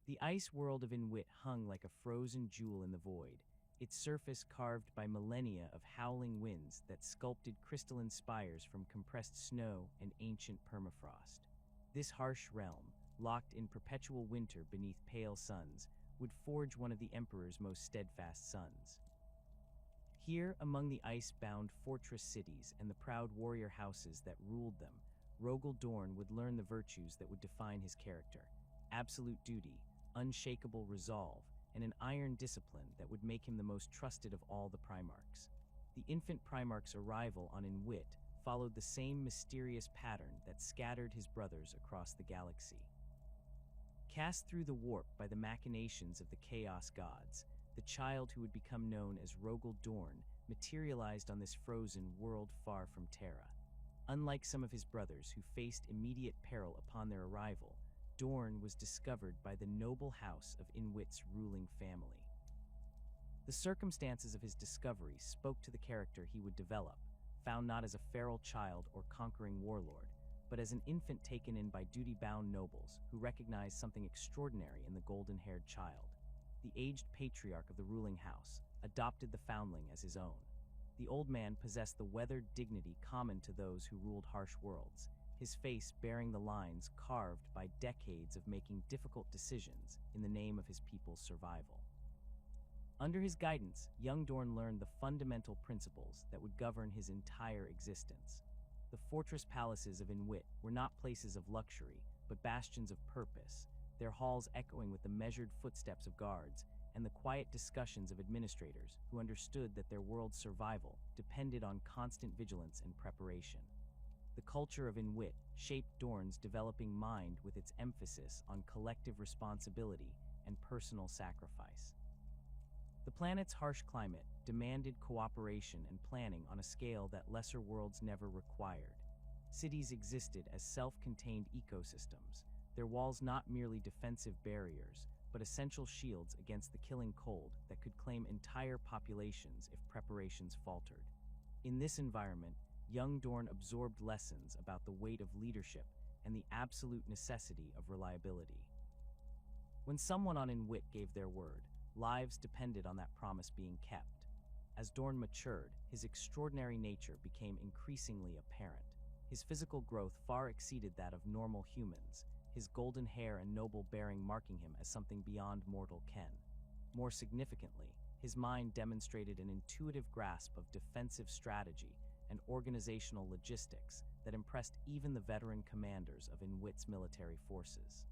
The ice world of Inwit hung like a frozen jewel in the void, its surface carved by millennia of howling winds that sculpted crystalline spires from compressed snow and ancient permafrost. This harsh realm, locked in perpetual winter beneath pale suns, would forge one of the Emperor's most steadfast sons. Here, among the ice-bound fortress cities and the proud warrior houses that ruled them, Rogal Dorn would learn the virtues that would define his character: absolute duty, unshakable resolve, and an iron discipline that would make him the most trusted of all the Primarchs. The infant Primarch's arrival on Inwit followed the same mysterious pattern that scattered his brothers across the galaxy. Cast through the warp by the machinations of the Chaos Gods, the child who would become known as Rogal Dorn materialized on this frozen world far from Terra. Unlike some of his brothers who faced immediate peril upon their arrival, Dorn was discovered by the noble house of Inwit's ruling family. The circumstances of his discovery spoke to the character he would develop, found not as a feral child or conquering warlord, but as an infant taken in by duty-bound nobles who recognized something extraordinary in the golden-haired child. The aged patriarch of the ruling house adopted the foundling as his own. The old man possessed the weathered dignity common to those who ruled harsh worlds, his face bearing the lines carved by decades of making difficult decisions in the name of his people's survival. Under his guidance, young Dorn learned the fundamental principles that would govern his entire existence. The fortress palaces of Inwit were not places of luxury, but bastions of purpose, their halls echoing with the measured footsteps of guards and the quiet discussions of administrators who understood that their world's survival depended on constant vigilance and preparation. The culture of Inwit shaped Dorn's developing mind with its emphasis on collective responsibility and personal sacrifice. The planet's harsh climate demanded cooperation and planning on a scale that lesser worlds never required. Cities existed as self-contained ecosystems, their walls not merely defensive barriers, but essential shields against the killing cold that could claim entire populations if preparations faltered. In this environment, young Dorn absorbed lessons about the weight of leadership and the absolute necessity of reliability. When someone on Inwit gave their word, lives depended on that promise being kept. As Dorn matured, his extraordinary nature became increasingly apparent. His physical growth far exceeded that of normal humans, his golden hair and noble bearing marking him as something beyond mortal ken. More significantly, his mind demonstrated an intuitive grasp of defensive strategy and organizational logistics that impressed even the veteran commanders of Inwit's military forces.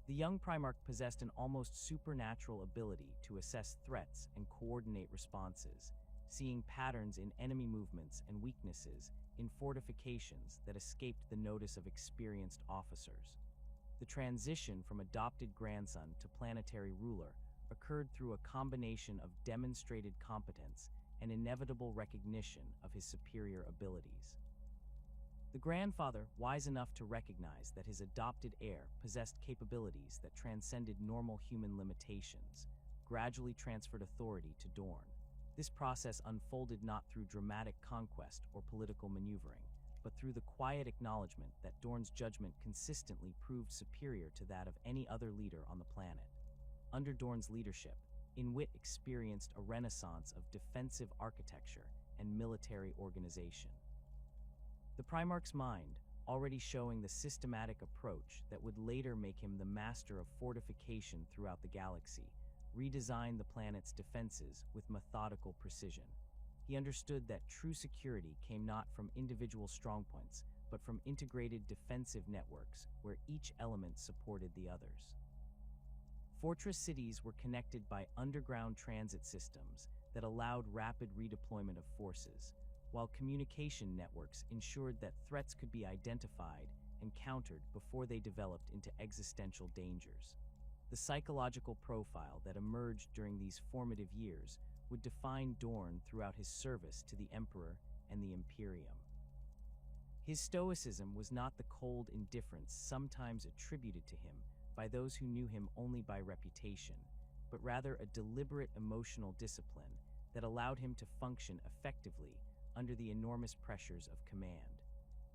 The young Primarch possessed an almost supernatural ability to assess threats and coordinate responses, seeing patterns in enemy movements and weaknesses in fortifications that escaped the notice of experienced officers. The transition from adopted grandson to planetary ruler occurred through a combination of demonstrated competence and inevitable recognition of his superior abilities. The grandfather, wise enough to recognize that his adopted heir possessed capabilities that transcended normal human limitations, gradually transferred authority to Dorn. This process unfolded not through dramatic conquest or political maneuvering, but through the quiet acknowledgement that Dorn's judgment consistently proved superior to that of any other leader on the planet. Under Dorn's leadership, Inwit experienced a renaissance of defensive architecture and military organization. The Primarch's mind, already showing the systematic approach that would later make him the master of fortification throughout the galaxy, redesigned the planet's defenses with methodical precision. He understood that true security came not from individual strongpoints, but from integrated defensive networks where each element supported the others. Fortress cities were connected by underground transit systems that allowed rapid redeployment of forces, while communication networks ensured that threats could be identified and countered before they developed into existential dangers. The psychological profile that emerged during these formative years would define Dorn throughout his service to the Emperor and the Imperium. His stoicism was not the cold indifference sometimes attributed to him by those who knew him only by reputation, but rather a deliberate emotional discipline that allowed him to function effectively under the enormous pressures of command.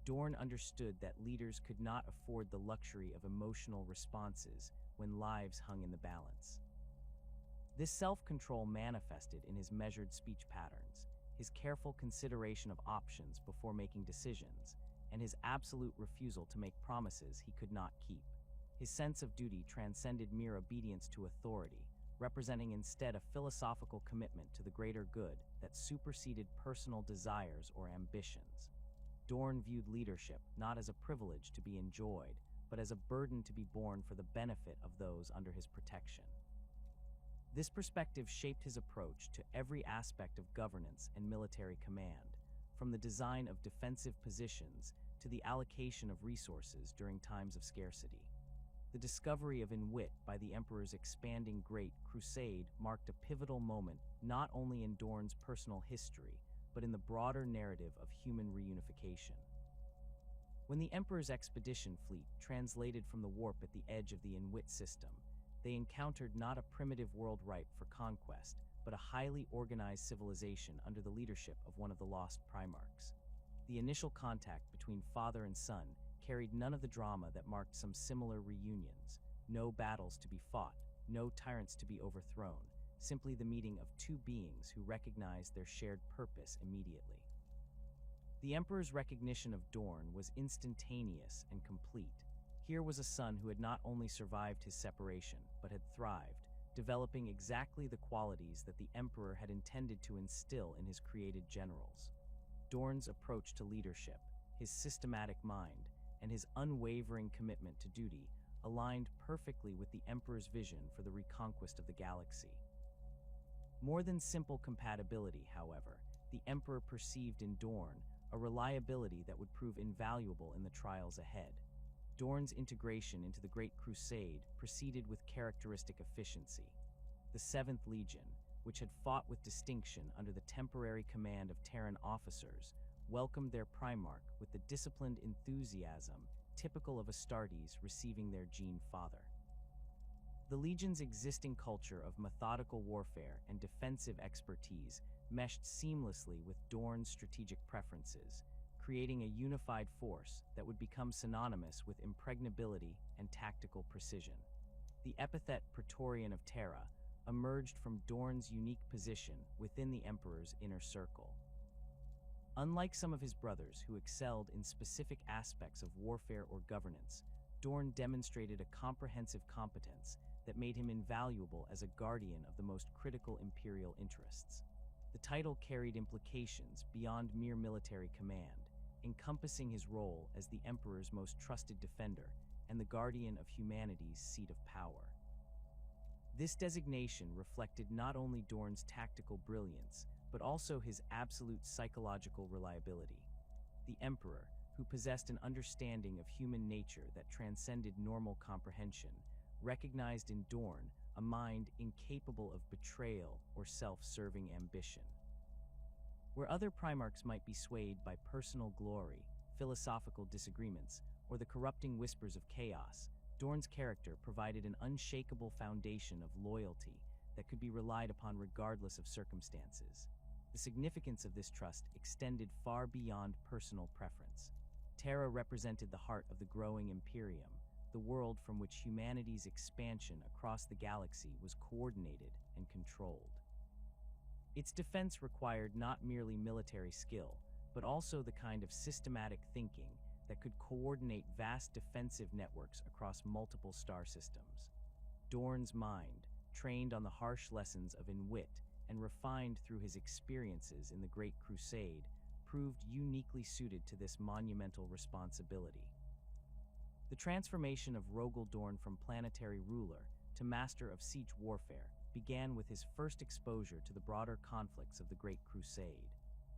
Dorn understood that leaders could not afford the luxury of emotional responses when lives hung in the balance. This self-control manifested in his measured speech patterns, his careful consideration of options before making decisions, and his absolute refusal to make promises he could not keep. His sense of duty transcended mere obedience to authority, representing instead a philosophical commitment to the greater good that superseded personal desires or ambitions. Dorn viewed leadership not as a privilege to be enjoyed, but as a burden to be borne for the benefit of those under his protection. This perspective shaped his approach to every aspect of governance and military command, from the design of defensive positions to the allocation of resources during times of scarcity. The discovery of Inwit by the Emperor's expanding Great Crusade marked a pivotal moment not only in Dorn's personal history, but in the broader narrative of human reunification. When the Emperor's expedition fleet translated from the warp at the edge of the Inwit system, they encountered not a primitive world ripe for conquest, but a highly organized civilization under the leadership of one of the lost Primarchs. The initial contact between father and son carried none of the drama that marked some similar reunions. No battles to be fought, no tyrants to be overthrown, simply the meeting of two beings who recognized their shared purpose immediately. The Emperor's recognition of Dorn was instantaneous and complete. Here was a son who had not only survived his separation, but had thrived, developing exactly the qualities that the Emperor had intended to instill in his created generals. Dorn's approach to leadership, his systematic mind, and his unwavering commitment to duty aligned perfectly with the Emperor's vision for the reconquest of the galaxy. More than simple compatibility, however, the Emperor perceived in Dorn a reliability that would prove invaluable in the trials ahead. Dorn's integration into the Great Crusade proceeded with characteristic efficiency. The 7th Legion, which had fought with distinction under the temporary command of Terran officers, welcomed their Primarch with the disciplined enthusiasm typical of Astartes receiving their Gene Father. The Legion's existing culture of methodical warfare and defensive expertise meshed seamlessly with Dorn's strategic preferences, creating a unified force that would become synonymous with impregnability and tactical precision. The epithet Praetorian of Terra emerged from Dorn's unique position within the Emperor's inner circle. Unlike some of his brothers who excelled in specific aspects of warfare or governance, Dorn demonstrated a comprehensive competence that made him invaluable as a guardian of the most critical imperial interests. The title carried implications beyond mere military command, encompassing his role as the Emperor's most trusted defender and the guardian of humanity's seat of power. This designation reflected not only Dorn's tactical brilliance, but also his absolute psychological reliability. The Emperor, who possessed an understanding of human nature that transcended normal comprehension, recognized in Dorn a mind incapable of betrayal or self-serving ambition. Where other Primarchs might be swayed by personal glory, philosophical disagreements, or the corrupting whispers of chaos, Dorn's character provided an unshakable foundation of loyalty that could be relied upon regardless of circumstances. The significance of this trust extended far beyond personal preference. Terra represented the heart of the growing Imperium, the world from which humanity's expansion across the galaxy was coordinated and controlled. Its defense required not merely military skill, but also the kind of systematic thinking that could coordinate vast defensive networks across multiple star systems. Dorn's mind, trained on the harsh lessons of Inwit and refined through his experiences in the Great Crusade, proved uniquely suited to this monumental responsibility. The transformation of Rogal Dorn from planetary ruler to master of siege warfare began with his first exposure to the broader conflicts of the Great Crusade,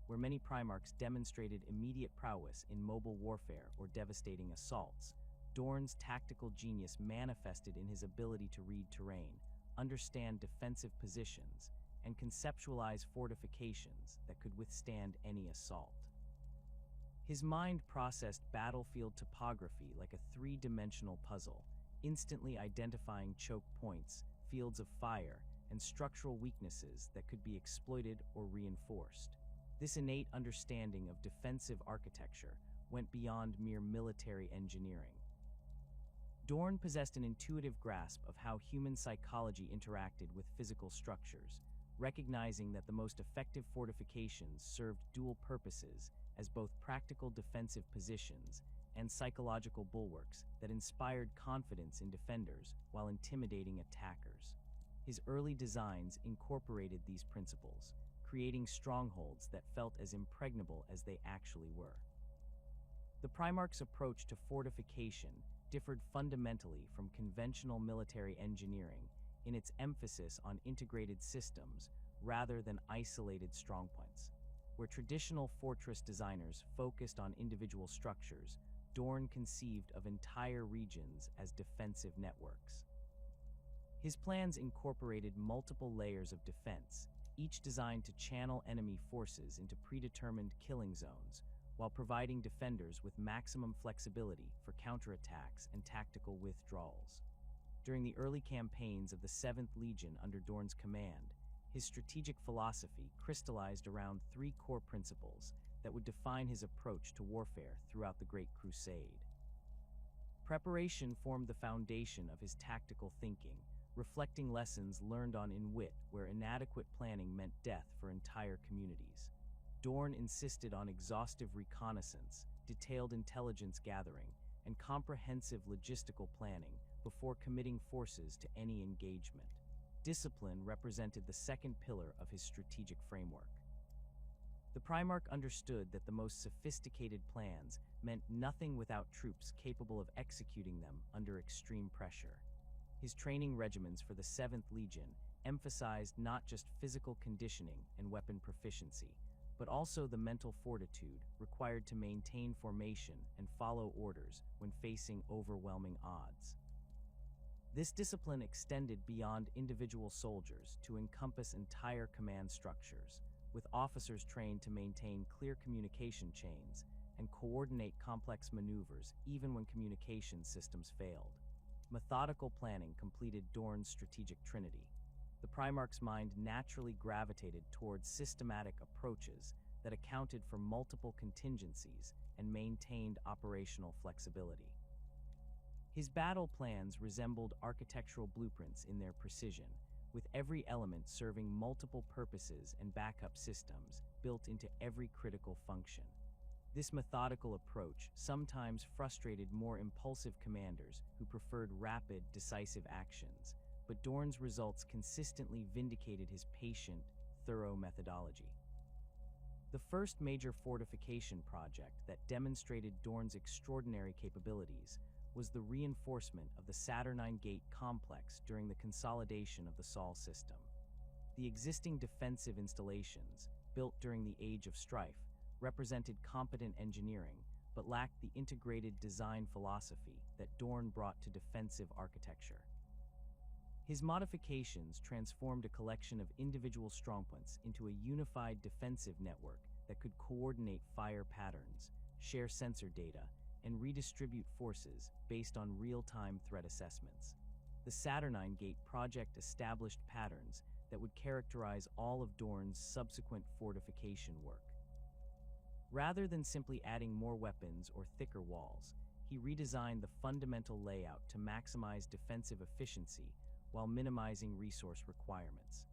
where many Primarchs demonstrated immediate prowess in mobile warfare or devastating assaults. Dorn's tactical genius manifested in his ability to read terrain, understand defensive positions, and conceptualize fortifications that could withstand any assault. His mind processed battlefield topography like a three-dimensional puzzle, instantly identifying choke points, fields of fire, and structural weaknesses that could be exploited or reinforced. This innate understanding of defensive architecture went beyond mere military engineering. Dorn possessed an intuitive grasp of how human psychology interacted with physical structures, recognizing that the most effective fortifications served dual purposes as both practical defensive positions and psychological bulwarks that inspired confidence in defenders while intimidating attackers. His early designs incorporated these principles, creating strongholds that felt as impregnable as they actually were. The Primarch's approach to fortification differed fundamentally from conventional military engineering in its emphasis on integrated systems rather than isolated strongpoints. Where traditional fortress designers focused on individual structures, Dorn conceived of entire regions as defensive networks. His plans incorporated multiple layers of defense, each designed to channel enemy forces into predetermined killing zones, while providing defenders with maximum flexibility for counterattacks and tactical withdrawals. During the early campaigns of the 7th Legion under Dorn's command, his strategic philosophy crystallized around 3 core principles that would define his approach to warfare throughout the Great Crusade. Preparation formed the foundation of his tactical thinking, reflecting lessons learned on in Wit, where inadequate planning meant death for entire communities. Dorn insisted on exhaustive reconnaissance, detailed intelligence gathering, and comprehensive logistical planning before committing forces to any engagement. Discipline represented the second pillar of his strategic framework. The Primarch understood that the most sophisticated plans meant nothing without troops capable of executing them under extreme pressure. His training regimens for the 7th Legion emphasized not just physical conditioning and weapon proficiency, but also the mental fortitude required to maintain formation and follow orders when facing overwhelming odds. This discipline extended beyond individual soldiers to encompass entire command structures, with officers trained to maintain clear communication chains and coordinate complex maneuvers even when communication systems failed. Methodical planning completed Dorn's strategic trinity. The Primarch's mind naturally gravitated towards systematic approaches that accounted for multiple contingencies and maintained operational flexibility. His battle plans resembled architectural blueprints in their precision, with every element serving multiple purposes and backup systems built into every critical function. This methodical approach sometimes frustrated more impulsive commanders who preferred rapid, decisive actions, but Dorn's results consistently vindicated his patient, thorough methodology. The first major fortification project that demonstrated Dorn's extraordinary capabilities was the reinforcement of the Saturnine Gate complex during the consolidation of the Sol system. The existing defensive installations, built during the Age of Strife, represented competent engineering, but lacked the integrated design philosophy that Dorn brought to defensive architecture. His modifications transformed a collection of individual strongpoints into a unified defensive network that could coordinate fire patterns, share sensor data, and redistribute forces based on real-time threat assessments. The Saturnine Gate project established patterns that would characterize all of Dorn's subsequent fortification work. Rather than simply adding more weapons or thicker walls, he redesigned the fundamental layout to maximize defensive efficiency while minimizing resource requirements.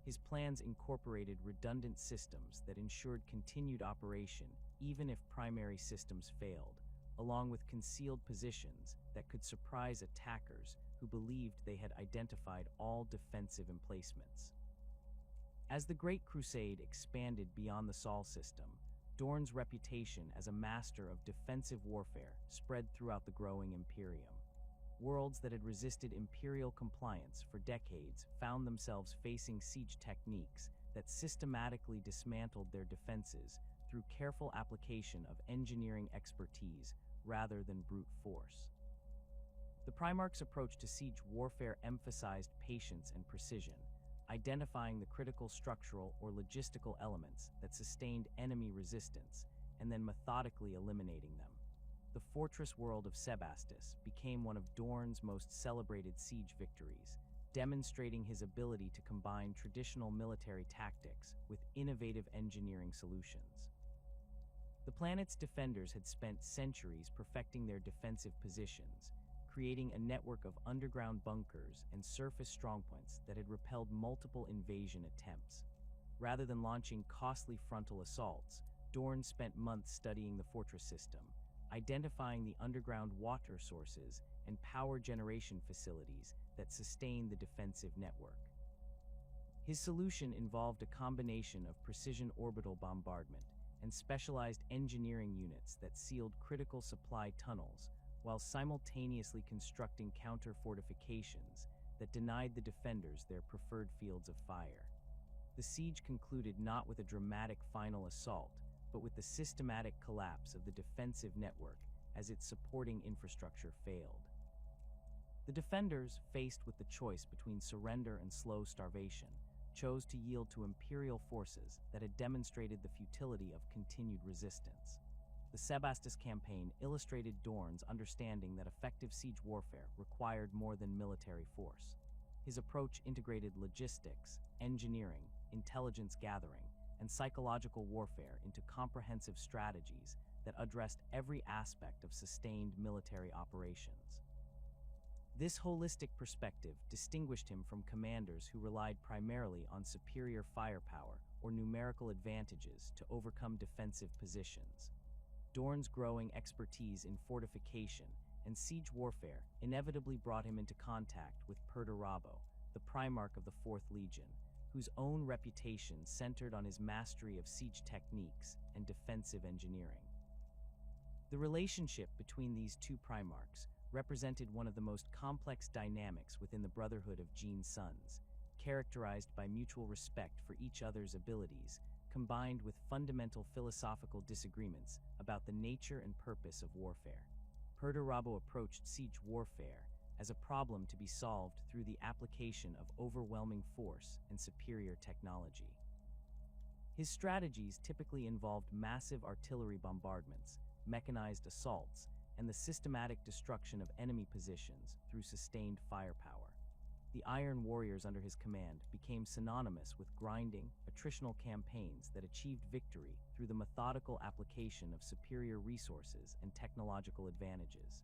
His plans incorporated redundant systems that ensured continued operation even if primary systems failed, along with concealed positions that could surprise attackers who believed they had identified all defensive emplacements. As the Great Crusade expanded beyond the Sol system, Dorn's reputation as a master of defensive warfare spread throughout the growing Imperium. Worlds that had resisted Imperial compliance for decades found themselves facing siege techniques that systematically dismantled their defenses through careful application of engineering expertise rather than brute force. The Primarch's approach to siege warfare emphasized patience and precision, identifying the critical structural or logistical elements that sustained enemy resistance and then methodically eliminating them. The fortress world of Sebastus became one of Dorn's most celebrated siege victories, demonstrating his ability to combine traditional military tactics with innovative engineering solutions. The planet's defenders had spent centuries perfecting their defensive positions, creating a network of underground bunkers and surface strongpoints that had repelled multiple invasion attempts. Rather than launching costly frontal assaults, Dorn spent months studying the fortress system, identifying the underground water sources and power generation facilities that sustained the defensive network. His solution involved a combination of precision orbital bombardment and specialized engineering units that sealed critical supply tunnels while simultaneously constructing counter-fortifications that denied the defenders their preferred fields of fire. The siege concluded not with a dramatic final assault, but with the systematic collapse of the defensive network as its supporting infrastructure failed. The defenders, faced with the choice between surrender and slow starvation, chose to yield to Imperial forces that had demonstrated the futility of continued resistance. The Sebastus campaign illustrated Dorn's understanding that effective siege warfare required more than military force. His approach integrated logistics, engineering, intelligence gathering, and psychological warfare into comprehensive strategies that addressed every aspect of sustained military operations. This holistic perspective distinguished him from commanders who relied primarily on superior firepower or numerical advantages to overcome defensive positions. Dorn's growing expertise in fortification and siege warfare inevitably brought him into contact with Praetorian, the Primarch of the 4th Legion, whose own reputation centered on his mastery of siege techniques and defensive engineering. The relationship between these two Primarchs represented one of the most complex dynamics within the Brotherhood of Jean's Sons, characterized by mutual respect for each other's abilities, combined with fundamental philosophical disagreements about the nature and purpose of warfare. Praetorian approached siege warfare as a problem to be solved through the application of overwhelming force and superior technology. His strategies typically involved massive artillery bombardments, mechanized assaults, and the systematic destruction of enemy positions through sustained firepower. The Iron Warriors under his command became synonymous with grinding, attritional campaigns that achieved victory through the methodical application of superior resources and technological advantages.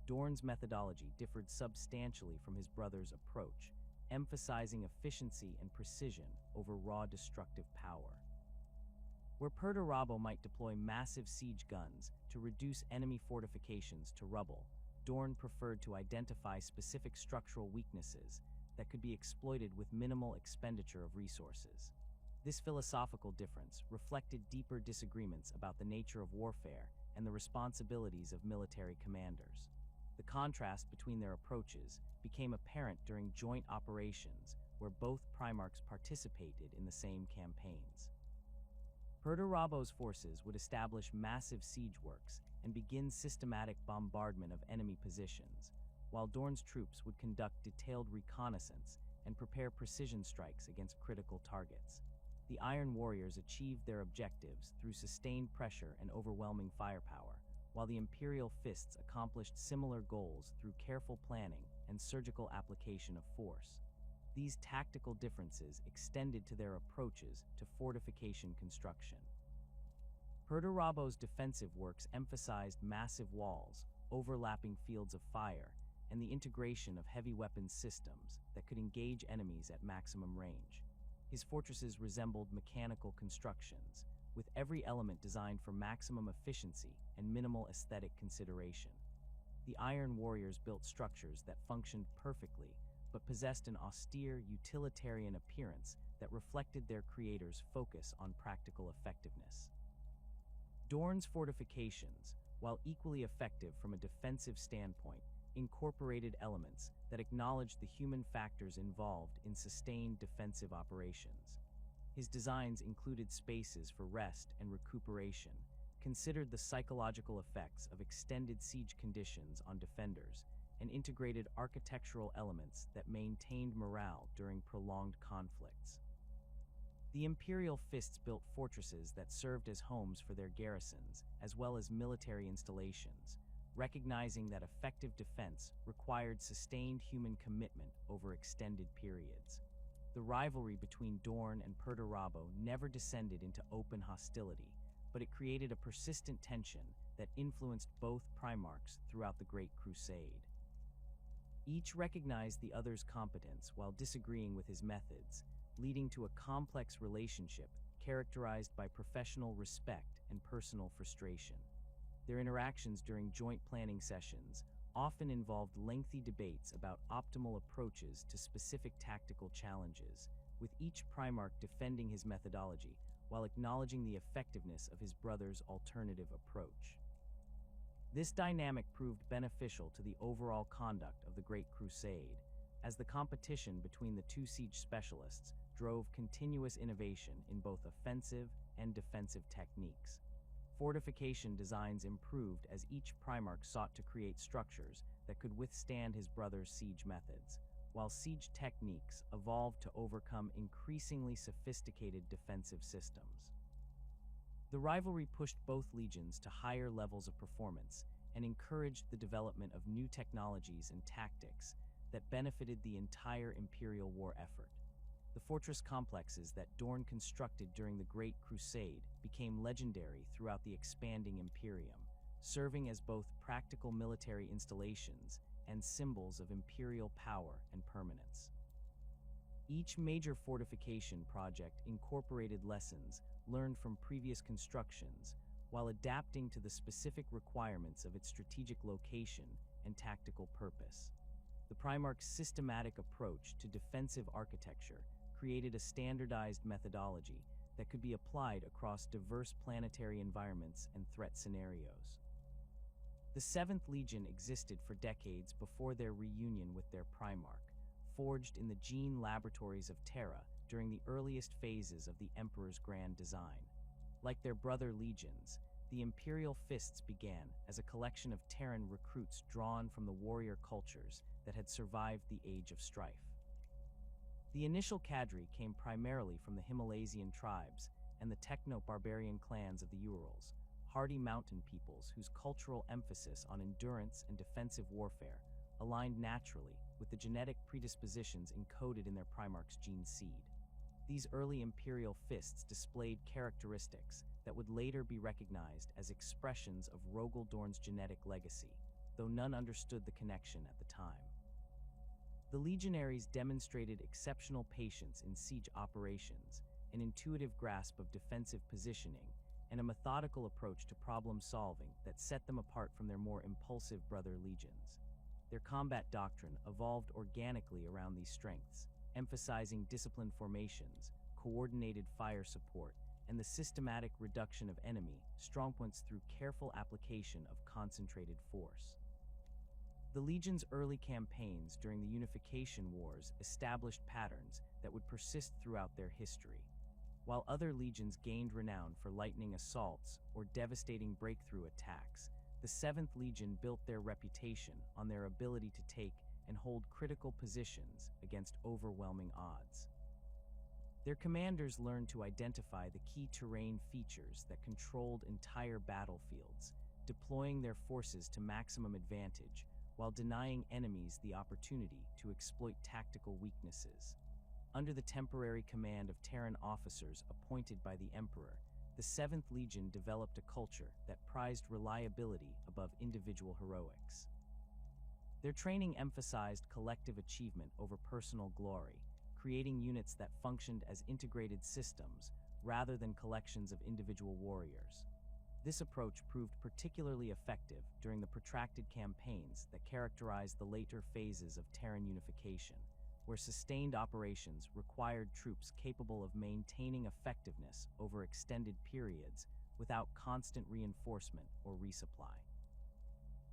Dorn's methodology differed substantially from his brother's approach, emphasizing efficiency and precision over raw destructive power. Where Praetorian might deploy massive siege guns to reduce enemy fortifications to rubble, Dorn preferred to identify specific structural weaknesses that could be exploited with minimal expenditure of resources. This philosophical difference reflected deeper disagreements about the nature of warfare and the responsibilities of military commanders. The contrast between their approaches became apparent during joint operations where both Primarchs participated in the same campaigns. Praetorian's forces would establish massive siege works and begin systematic bombardment of enemy positions, while Dorn's troops would conduct detailed reconnaissance and prepare precision strikes against critical targets. The Iron Warriors achieved their objectives through sustained pressure and overwhelming firepower, while the Imperial Fists accomplished similar goals through careful planning and surgical application of force. These tactical differences extended to their approaches to fortification construction. Praetorian's defensive works emphasized massive walls, overlapping fields of fire, and the integration of heavy weapons systems that could engage enemies at maximum range. His fortresses resembled mechanical constructions, with every element designed for maximum efficiency and minimal aesthetic consideration. The Iron Warriors built structures that functioned perfectly, but possessed an austere, utilitarian appearance that reflected their creators' focus on practical effectiveness. Dorn's fortifications, while equally effective from a defensive standpoint, incorporated elements that acknowledged the human factors involved in sustained defensive operations. His designs included spaces for rest and recuperation, considered the psychological effects of extended siege conditions on defenders, and integrated architectural elements that maintained morale during prolonged conflicts. The Imperial Fists built fortresses that served as homes for their garrisons, as well as military installations, recognizing that effective defense required sustained human commitment over extended periods. The rivalry between Dorn and Praetorian never descended into open hostility, but it created a persistent tension that influenced both Primarchs throughout the Great Crusade. Each recognized the other's competence while disagreeing with his methods, leading to a complex relationship characterized by professional respect and personal frustration. Their interactions during joint planning sessions often involved lengthy debates about optimal approaches to specific tactical challenges, with each Primarch defending his methodology while acknowledging the effectiveness of his brother's alternative approach. This dynamic proved beneficial to the overall conduct of the Great Crusade, as the competition between the two siege specialists drove continuous innovation in both offensive and defensive techniques. Fortification designs improved as each Primarch sought to create structures that could withstand his brother's siege methods, while siege techniques evolved to overcome increasingly sophisticated defensive systems. The rivalry pushed both legions to higher levels of performance and encouraged the development of new technologies and tactics that benefited the entire Imperial war effort. The fortress complexes that Dorn constructed during the Great Crusade became legendary throughout the expanding Imperium, serving as both practical military installations and symbols of imperial power and permanence. Each major fortification project incorporated lessons learned from previous constructions while adapting to the specific requirements of its strategic location and tactical purpose. The Primarch's systematic approach to defensive architecture created a standardized methodology that could be applied across diverse planetary environments and threat scenarios. The 7th Legion existed for decades before their reunion with their Primarch, forged in the gene laboratories of Terra during the earliest phases of the Emperor's grand design. Like their brother legions, the Imperial Fists began as a collection of Terran recruits drawn from the warrior cultures that had survived the Age of Strife. The initial cadre came primarily from the Himalaysian tribes and the techno-barbarian clans of the Urals, hardy mountain peoples whose cultural emphasis on endurance and defensive warfare aligned naturally with the genetic predispositions encoded in their Primarch's gene seed. These early Imperial Fists displayed characteristics that would later be recognized as expressions of Rogal Dorn's genetic legacy, though none understood the connection at the time. The legionaries demonstrated exceptional patience in siege operations, an intuitive grasp of defensive positioning, and a methodical approach to problem-solving that set them apart from their more impulsive brother legions. Their combat doctrine evolved organically around these strengths, emphasizing disciplined formations, coordinated fire support, and the systematic reduction of enemy strongpoints through careful application of concentrated force. The Legion's early campaigns during the Unification Wars established patterns that would persist throughout their history. While other legions gained renown for lightning assaults or devastating breakthrough attacks, the 7th Legion built their reputation on their ability to take and hold critical positions against overwhelming odds. Their commanders learned to identify the key terrain features that controlled entire battlefields, deploying their forces to maximum advantage while denying enemies the opportunity to exploit tactical weaknesses. Under the temporary command of Terran officers appointed by the Emperor, the 7th Legion developed a culture that prized reliability above individual heroics. Their training emphasized collective achievement over personal glory, creating units that functioned as integrated systems rather than collections of individual warriors. This approach proved particularly effective during the protracted campaigns that characterized the later phases of Terran unification, where sustained operations required troops capable of maintaining effectiveness over extended periods without constant reinforcement or resupply.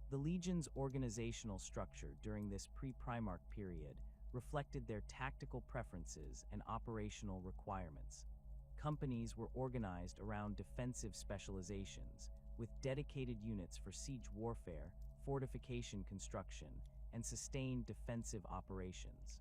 The Legion's organizational structure during this pre-Primarch period reflected their tactical preferences and operational requirements. Companies were organized around defensive specializations, with dedicated units for siege warfare, fortification construction, and sustained defensive operations.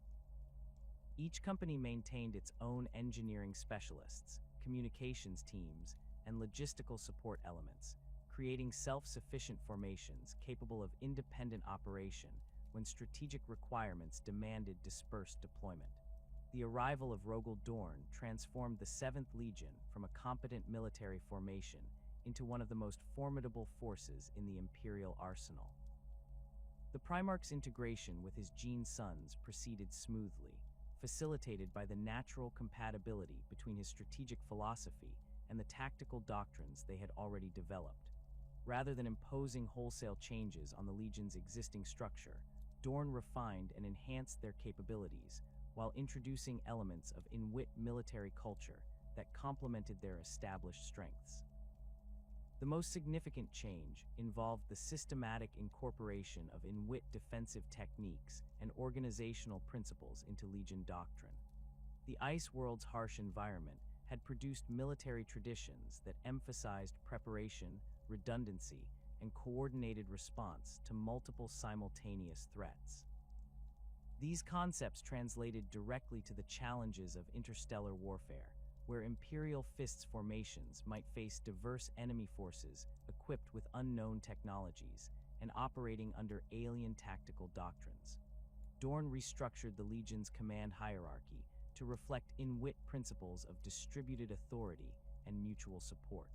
Each company maintained its own engineering specialists, communications teams, and logistical support elements, creating self-sufficient formations capable of independent operation when strategic requirements demanded dispersed deployment. The arrival of Rogal Dorn transformed the 7th Legion from a competent military formation into one of the most formidable forces in the Imperial arsenal. The Primarch's integration with his gene sons proceeded smoothly, facilitated by the natural compatibility between his strategic philosophy and the tactical doctrines they had already developed. Rather than imposing wholesale changes on the Legion's existing structure, Dorn refined and enhanced their capabilities while introducing elements of in-wit military culture that complemented their established strengths. The most significant change involved the systematic incorporation of in-wit defensive techniques and organizational principles into Legion doctrine. The Ice World's harsh environment had produced military traditions that emphasized preparation, redundancy, and coordinated response to multiple simultaneous threats. These concepts translated directly to the challenges of interstellar warfare, where Imperial Fists formations might face diverse enemy forces equipped with unknown technologies and operating under alien tactical doctrines. Dorn restructured the Legion's command hierarchy to reflect in-wit principles of distributed authority and mutual support.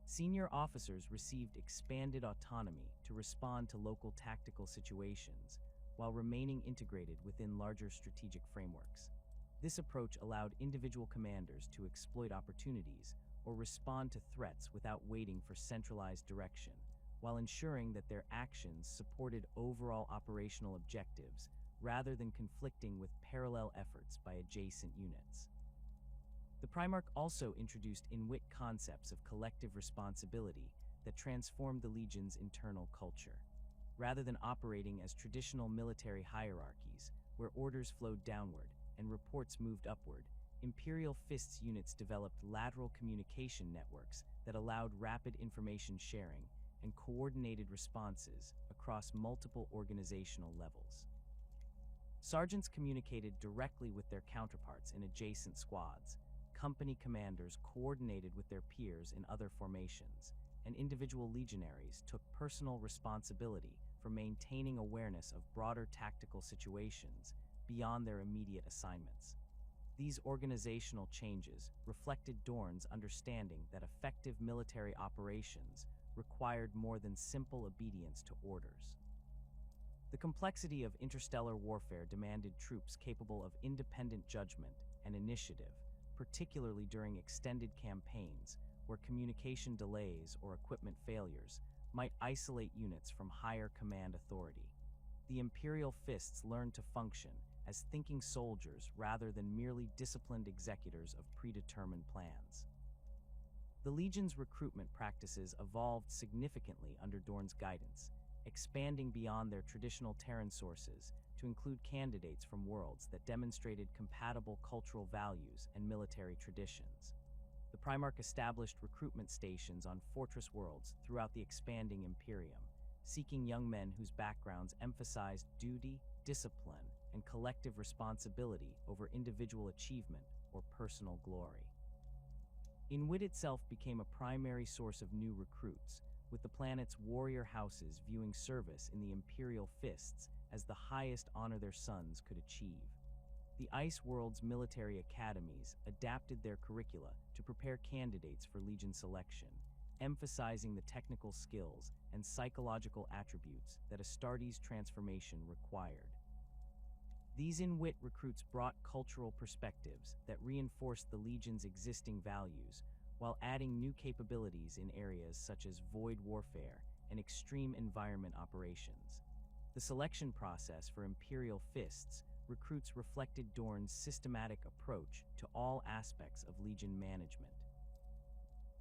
Senior officers received expanded autonomy to respond to local tactical situations while remaining integrated within larger strategic frameworks. This approach allowed individual commanders to exploit opportunities or respond to threats without waiting for centralized direction, while ensuring that their actions supported overall operational objectives rather than conflicting with parallel efforts by adjacent units. The Primarch also introduced in-wit concepts of collective responsibility that transformed the Legion's internal culture. Rather than operating as traditional military hierarchies, where orders flowed downward and reports moved upward, Imperial Fists units developed lateral communication networks that allowed rapid information sharing and coordinated responses across multiple organizational levels. Sergeants communicated directly with their counterparts in adjacent squads, company commanders coordinated with their peers in other formations, and individual legionaries took personal responsibility for maintaining awareness of broader tactical situations beyond their immediate assignments. These organizational changes reflected Dorn's understanding that effective military operations required more than simple obedience to orders. The complexity of interstellar warfare demanded troops capable of independent judgment and initiative, particularly during extended campaigns where communication delays or equipment failures might isolate units from higher command authority. The Imperial Fists learned to function as thinking soldiers rather than merely disciplined executors of predetermined plans. The Legion's recruitment practices evolved significantly under Dorn's guidance, expanding beyond their traditional Terran sources to include candidates from worlds that demonstrated compatible cultural values and military traditions. The Primarch established recruitment stations on fortress worlds throughout the expanding Imperium, seeking young men whose backgrounds emphasized duty, discipline, and collective responsibility over individual achievement or personal glory. In-wit itself became a primary source of new recruits, with the planet's warrior houses viewing service in the Imperial Fists as the highest honor their sons could achieve. The Ice World's military academies adapted their curricula to prepare candidates for Legion selection, emphasizing the technical skills and psychological attributes that Astartes' transformation required. These in-wit recruits brought cultural perspectives that reinforced the Legion's existing values, while adding new capabilities in areas such as void warfare and extreme environment operations. The selection process for Imperial Fists recruits reflected Dorn's systematic approach to all aspects of Legion management.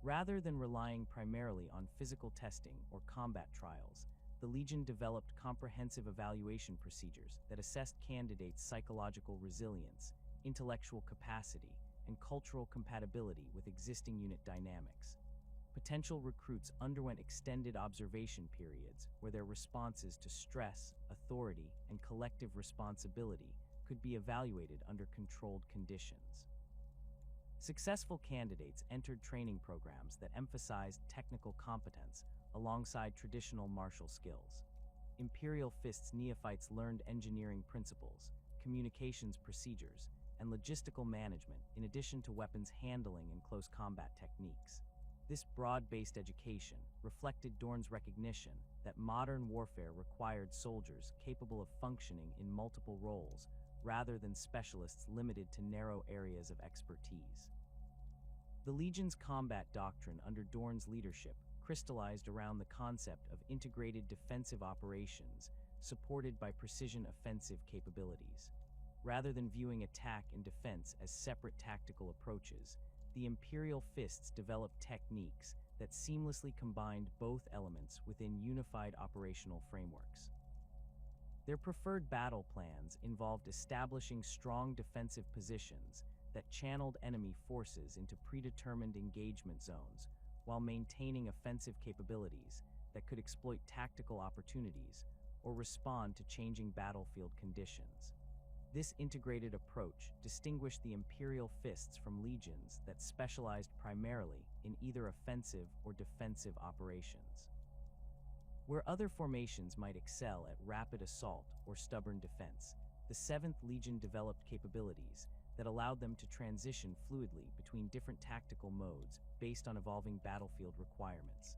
Rather than relying primarily on physical testing or combat trials, the Legion developed comprehensive evaluation procedures that assessed candidates' psychological resilience, intellectual capacity, and cultural compatibility with existing unit dynamics. Potential recruits underwent extended observation periods where their responses to stress, authority, and collective responsibility could be evaluated under controlled conditions. Successful candidates entered training programs that emphasized technical competence alongside traditional martial skills. Imperial Fists neophytes learned engineering principles, communications procedures, and logistical management in addition to weapons handling and close combat techniques. This broad-based education reflected Dorn's recognition that that modern warfare required soldiers capable of functioning in multiple roles rather than specialists limited to narrow areas of expertise. The Legion's combat doctrine under Dorn's leadership crystallized around the concept of integrated defensive operations supported by precision offensive capabilities. Rather than viewing attack and defense as separate tactical approaches, the Imperial Fists developed techniques that seamlessly combined both elements within unified operational frameworks. Their preferred battle plans involved establishing strong defensive positions that channeled enemy forces into predetermined engagement zones while maintaining offensive capabilities that could exploit tactical opportunities or respond to changing battlefield conditions. This integrated approach distinguished the Imperial Fists from legions that specialized primarily in either offensive or defensive operations. Where other formations might excel at rapid assault or stubborn defense, the 7th Legion developed capabilities that allowed them to transition fluidly between different tactical modes based on evolving battlefield requirements.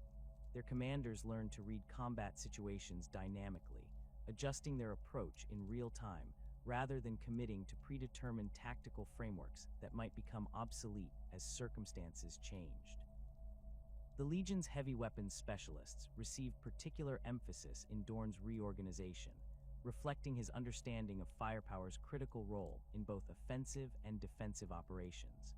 Their commanders learned to read combat situations dynamically, adjusting their approach in real time rather than committing to predetermined tactical frameworks that might become obsolete as circumstances changed. The Legion's heavy weapons specialists received particular emphasis in Dorn's reorganization, reflecting his understanding of firepower's critical role in both offensive and defensive operations.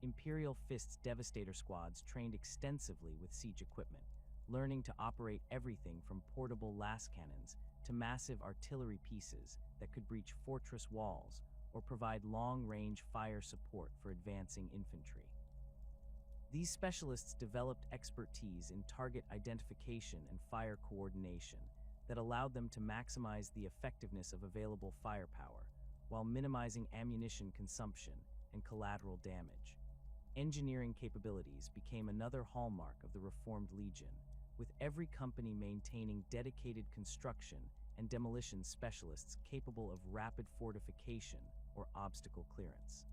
Imperial Fists Devastator squads trained extensively with siege equipment, learning to operate everything from portable lascannons to massive artillery pieces that could breach fortress walls or provide long-range fire support for advancing infantry. These specialists developed expertise in target identification and fire coordination that allowed them to maximize the effectiveness of available firepower while minimizing ammunition consumption and collateral damage. Engineering capabilities became another hallmark of the Reformed Legion, with every company maintaining dedicated construction and demolition specialists capable of rapid fortification or obstacle clearance.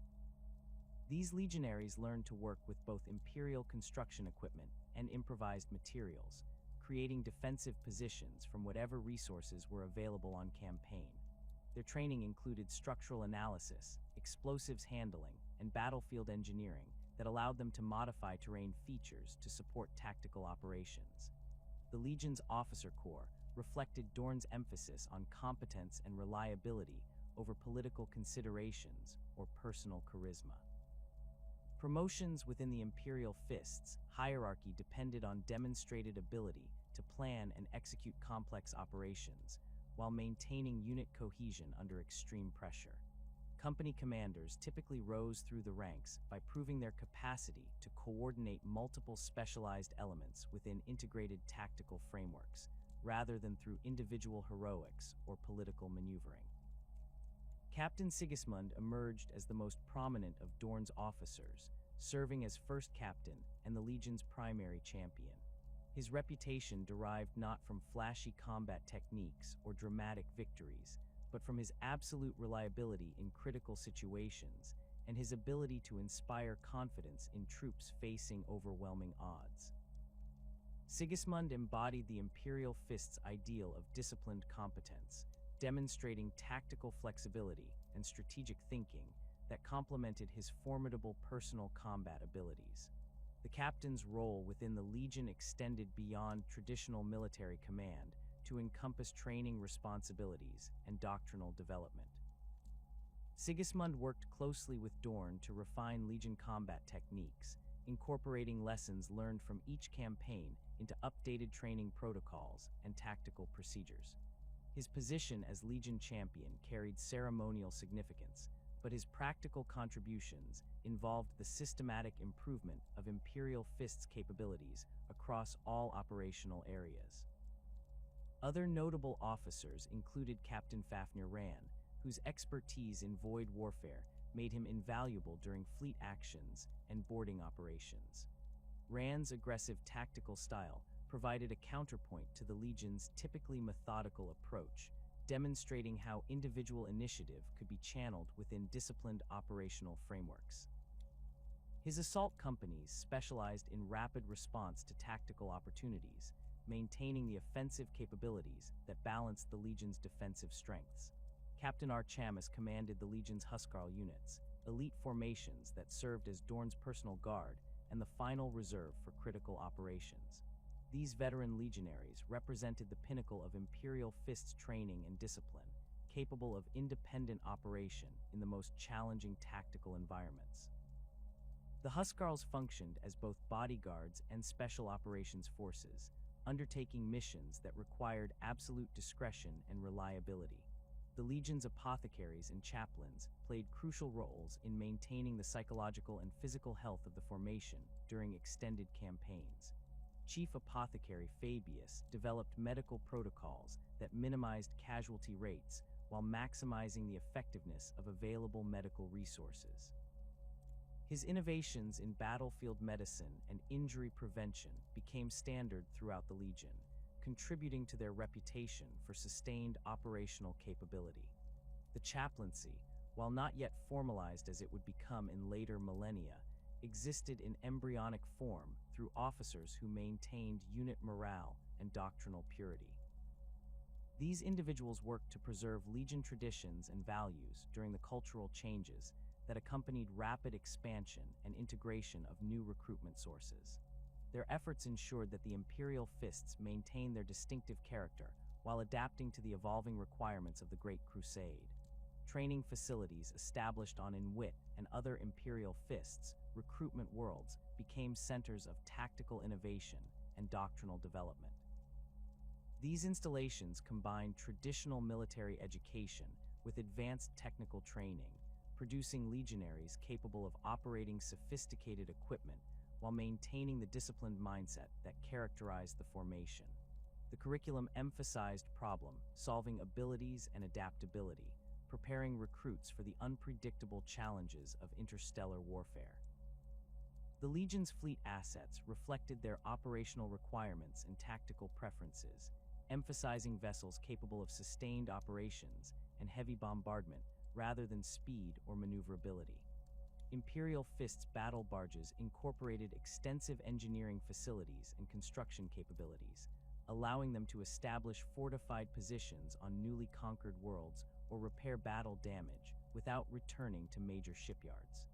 These legionaries learned to work with both Imperial construction equipment and improvised materials, creating defensive positions from whatever resources were available on campaign. Their training included structural analysis, explosives handling, and battlefield engineering that allowed them to modify terrain features to support tactical operations. The Legion's officer corps reflected Dorn's emphasis on competence and reliability over political considerations or personal charisma. Promotions within the Imperial Fists hierarchy depended on demonstrated ability to plan and execute complex operations while maintaining unit cohesion under extreme pressure. Company commanders typically rose through the ranks by proving their capacity to coordinate multiple specialized elements within integrated tactical frameworks, rather than through individual heroics or political maneuvering. Captain Sigismund emerged as the most prominent of Dorn's officers, serving as first captain and the Legion's primary champion. His reputation derived not from flashy combat techniques or dramatic victories, but from his absolute reliability in critical situations and his ability to inspire confidence in troops facing overwhelming odds. Sigismund embodied the Imperial Fist's ideal of disciplined competence, demonstrating tactical flexibility and strategic thinking that complemented his formidable personal combat abilities. The captain's role within the Legion extended beyond traditional military command to encompass training responsibilities and doctrinal development. Sigismund worked closely with Dorn to refine Legion combat techniques, incorporating lessons learned from each campaign into updated training protocols and tactical procedures. His position as Legion champion carried ceremonial significance, but his practical contributions involved the systematic improvement of Imperial Fists capabilities across all operational areas. Other notable officers included Captain Fafnir Ran, whose expertise in void warfare made him invaluable during fleet actions and boarding operations. Ran's aggressive tactical style provided a counterpoint to the Legion's typically methodical approach, demonstrating how individual initiative could be channeled within disciplined operational frameworks. His assault companies specialized in rapid response to tactical opportunities, maintaining the offensive capabilities that balanced the Legion's defensive strengths. Captain Archamus commanded the Legion's Huskarl units, elite formations that served as Dorn's personal guard and the final reserve for critical operations. These veteran legionaries represented the pinnacle of Imperial Fists training and discipline, capable of independent operation in the most challenging tactical environments. The Huskarls functioned as both bodyguards and special operations forces, undertaking missions that required absolute discretion and reliability. The Legion's apothecaries and chaplains played crucial roles in maintaining the psychological and physical health of the formation during extended campaigns. Chief Apothecary Fabius developed medical protocols that minimized casualty rates while maximizing the effectiveness of available medical resources. His innovations in battlefield medicine and injury prevention became standard throughout the Legion, contributing to their reputation for sustained operational capability. The chaplaincy, while not yet formalized as it would become in later millennia, existed in embryonic form through officers who maintained unit morale and doctrinal purity. These individuals worked to preserve Legion traditions and values during the cultural changes that accompanied rapid expansion and integration of new recruitment sources. Their efforts ensured that the Imperial Fists maintained their distinctive character while adapting to the evolving requirements of the Great Crusade. Training facilities established on Inwit and other Imperial Fists recruitment worlds became centers of tactical innovation and doctrinal development. These installations combined traditional military education with advanced technical training, producing legionaries capable of operating sophisticated equipment while maintaining the disciplined mindset that characterized the formation. The curriculum emphasized problem-solving abilities and adaptability, preparing recruits for the unpredictable challenges of interstellar warfare. The Legion's fleet assets reflected their operational requirements and tactical preferences, emphasizing vessels capable of sustained operations and heavy bombardment rather than speed or maneuverability. Imperial Fists battle barges incorporated extensive engineering facilities and construction capabilities, allowing them to establish fortified positions on newly conquered worlds or repair battle damage without returning to major shipyards.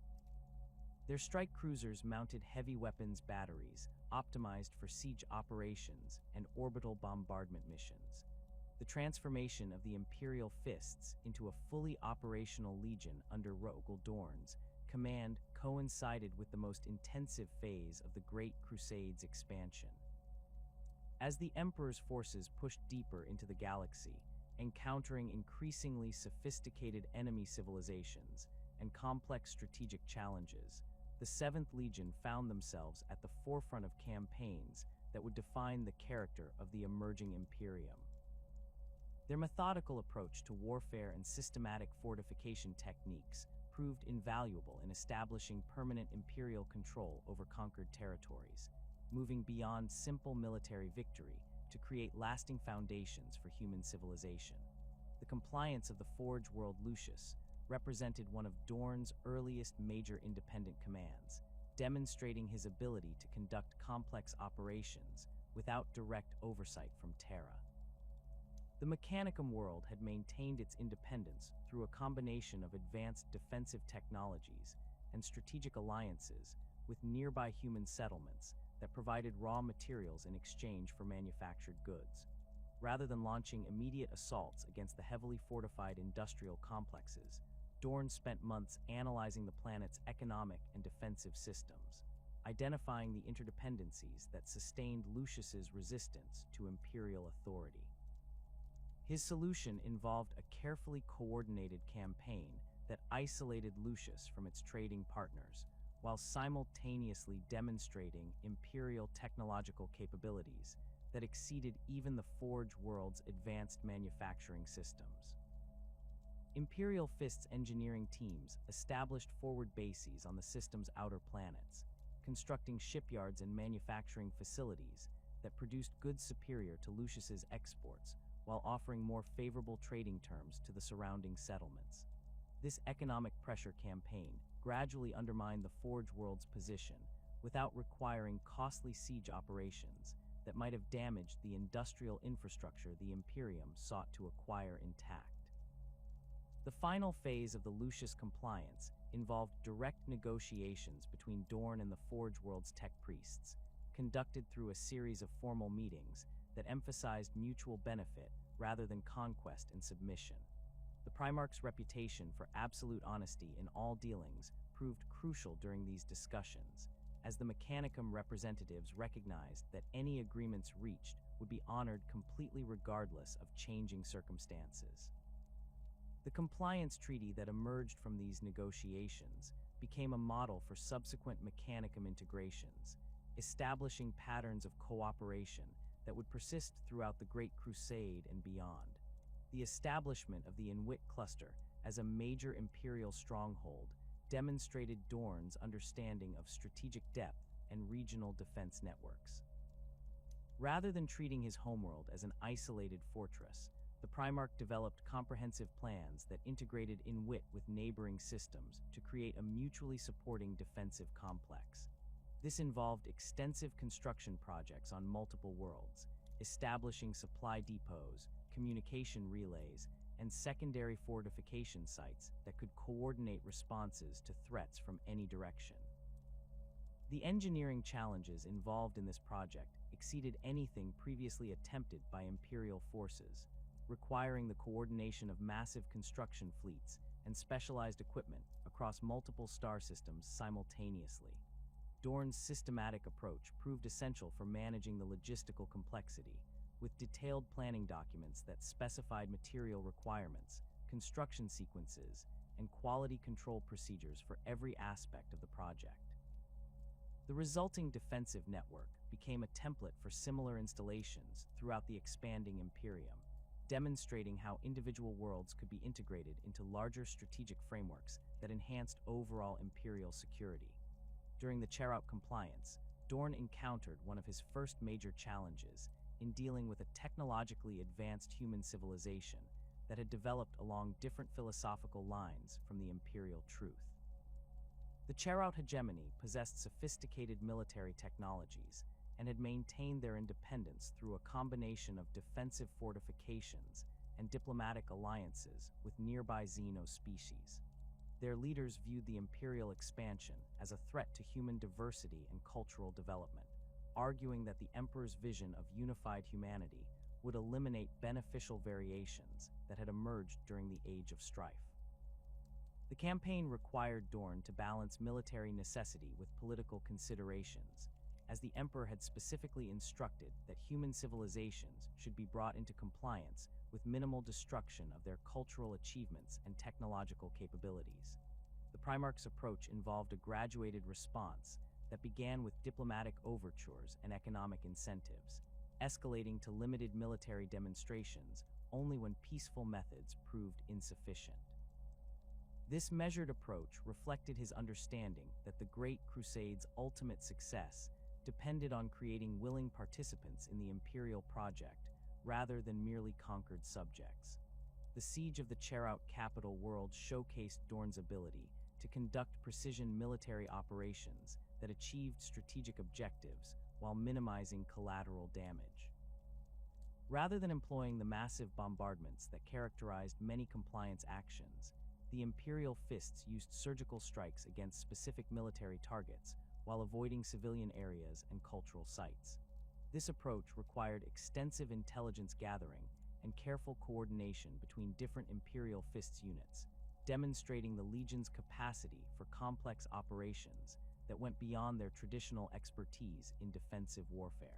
Their strike cruisers mounted heavy weapons batteries, optimized for siege operations and orbital bombardment missions. The transformation of the Imperial Fists into a fully operational legion under Rogal Dorn's command coincided with the most intensive phase of the Great Crusade's expansion. As the Emperor's forces pushed deeper into the galaxy, encountering increasingly sophisticated enemy civilizations and complex strategic challenges, the 7th Legion found themselves at the forefront of campaigns that would define the character of the emerging Imperium. Their methodical approach to warfare and systematic fortification techniques proved invaluable in establishing permanent Imperial control over conquered territories, moving beyond simple military victory to create lasting foundations for human civilization. The compliance of the Forge World Lucius represented one of Dorn's earliest major independent commands, demonstrating his ability to conduct complex operations without direct oversight from Terra. The Mechanicum world had maintained its independence through a combination of advanced defensive technologies and strategic alliances with nearby human settlements that provided raw materials in exchange for manufactured goods. Rather than launching immediate assaults against the heavily fortified industrial complexes, Dorn spent months analyzing the planet's economic and defensive systems, identifying the interdependencies that sustained Lucius's resistance to Imperial authority. His solution involved a carefully coordinated campaign that isolated Lucius from its trading partners, while simultaneously demonstrating Imperial technological capabilities that exceeded even the Forge world's advanced manufacturing systems. Imperial Fists engineering teams established forward bases on the system's outer planets, constructing shipyards and manufacturing facilities that produced goods superior to Lucius's exports while offering more favorable trading terms to the surrounding settlements. This economic pressure campaign gradually undermined the Forge world's position without requiring costly siege operations, that might have damaged the industrial infrastructure the Imperium sought to acquire intact. The final phase of the Lucius compliance involved direct negotiations between Dorn and the Forge World's tech priests, conducted through a series of formal meetings that emphasized mutual benefit rather than conquest and submission. The Primarch's reputation for absolute honesty in all dealings proved crucial during these discussions, as the Mechanicum representatives recognized that any agreements reached would be honored completely regardless of changing circumstances. The compliance treaty that emerged from these negotiations became a model for subsequent Mechanicum integrations, establishing patterns of cooperation that would persist throughout the Great Crusade and beyond. The establishment of the Inwit cluster as a major imperial stronghold demonstrated Dorn's understanding of strategic depth and regional defense networks. Rather than treating his homeworld as an isolated fortress, the Primarch developed comprehensive plans that integrated Inwit with neighboring systems to create a mutually supporting defensive complex. This involved extensive construction projects on multiple worlds, establishing supply depots, communication relays, and secondary fortification sites that could coordinate responses to threats from any direction. The engineering challenges involved in this project exceeded anything previously attempted by Imperial forces, requiring the coordination of massive construction fleets and specialized equipment across multiple star systems simultaneously. Dorn's systematic approach proved essential for managing the logistical complexity, with detailed planning documents that specified material requirements, construction sequences, and quality control procedures for every aspect of the project. The resulting defensive network became a template for similar installations throughout the expanding Imperium, demonstrating how individual worlds could be integrated into larger strategic frameworks that enhanced overall Imperial security. During the Cherout compliance, Dorn encountered one of his first major challenges in dealing with a technologically advanced human civilization that had developed along different philosophical lines from the Imperial truth. The Cherout hegemony possessed sophisticated military technologies and had maintained their independence through a combination of defensive fortifications and diplomatic alliances with nearby Xeno species. Their leaders viewed the Imperial expansion as a threat to human diversity and cultural development, arguing that the Emperor's vision of unified humanity would eliminate beneficial variations that had emerged during the Age of Strife. The campaign required Dorn to balance military necessity with political considerations, as the Emperor had specifically instructed that human civilizations should be brought into compliance with minimal destruction of their cultural achievements and technological capabilities. The Primarch's approach involved a graduated response that began with diplomatic overtures and economic incentives, escalating to limited military demonstrations only when peaceful methods proved insufficient. This measured approach reflected his understanding that the Great Crusade's ultimate success depended on creating willing participants in the Imperial project rather than merely conquered subjects. The siege of the Cherout capital world showcased Dorn's ability to conduct precision military operations that achieved strategic objectives while minimizing collateral damage. Rather than employing the massive bombardments that characterized many compliance actions, the Imperial Fists used surgical strikes against specific military targets while avoiding civilian areas and cultural sites. This approach required extensive intelligence gathering and careful coordination between different Imperial Fists units, demonstrating the Legion's capacity for complex operations that went beyond their traditional expertise in defensive warfare.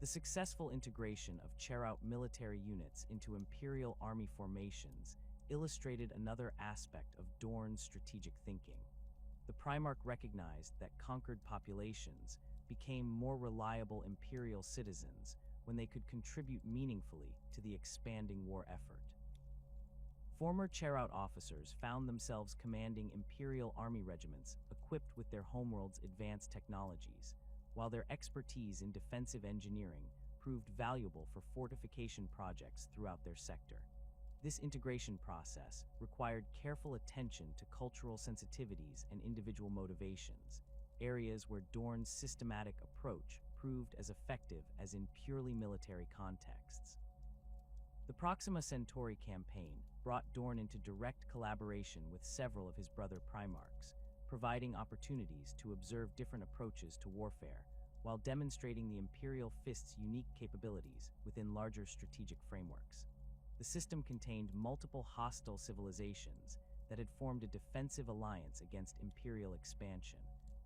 The successful integration of Cherout military units into Imperial army formations illustrated another aspect of Dorn's strategic thinking. The Primarch recognized that conquered populations became more reliable Imperial citizens when they could contribute meaningfully to the expanding war effort. Former Cherout officers found themselves commanding Imperial army regiments equipped with their homeworld's advanced technologies, while their expertise in defensive engineering proved valuable for fortification projects throughout their sector. This integration process required careful attention to cultural sensitivities and individual motivations, areas where Dorn's systematic approach proved as effective as in purely military contexts. The Proxima Centauri campaign brought Dorn into direct collaboration with several of his brother Primarchs, providing opportunities to observe different approaches to warfare, while demonstrating the Imperial Fists' unique capabilities within larger strategic frameworks. The system contained multiple hostile civilizations that had formed a defensive alliance against Imperial expansion,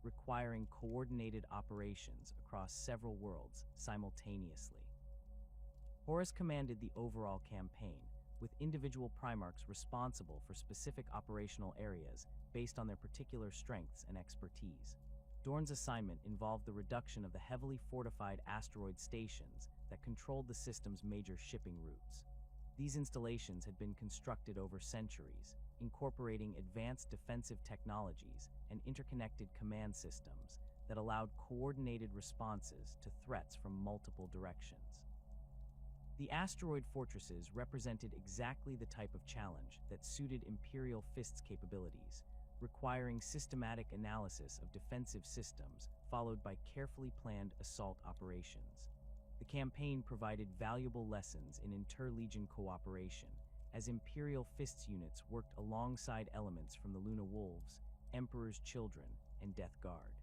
requiring coordinated operations across several worlds simultaneously. Horus commanded the overall campaign, with individual Primarchs responsible for specific operational areas based on their particular strengths and expertise. Dorn's assignment involved the reduction of the heavily fortified asteroid stations that controlled the system's major shipping routes. These installations had been constructed over centuries, incorporating advanced defensive technologies and interconnected command systems that allowed coordinated responses to threats from multiple directions. The asteroid fortresses represented exactly the type of challenge that suited Imperial Fists' capabilities, requiring systematic analysis of defensive systems followed by carefully planned assault operations. The campaign provided valuable lessons in inter-legion cooperation, as Imperial Fists units worked alongside elements from the Luna Wolves, Emperor's Children, and Death Guard.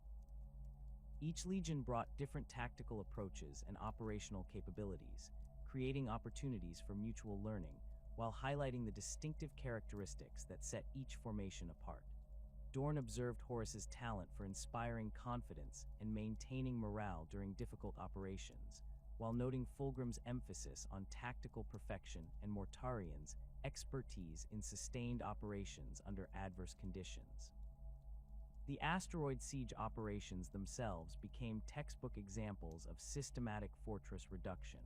Each legion brought different tactical approaches and operational capabilities, creating opportunities for mutual learning while highlighting the distinctive characteristics that set each formation apart. Dorn observed Horus's talent for inspiring confidence and maintaining morale during difficult operations, while noting Fulgrim's emphasis on tactical perfection and Mortarian's expertise in sustained operations under adverse conditions. The asteroid siege operations themselves became textbook examples of systematic fortress reduction,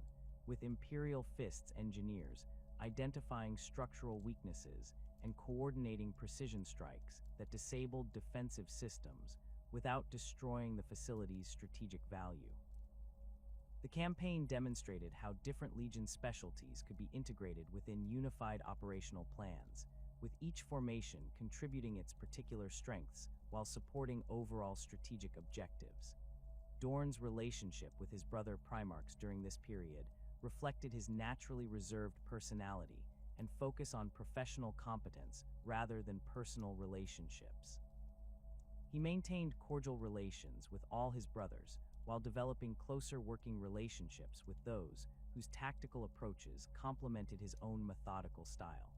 with Imperial Fists engineers identifying structural weaknesses and coordinating precision strikes that disabled defensive systems without destroying the facility's strategic value. The campaign demonstrated how different Legion specialties could be integrated within unified operational plans, with each formation contributing its particular strengths while supporting overall strategic objectives. Dorn's relationship with his brother Primarchs during this period reflected his naturally reserved personality and focus on professional competence rather than personal relationships. He maintained cordial relations with all his brothers while developing closer working relationships with those whose tactical approaches complemented his own methodical style.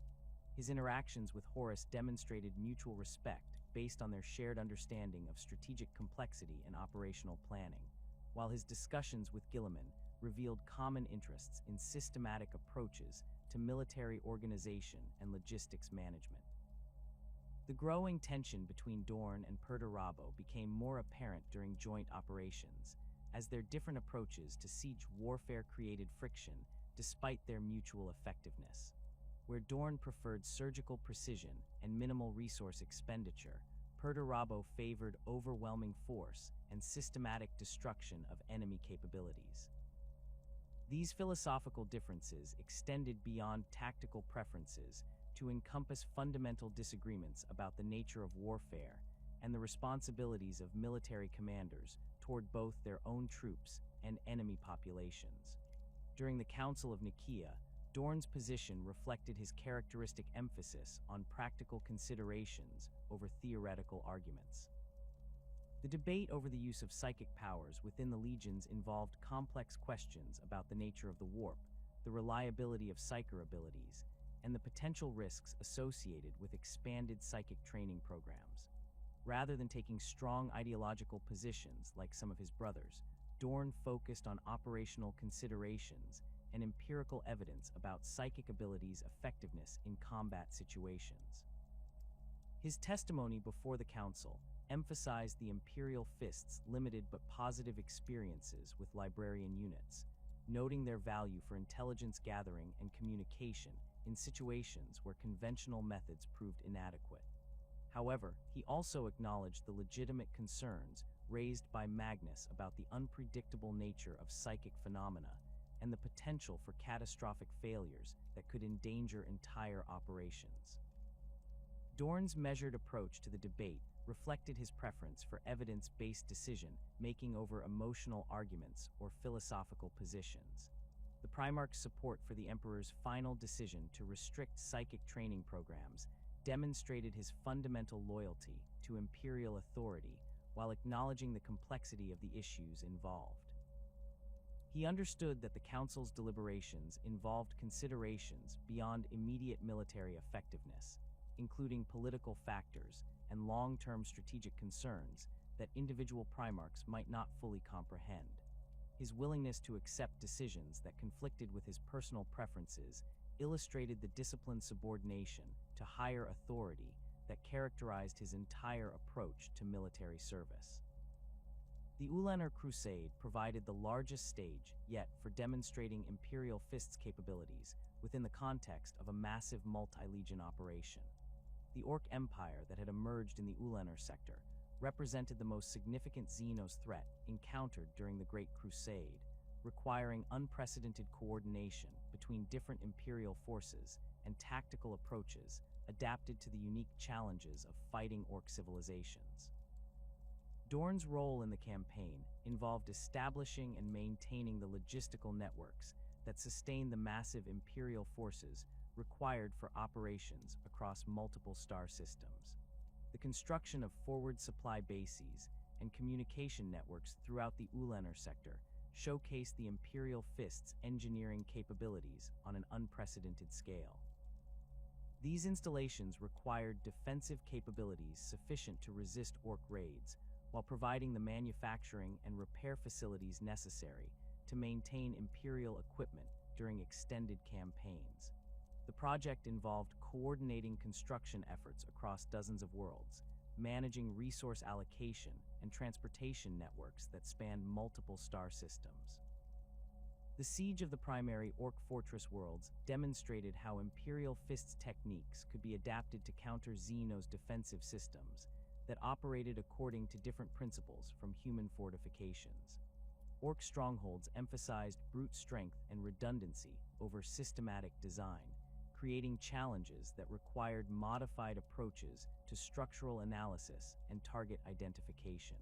His interactions with Horus demonstrated mutual respect based on their shared understanding of strategic complexity and operational planning, while his discussions with Guilliman revealed common interests in systematic approaches to military organization and logistics management. The growing tension between Dorn and Perturabo became more apparent during joint operations, as their different approaches to siege warfare created friction despite their mutual effectiveness. Where Dorn preferred surgical precision and minimal resource expenditure, Perturabo favored overwhelming force and systematic destruction of enemy capabilities. These philosophical differences extended beyond tactical preferences to encompass fundamental disagreements about the nature of warfare and the responsibilities of military commanders toward both their own troops and enemy populations. During the Council of Nicaea, Dorn's position reflected his characteristic emphasis on practical considerations over theoretical arguments. The debate over the use of psychic powers within the legions involved complex questions about the nature of the warp, the reliability of psyker abilities, and the potential risks associated with expanded psychic training programs. Rather than taking strong ideological positions like some of his brothers, Dorn focused on operational considerations and empirical evidence about psychic abilities' effectiveness in combat situations. His testimony before the council emphasized the Imperial Fists' limited but positive experiences with librarian units, noting their value for intelligence gathering and communication in situations where conventional methods proved inadequate. However, he also acknowledged the legitimate concerns raised by Magnus about the unpredictable nature of psychic phenomena and the potential for catastrophic failures that could endanger entire operations. Dorn's measured approach to the debate reflected his preference for evidence-based decision-making over emotional arguments or philosophical positions. The Primarch's support for the Emperor's final decision to restrict psychic training programs demonstrated his fundamental loyalty to imperial authority while acknowledging the complexity of the issues involved. He understood that the Council's deliberations involved considerations beyond immediate military effectiveness, including political factors and long-term strategic concerns that individual Primarchs might not fully comprehend. His willingness to accept decisions that conflicted with his personal preferences illustrated the disciplined subordination to higher authority that characterized his entire approach to military service. The Ulanor Crusade provided the largest stage yet for demonstrating Imperial Fists' capabilities within the context of a massive multi-legion operation. The Orc Empire that had emerged in the Ulanor sector represented the most significant Xenos threat encountered during the Great Crusade, requiring unprecedented coordination between different Imperial forces and tactical approaches adapted to the unique challenges of fighting Orc civilizations. Dorn's role in the campaign involved establishing and maintaining the logistical networks that sustained the massive Imperial forces required for operations across multiple star systems. The construction of forward supply bases and communication networks throughout the Ulanor sector showcased the Imperial Fists' engineering capabilities on an unprecedented scale. These installations required defensive capabilities sufficient to resist Orc raids, while providing the manufacturing and repair facilities necessary to maintain Imperial equipment during extended campaigns. The project involved coordinating construction efforts across dozens of worlds, managing resource allocation and transportation networks that spanned multiple star systems. The siege of the primary Orc fortress worlds demonstrated how Imperial Fists techniques could be adapted to counter Xenos defensive systems that operated according to different principles from human fortifications. Orc strongholds emphasized brute strength and redundancy over systematic design, creating challenges that required modified approaches to structural analysis and target identification.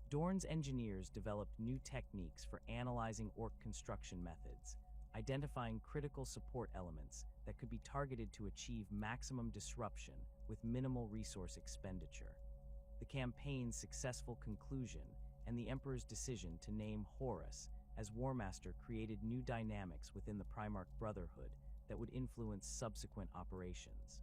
Dorn's engineers developed new techniques for analyzing Orc construction methods, identifying critical support elements that could be targeted to achieve maximum disruption with minimal resource expenditure. The campaign's successful conclusion and the Emperor's decision to name Horus as Warmaster created new dynamics within the Primarch Brotherhood that would influence subsequent operations.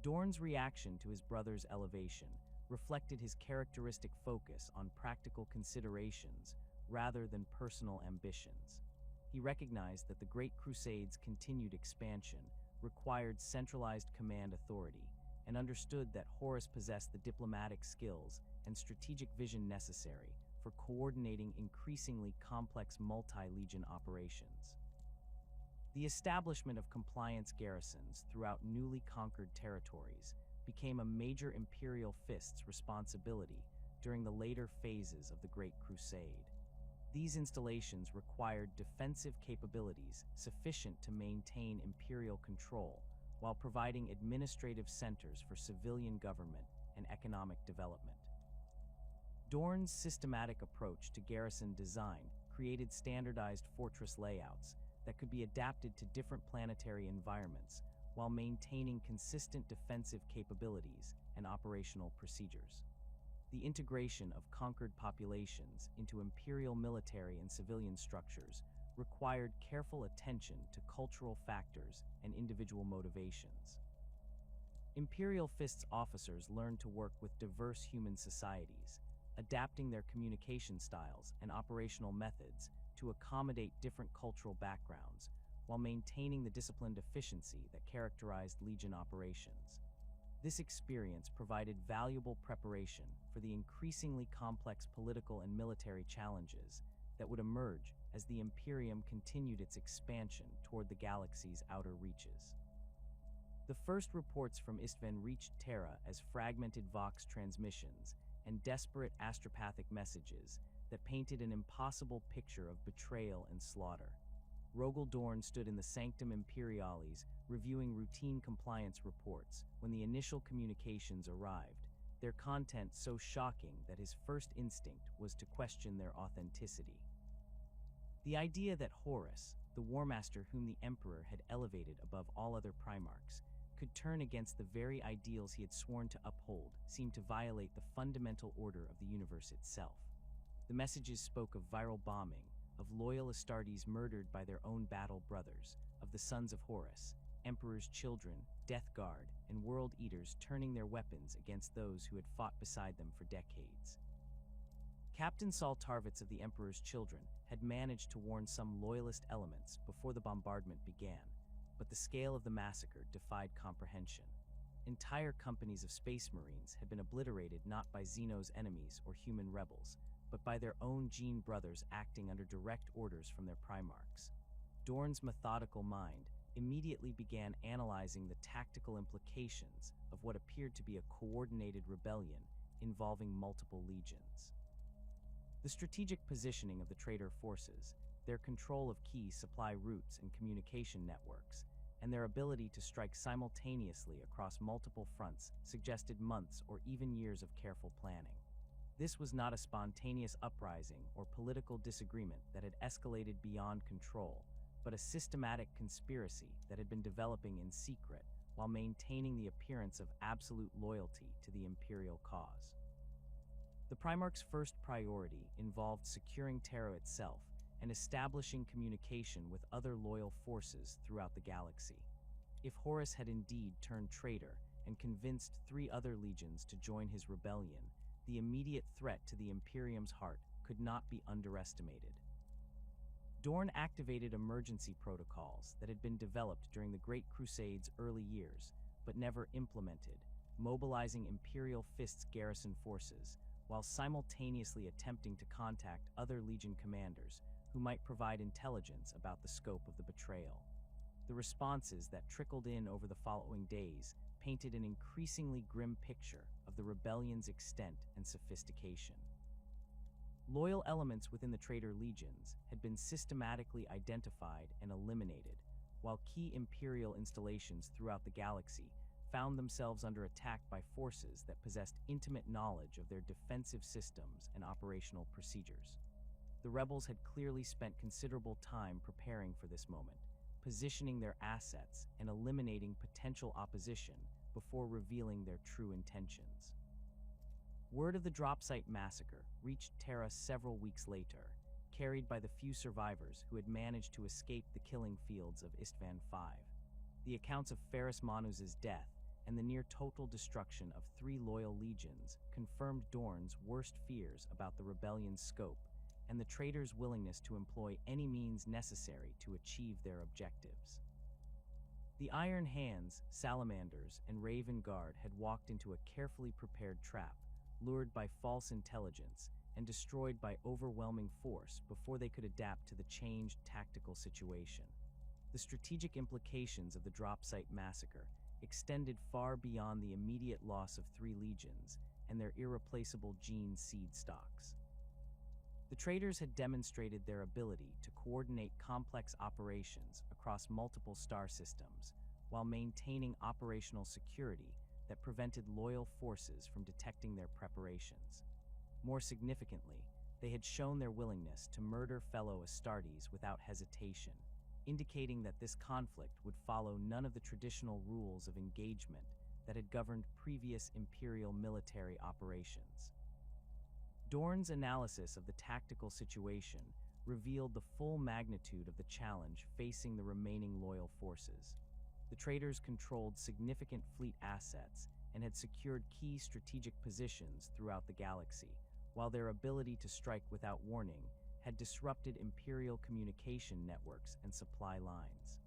Dorn's reaction to his brother's elevation reflected his characteristic focus on practical considerations rather than personal ambitions. He recognized that the Great Crusade's continued expansion required centralized command authority and understood that Horus possessed the diplomatic skills and strategic vision necessary for coordinating increasingly complex multi-legion operations. The establishment of compliance garrisons throughout newly conquered territories became a major Imperial Fists responsibility during the later phases of the Great Crusade. These installations required defensive capabilities sufficient to maintain Imperial control while providing administrative centers for civilian government and economic development. Dorn's systematic approach to garrison design created standardized fortress layouts that could be adapted to different planetary environments while maintaining consistent defensive capabilities and operational procedures. The integration of conquered populations into Imperial military and civilian structures required careful attention to cultural factors and individual motivations. Imperial Fists officers learned to work with diverse human societies, adapting their communication styles and operational methods to accommodate different cultural backgrounds while maintaining the disciplined efficiency that characterized Legion operations. This experience provided valuable preparation for the increasingly complex political and military challenges that would emerge as the Imperium continued its expansion toward the galaxy's outer reaches. The first reports from Istvan reached Terra as fragmented Vox transmissions and desperate astropathic messages that painted an impossible picture of betrayal and slaughter. Rogal Dorn stood in the Sanctum Imperialis, reviewing routine compliance reports when the initial communications arrived, their content so shocking that his first instinct was to question their authenticity. The idea that Horus, the War Master whom the Emperor had elevated above all other Primarchs, could turn against the very ideals he had sworn to uphold seemed to violate the fundamental order of the universe itself. The messages spoke of viral bombing, of loyal Astartes murdered by their own battle brothers, of the sons of Horus, Emperor's children, Death Guard, and World Eaters turning their weapons against those who had fought beside them for decades. Captain Saul Tarvitz of the Emperor's Children had managed to warn some loyalist elements before the bombardment began, but the scale of the massacre defied comprehension. Entire companies of Space Marines had been obliterated not by Xeno's enemies or human rebels, but by their own Gene brothers acting under direct orders from their Primarchs. Dorn's methodical mind immediately began analyzing the tactical implications of what appeared to be a coordinated rebellion involving multiple legions. The strategic positioning of the traitor forces, their control of key supply routes and communication networks, and their ability to strike simultaneously across multiple fronts suggested months or even years of careful planning. This was not a spontaneous uprising or political disagreement that had escalated beyond control, but a systematic conspiracy that had been developing in secret while maintaining the appearance of absolute loyalty to the Imperial cause. The Primarch's first priority involved securing Terra itself and establishing communication with other loyal forces throughout the galaxy. If Horus had indeed turned traitor and convinced 3 other legions to join his rebellion, the immediate threat to the Imperium's heart could not be underestimated. Dorn activated emergency protocols that had been developed during the Great Crusade's early years, but never implemented, mobilizing Imperial Fists garrison forces, while simultaneously attempting to contact other Legion commanders who might provide intelligence about the scope of the betrayal. The responses that trickled in over the following days painted an increasingly grim picture of the rebellion's extent and sophistication. Loyal elements within the traitor legions had been systematically identified and eliminated, while key Imperial installations throughout the galaxy found themselves under attack by forces that possessed intimate knowledge of their defensive systems and operational procedures. The rebels had clearly spent considerable time preparing for this moment, positioning their assets and eliminating potential opposition before revealing their true intentions. Word of the drop site massacre reached Terra several weeks later, carried by the few survivors who had managed to escape the killing fields of Istvan V. The accounts of Ferrus Manus's death and the near-total destruction of 3 loyal legions confirmed Dorn's worst fears about the rebellion's scope and the traitors' willingness to employ any means necessary to achieve their objectives. The Iron Hands, Salamanders, and Raven Guard had walked into a carefully prepared trap, lured by false intelligence and destroyed by overwhelming force before they could adapt to the changed tactical situation. The strategic implications of the drop site massacre extended far beyond the immediate loss of 3 legions and their irreplaceable gene seed stocks. The traitors had demonstrated their ability to coordinate complex operations across multiple star systems while maintaining operational security that prevented loyal forces from detecting their preparations. More significantly, they had shown their willingness to murder fellow Astartes without hesitation, indicating that this conflict would follow none of the traditional rules of engagement that had governed previous Imperial military operations. Dorn's analysis of the tactical situation revealed the full magnitude of the challenge facing the remaining loyal forces. The traitors controlled significant fleet assets and had secured key strategic positions throughout the galaxy, while their ability to strike without warning had disrupted Imperial communication networks and supply lines.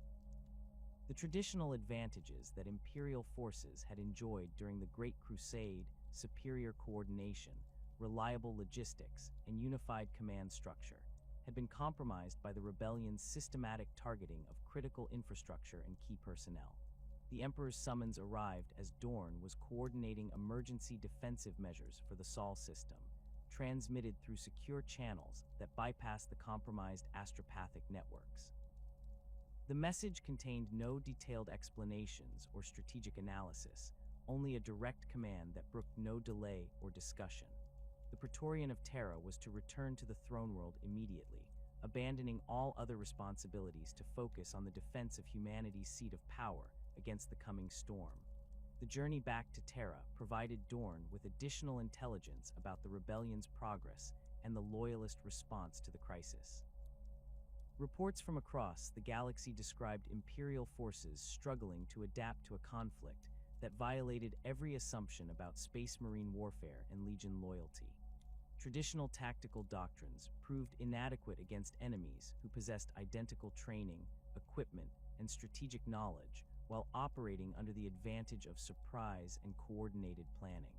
The traditional advantages that Imperial forces had enjoyed during the Great Crusade, superior coordination, reliable logistics, and unified command structure, had been compromised by the rebellion's systematic targeting of critical infrastructure and key personnel. The Emperor's summons arrived as Dorn was coordinating emergency defensive measures for the Sol system, transmitted through secure channels that bypassed the compromised astropathic networks. The message contained no detailed explanations or strategic analysis, only a direct command that brooked no delay or discussion. The Praetorian of Terra was to return to the throne world immediately, abandoning all other responsibilities to focus on the defense of humanity's seat of power against the coming storm. The journey back to Terra provided Dorn with additional intelligence about the rebellion's progress and the loyalist response to the crisis. Reports from across the galaxy described Imperial forces struggling to adapt to a conflict that violated every assumption about space marine warfare and Legion loyalty. Traditional tactical doctrines proved inadequate against enemies who possessed identical training, equipment, and strategic knowledge while operating under the advantage of surprise and coordinated planning.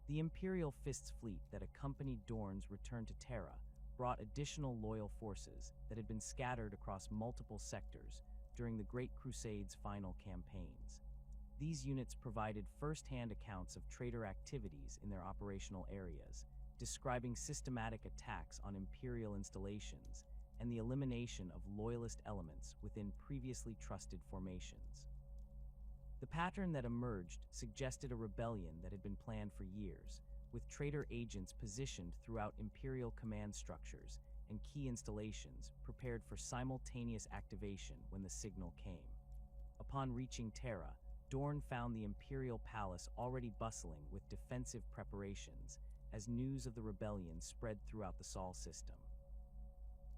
The Imperial Fists fleet that accompanied Dorn's return to Terra brought additional loyal forces that had been scattered across multiple sectors during the Great Crusade's final campaigns. These units provided first-hand accounts of traitor activities in their operational areas, describing systematic attacks on Imperial installations and the elimination of loyalist elements within previously trusted formations. The pattern that emerged suggested a rebellion that had been planned for years, with traitor agents positioned throughout Imperial command structures and key installations prepared for simultaneous activation when the signal came. Upon reaching Terra, Dorn found the Imperial Palace already bustling with defensive preparations as news of the rebellion spread throughout the Sol system.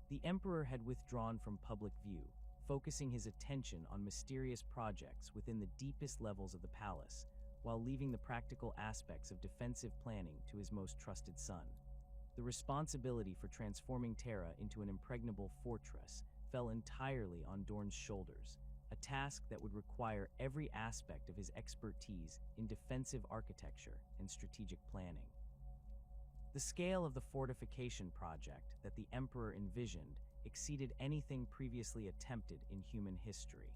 The Emperor had withdrawn from public view, focusing his attention on mysterious projects within the deepest levels of the palace, while leaving the practical aspects of defensive planning to his most trusted son. The responsibility for transforming Terra into an impregnable fortress fell entirely on Dorn's shoulders, a task that would require every aspect of his expertise in defensive architecture and strategic planning. The scale of the fortification project that the Emperor envisioned exceeded anything previously attempted in human history.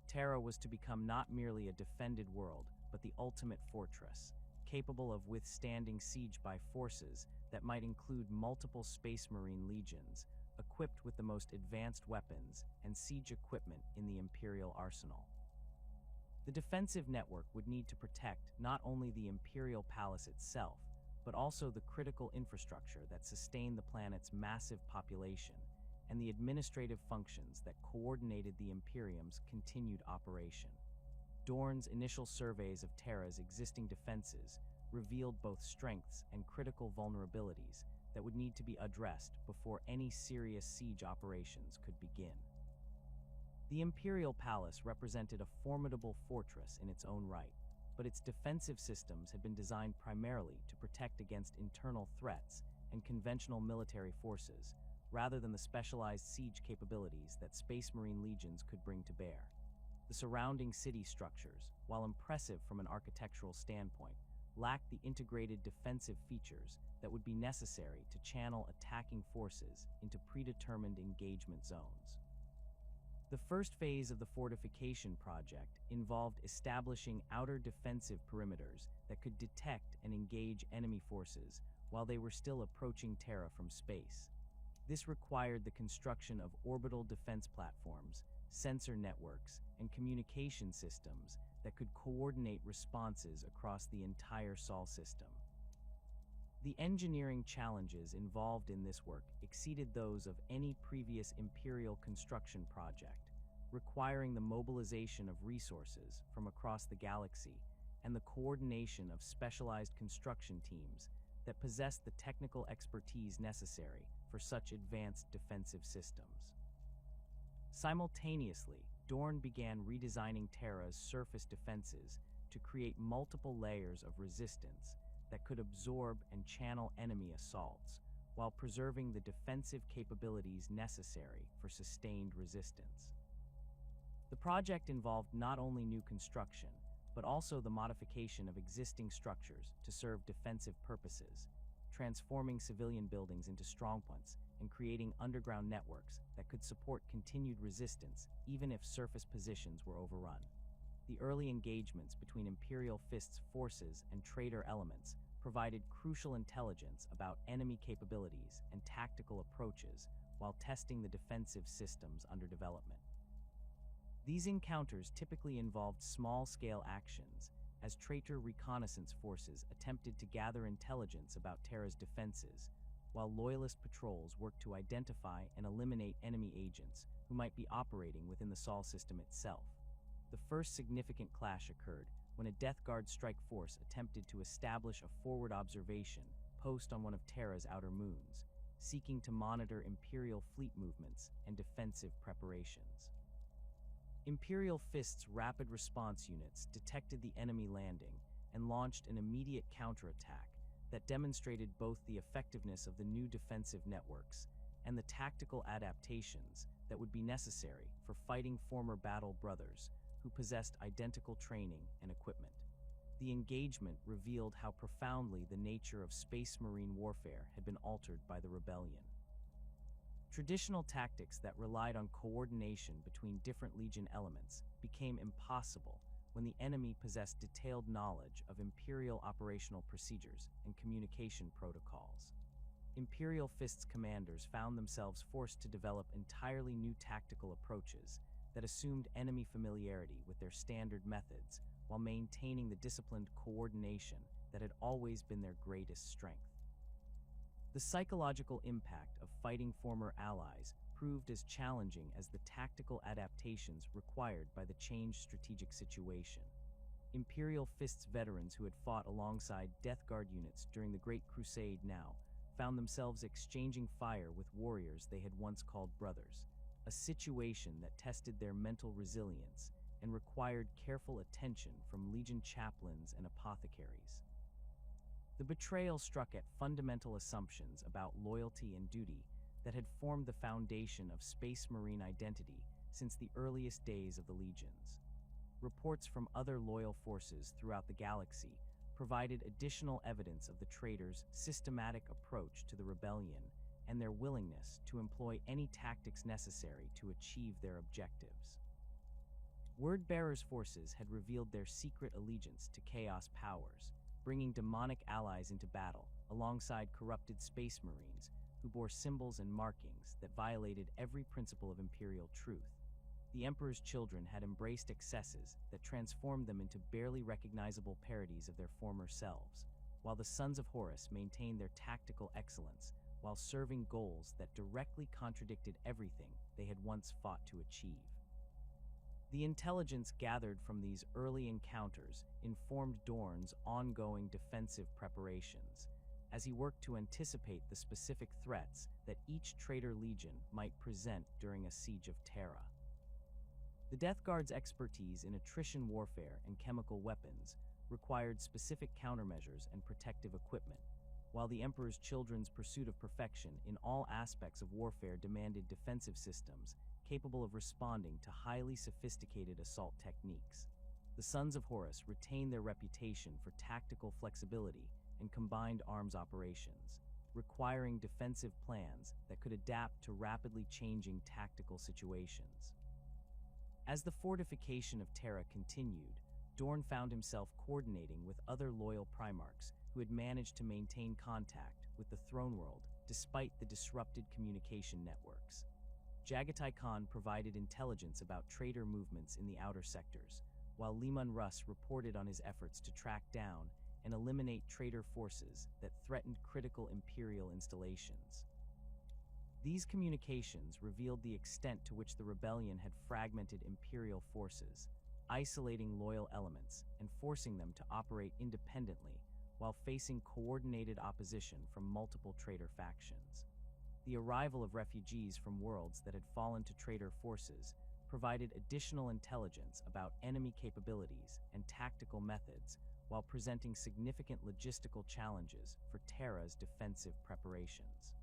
Terra was to become not merely a defended world, but the ultimate fortress, capable of withstanding siege by forces that might include multiple space marine legions, equipped with the most advanced weapons and siege equipment in the Imperial arsenal. The defensive network would need to protect not only the Imperial Palace itself, but also the critical infrastructure that sustained the planet's massive population and the administrative functions that coordinated the Imperium's continued operation. Dorn's initial surveys of Terra's existing defenses revealed both strengths and critical vulnerabilities that would need to be addressed before any serious siege operations could begin. The Imperial Palace represented a formidable fortress in its own right, but its defensive systems had been designed primarily to protect against internal threats and conventional military forces, rather than the specialized siege capabilities that Space Marine legions could bring to bear. The surrounding city structures, while impressive from an architectural standpoint, lacked the integrated defensive features that would be necessary to channel attacking forces into predetermined engagement zones. The first phase of the fortification project involved establishing outer defensive perimeters that could detect and engage enemy forces while they were still approaching Terra from space. This required the construction of orbital defense platforms, sensor networks, and communication systems that could coordinate responses across the entire Sol system. The engineering challenges involved in this work exceeded those of any previous Imperial construction project, requiring the mobilization of resources from across the galaxy and the coordination of specialized construction teams that possessed the technical expertise necessary for such advanced defensive systems. Simultaneously, Dorn began redesigning Terra's surface defenses to create multiple layers of resistance that could absorb and channel enemy assaults, while preserving the defensive capabilities necessary for sustained resistance. The project involved not only new construction, but also the modification of existing structures to serve defensive purposes, transforming civilian buildings into strongpoints and creating underground networks that could support continued resistance even if surface positions were overrun. The early engagements between Imperial Fists forces and traitor elements provided crucial intelligence about enemy capabilities and tactical approaches while testing the defensive systems under development. These encounters typically involved small-scale actions, as traitor reconnaissance forces attempted to gather intelligence about Terra's defenses, while loyalist patrols worked to identify and eliminate enemy agents who might be operating within the Sol system itself. The first significant clash occurred when a Death Guard strike force attempted to establish a forward observation post on one of Terra's outer moons, seeking to monitor Imperial fleet movements and defensive preparations. Imperial Fists' rapid response units detected the enemy landing and launched an immediate counterattack that demonstrated both the effectiveness of the new defensive networks and the tactical adaptations that would be necessary for fighting former battle brothers who possessed identical training and equipment. The engagement revealed how profoundly the nature of Space Marine warfare had been altered by the rebellion. Traditional tactics that relied on coordination between different Legion elements became impossible when the enemy possessed detailed knowledge of Imperial operational procedures and communication protocols. Imperial Fists commanders found themselves forced to develop entirely new tactical approaches that assumed enemy familiarity with their standard methods while maintaining the disciplined coordination that had always been their greatest strength. The psychological impact of fighting former allies proved as challenging as the tactical adaptations required by the changed strategic situation. Imperial Fists veterans who had fought alongside Death Guard units during the Great Crusade now found themselves exchanging fire with warriors they had once called brothers, a situation that tested their mental resilience and required careful attention from Legion chaplains and apothecaries. The betrayal struck at fundamental assumptions about loyalty and duty that had formed the foundation of Space Marine identity since the earliest days of the Legions. Reports from other loyal forces throughout the galaxy provided additional evidence of the traitors' systematic approach to the rebellion and their willingness to employ any tactics necessary to achieve their objectives. Word-bearers' forces had revealed their secret allegiance to Chaos powers, bringing demonic allies into battle alongside corrupted Space Marines who bore symbols and markings that violated every principle of Imperial truth. The Emperor's children had embraced excesses that transformed them into barely recognizable parodies of their former selves, while the Sons of Horus maintained their tactical excellence while serving goals that directly contradicted everything they had once fought to achieve. The intelligence gathered from these early encounters informed Dorn's ongoing defensive preparations, as he worked to anticipate the specific threats that each traitor legion might present during a Siege of Terra. The Death Guard's expertise in attrition warfare and chemical weapons required specific countermeasures and protective equipment, while the Emperor's children's pursuit of perfection in all aspects of warfare demanded defensive systems capable of responding to highly sophisticated assault techniques. The Sons of Horus retained their reputation for tactical flexibility and combined arms operations, requiring defensive plans that could adapt to rapidly changing tactical situations. As the fortification of Terra continued, Dorn found himself coordinating with other loyal Primarchs who had managed to maintain contact with the throne world despite the disrupted communication networks. Jagatai Khan provided intelligence about traitor movements in the outer sectors, while Liman Russ reported on his efforts to track down and eliminate traitor forces that threatened critical Imperial installations. These communications revealed the extent to which the rebellion had fragmented Imperial forces, isolating loyal elements and forcing them to operate independently while facing coordinated opposition from multiple traitor factions. The arrival of refugees from worlds that had fallen to traitor forces provided additional intelligence about enemy capabilities and tactical methods while presenting significant logistical challenges for Terra's defensive preparations.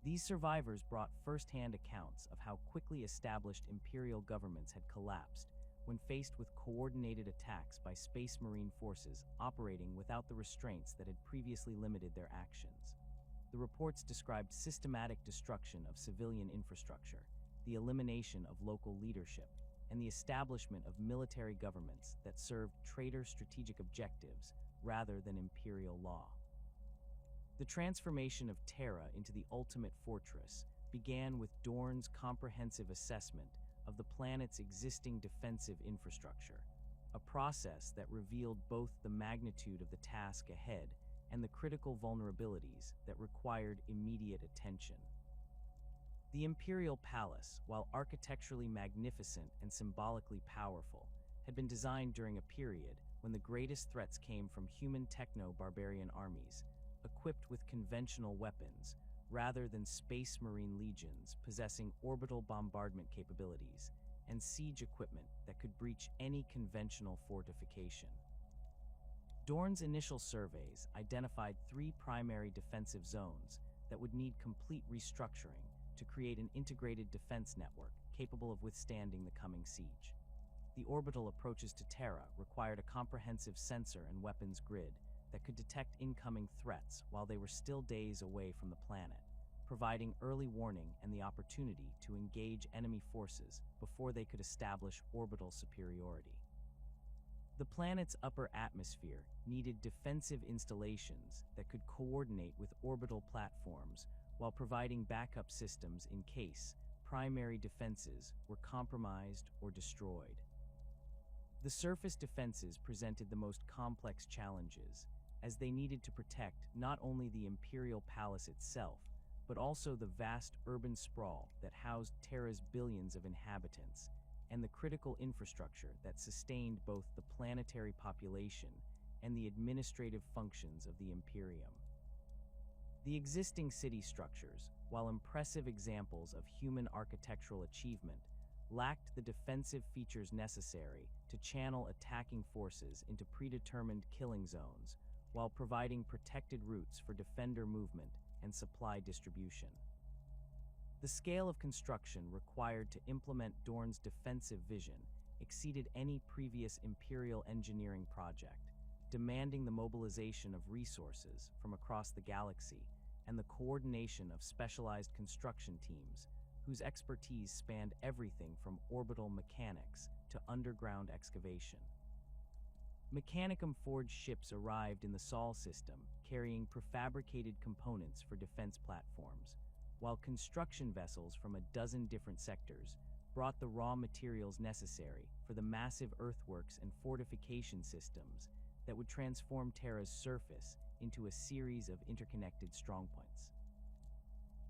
These survivors brought first-hand accounts of how quickly established Imperial governments had collapsed when faced with coordinated attacks by Space Marine forces operating without the restraints that had previously limited their actions. The reports described systematic destruction of civilian infrastructure, the elimination of local leadership, and the establishment of military governments that served traitor strategic objectives rather than Imperial law. The transformation of Terra into the ultimate fortress began with Dorn's comprehensive assessment of the planet's existing defensive infrastructure, a process that revealed both the magnitude of the task ahead and the critical vulnerabilities that required immediate attention. The Imperial Palace, while architecturally magnificent and symbolically powerful, had been designed during a period when the greatest threats came from human techno-barbarian armies, equipped with conventional weapons, rather than space marine legions possessing orbital bombardment capabilities and siege equipment that could breach any conventional fortification. Dorn's initial surveys identified 3 primary defensive zones that would need complete restructuring to create an integrated defense network capable of withstanding the coming siege. The orbital approaches to Terra required a comprehensive sensor and weapons grid that could detect incoming threats while they were still days away from the planet, providing early warning and the opportunity to engage enemy forces before they could establish orbital superiority. The planet's upper atmosphere needed defensive installations that could coordinate with orbital platforms while providing backup systems in case primary defenses were compromised or destroyed. The surface defenses presented the most complex challenges, as they needed to protect not only the Imperial Palace itself, but also the vast urban sprawl that housed Terra's billions of inhabitants, and the critical infrastructure that sustained both the planetary population and the administrative functions of the Imperium. The existing city structures, while impressive examples of human architectural achievement, lacked the defensive features necessary to channel attacking forces into predetermined killing zones, while providing protected routes for defender movement and supply distribution. The scale of construction required to implement Dorn's defensive vision exceeded any previous Imperial engineering project, demanding the mobilization of resources from across the galaxy and the coordination of specialized construction teams whose expertise spanned everything from orbital mechanics to underground excavation. Mechanicum-forged ships arrived in the Sol system carrying prefabricated components for defense platforms, while construction vessels from a dozen different sectors brought the raw materials necessary for the massive earthworks and fortification systems that would transform Terra's surface into a series of interconnected strongpoints.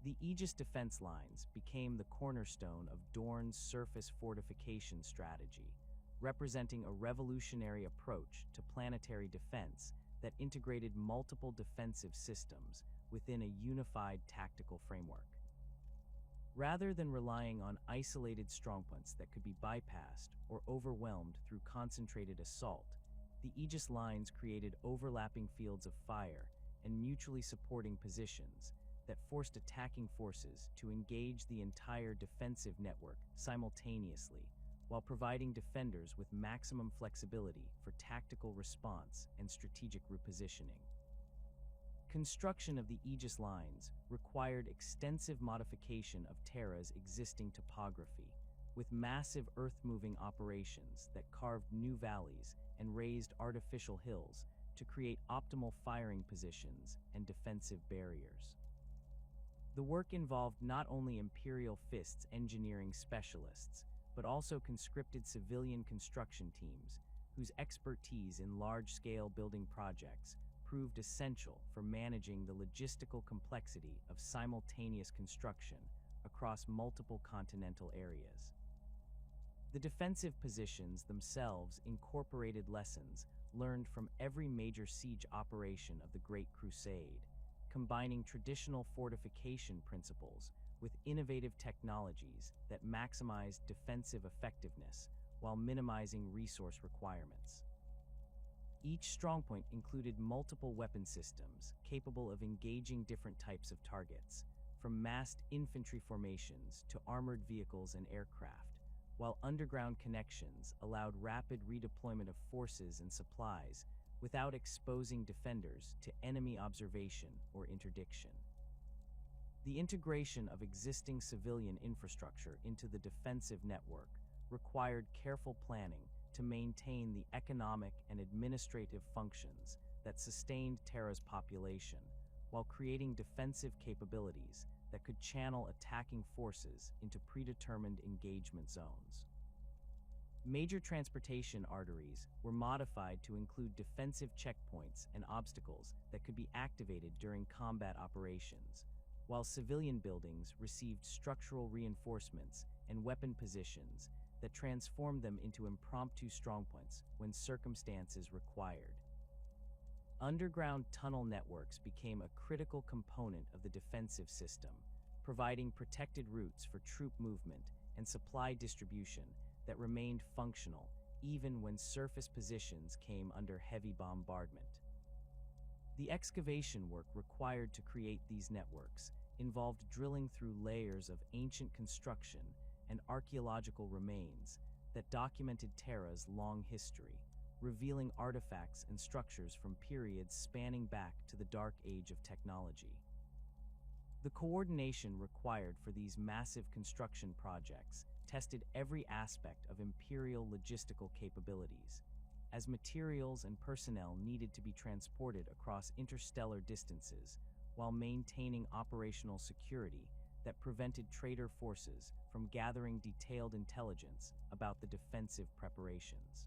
The Aegis defense lines became the cornerstone of Dorn's surface fortification strategy, representing a revolutionary approach to planetary defense that integrated multiple defensive systems within a unified tactical framework. Rather than relying on isolated strongpoints that could be bypassed or overwhelmed through concentrated assault, the Aegis lines created overlapping fields of fire and mutually supporting positions that forced attacking forces to engage the entire defensive network simultaneously, while providing defenders with maximum flexibility for tactical response and strategic repositioning. Construction of the Aegis lines required extensive modification of Terra's existing topography, with massive earth-moving operations that carved new valleys and raised artificial hills to create optimal firing positions and defensive barriers. The work involved not only Imperial Fists engineering specialists, but also conscripted civilian construction teams whose expertise in large-scale building projects proved essential for managing the logistical complexity of simultaneous construction across multiple continental areas. The defensive positions themselves incorporated lessons learned from every major siege operation of the Great Crusade, combining traditional fortification principles with innovative technologies that maximized defensive effectiveness while minimizing resource requirements. Each strongpoint included multiple weapon systems capable of engaging different types of targets, from massed infantry formations to armored vehicles and aircraft, while underground connections allowed rapid redeployment of forces and supplies without exposing defenders to enemy observation or interdiction. The integration of existing civilian infrastructure into the defensive network required careful planning to maintain the economic and administrative functions that sustained Terra's population, while creating defensive capabilities that could channel attacking forces into predetermined engagement zones. Major transportation arteries were modified to include defensive checkpoints and obstacles that could be activated during combat operations, while civilian buildings received structural reinforcements and weapon positions that transformed them into impromptu strongpoints when circumstances required. Underground tunnel networks became a critical component of the defensive system, providing protected routes for troop movement and supply distribution that remained functional even when surface positions came under heavy bombardment. The excavation work required to create these networks involved drilling through layers of ancient construction and archaeological remains that documented Terra's long history, revealing artifacts and structures from periods spanning back to the Dark Age of technology. The coordination required for these massive construction projects tested every aspect of Imperial logistical capabilities, as materials and personnel needed to be transported across interstellar distances while maintaining operational security that prevented traitor forces from gathering detailed intelligence about the defensive preparations.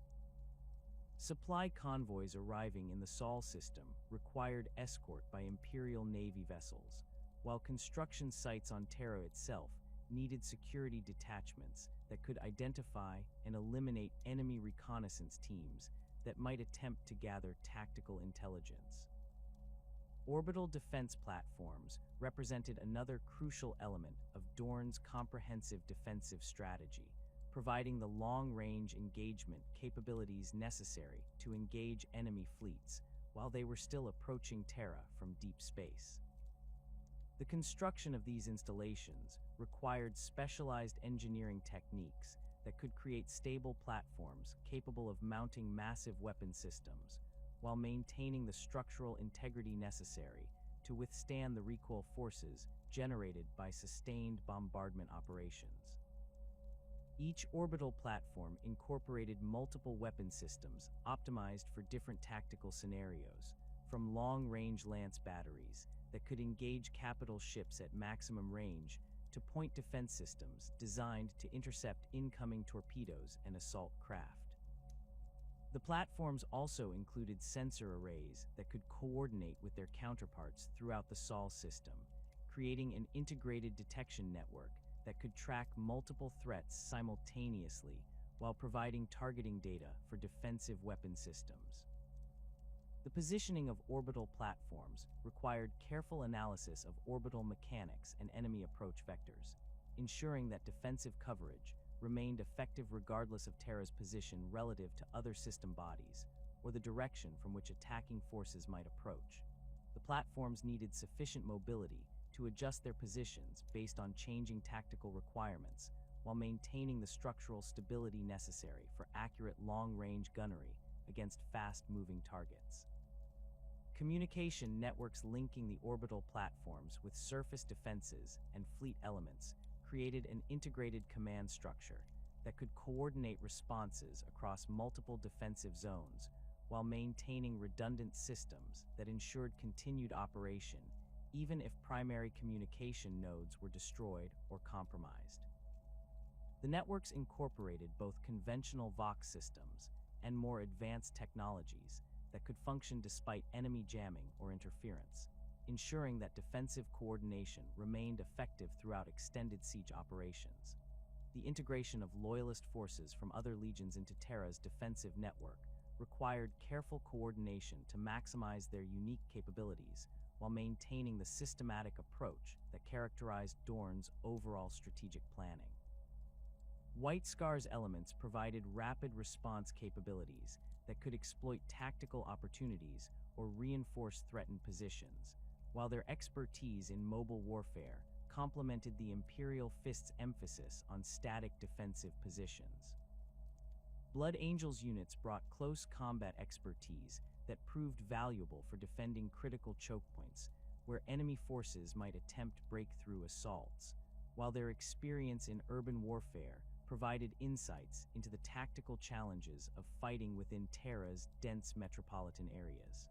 Supply convoys arriving in the Sol system required escort by Imperial Navy vessels, while construction sites on Terra itself needed security detachments that could identify and eliminate enemy reconnaissance teams that might attempt to gather tactical intelligence. Orbital defense platforms represented another crucial element of Dorn's comprehensive defensive strategy, providing the long-range engagement capabilities necessary to engage enemy fleets while they were still approaching Terra from deep space. The construction of these installations required specialized engineering techniques that could create stable platforms capable of mounting massive weapon systems, while maintaining the structural integrity necessary to withstand the recoil forces generated by sustained bombardment operations. Each orbital platform incorporated multiple weapon systems optimized for different tactical scenarios, from long-range lance batteries that could engage capital ships at maximum range to point defense systems designed to intercept incoming torpedoes and assault craft. The platforms also included sensor arrays that could coordinate with their counterparts throughout the Sol system, creating an integrated detection network that could track multiple threats simultaneously while providing targeting data for defensive weapon systems. The positioning of orbital platforms required careful analysis of orbital mechanics and enemy approach vectors, ensuring that defensive coverage remained effective regardless of Terra's position relative to other system bodies or the direction from which attacking forces might approach. The platforms needed sufficient mobility to adjust their positions based on changing tactical requirements while maintaining the structural stability necessary for accurate long-range gunnery against fast-moving targets. Communication networks linking the orbital platforms with surface defenses and fleet elements created an integrated command structure that could coordinate responses across multiple defensive zones while maintaining redundant systems that ensured continued operation even if primary communication nodes were destroyed or compromised. The networks incorporated both conventional Vox systems and more advanced technologies that could function despite enemy jamming or interference, ensuring that defensive coordination remained effective throughout extended siege operations. The integration of loyalist forces from other legions into Terra's defensive network required careful coordination to maximize their unique capabilities while maintaining the systematic approach that characterized Dorn's overall strategic planning. White Scar's elements provided rapid response capabilities that could exploit tactical opportunities or reinforce threatened positions, while their expertise in mobile warfare complemented the Imperial Fists' emphasis on static defensive positions. Blood Angels units brought close combat expertise that proved valuable for defending critical choke points where enemy forces might attempt breakthrough assaults, while their experience in urban warfare provided insights into the tactical challenges of fighting within Terra's dense metropolitan areas.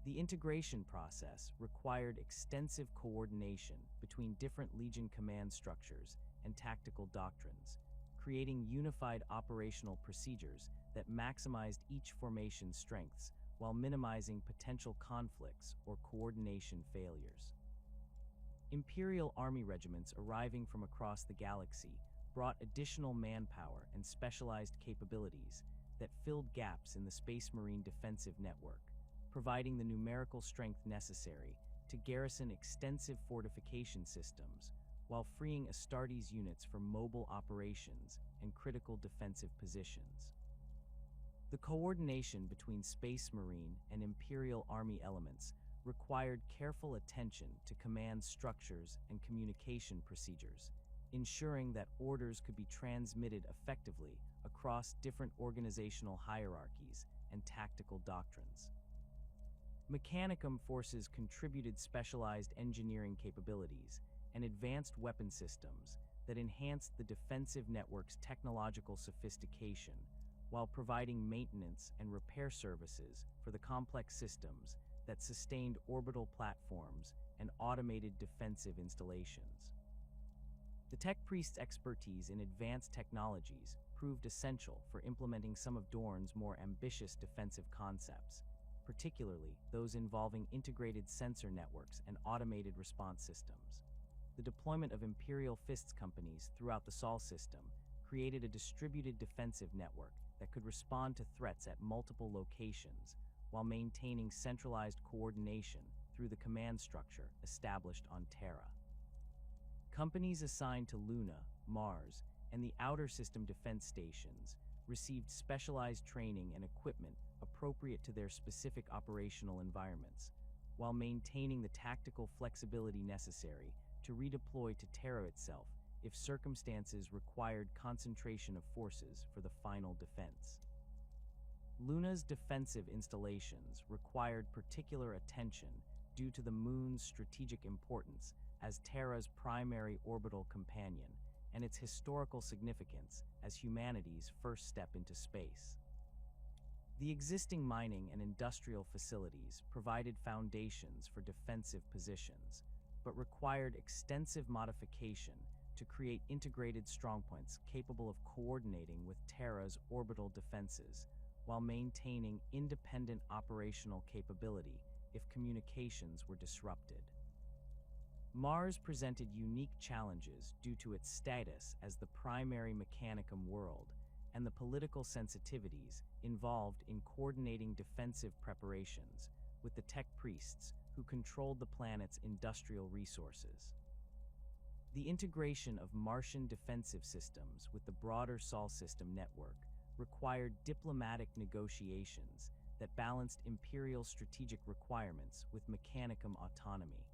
The integration process required extensive coordination between between different Legion command structures and tactical doctrines, creating unified operational procedures that maximized each formation's strengths while minimizing potential conflicts or coordination failures. Imperial army regiments arriving from across the galaxy brought additional manpower and specialized capabilities that filled gaps in the Space Marine defensive network, providing the numerical strength necessary to garrison extensive fortification systems while freeing Astartes units for mobile operations and critical defensive positions. The coordination between Space Marine and Imperial Army elements required careful attention to command structures and communication procedures, ensuring that orders could be transmitted effectively across different organizational hierarchies and tactical doctrines. Mechanicum forces contributed specialized engineering capabilities and advanced weapon systems that enhanced the defensive network's technological sophistication while providing maintenance and repair services for the complex systems that sustained orbital platforms and automated defensive installations. The Tech Priest's expertise in advanced technologies proved essential for implementing some of Dorn's more ambitious defensive concepts, particularly those involving integrated sensor networks and automated response systems. The deployment of Imperial Fists companies throughout the Sol system created a distributed defensive network that could respond to threats at multiple locations while maintaining centralized coordination through the command structure established on Terra. Companies assigned to Luna, Mars, and the Outer System defense stations received specialized training and equipment appropriate to their specific operational environments, while maintaining the tactical flexibility necessary to redeploy to Terra itself if circumstances required concentration of forces for the final defense. Luna's defensive installations required particular attention due to the Moon's strategic importance as Terra's primary orbital companion and its historical significance as humanity's first step into space. The existing mining and industrial facilities provided foundations for defensive positions, but required extensive modification to create integrated strongpoints capable of coordinating with Terra's orbital defenses while maintaining independent operational capability if communications were disrupted. Mars presented unique challenges due to its status as the primary Mechanicum world and the political sensitivities involved in coordinating defensive preparations with the Tech Priests who controlled the planet's industrial resources. The integration of Martian defensive systems with the broader Sol system network required diplomatic negotiations that balanced Imperial strategic requirements with Mechanicum autonomy,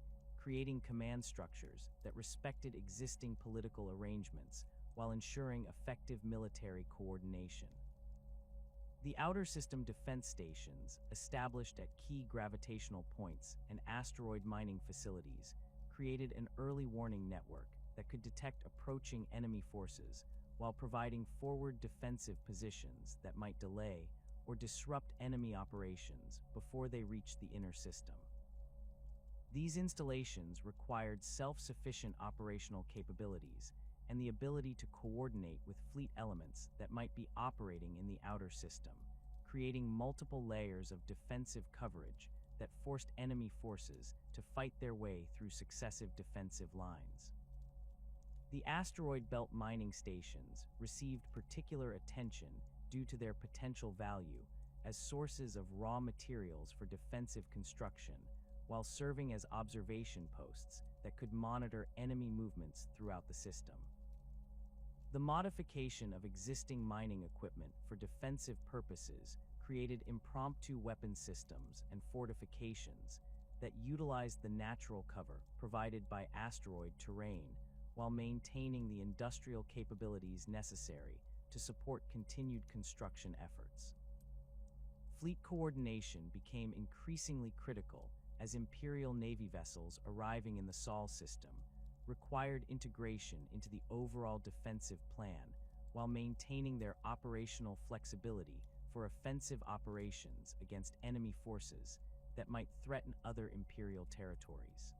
creating command structures that respected existing political arrangements while ensuring effective military coordination. The Outer System defense stations, established at key gravitational points and asteroid mining facilities, created an early warning network that could detect approaching enemy forces while providing forward defensive positions that might delay or disrupt enemy operations before they reached the inner system. These installations required self-sufficient operational capabilities and the ability to coordinate with fleet elements that might be operating in the outer system, creating multiple layers of defensive coverage that forced enemy forces to fight their way through successive defensive lines. The asteroid belt mining stations received particular attention due to their potential value as sources of raw materials for defensive construction, while serving as observation posts that could monitor enemy movements throughout the system. The modification of existing mining equipment for defensive purposes created impromptu weapon systems and fortifications that utilized the natural cover provided by asteroid terrain while maintaining the industrial capabilities necessary to support continued construction efforts. Fleet coordination became increasingly critical as Imperial Navy vessels arriving in the Sol system required integration into the overall defensive plan while maintaining their operational flexibility for offensive operations against enemy forces that might threaten other Imperial territories.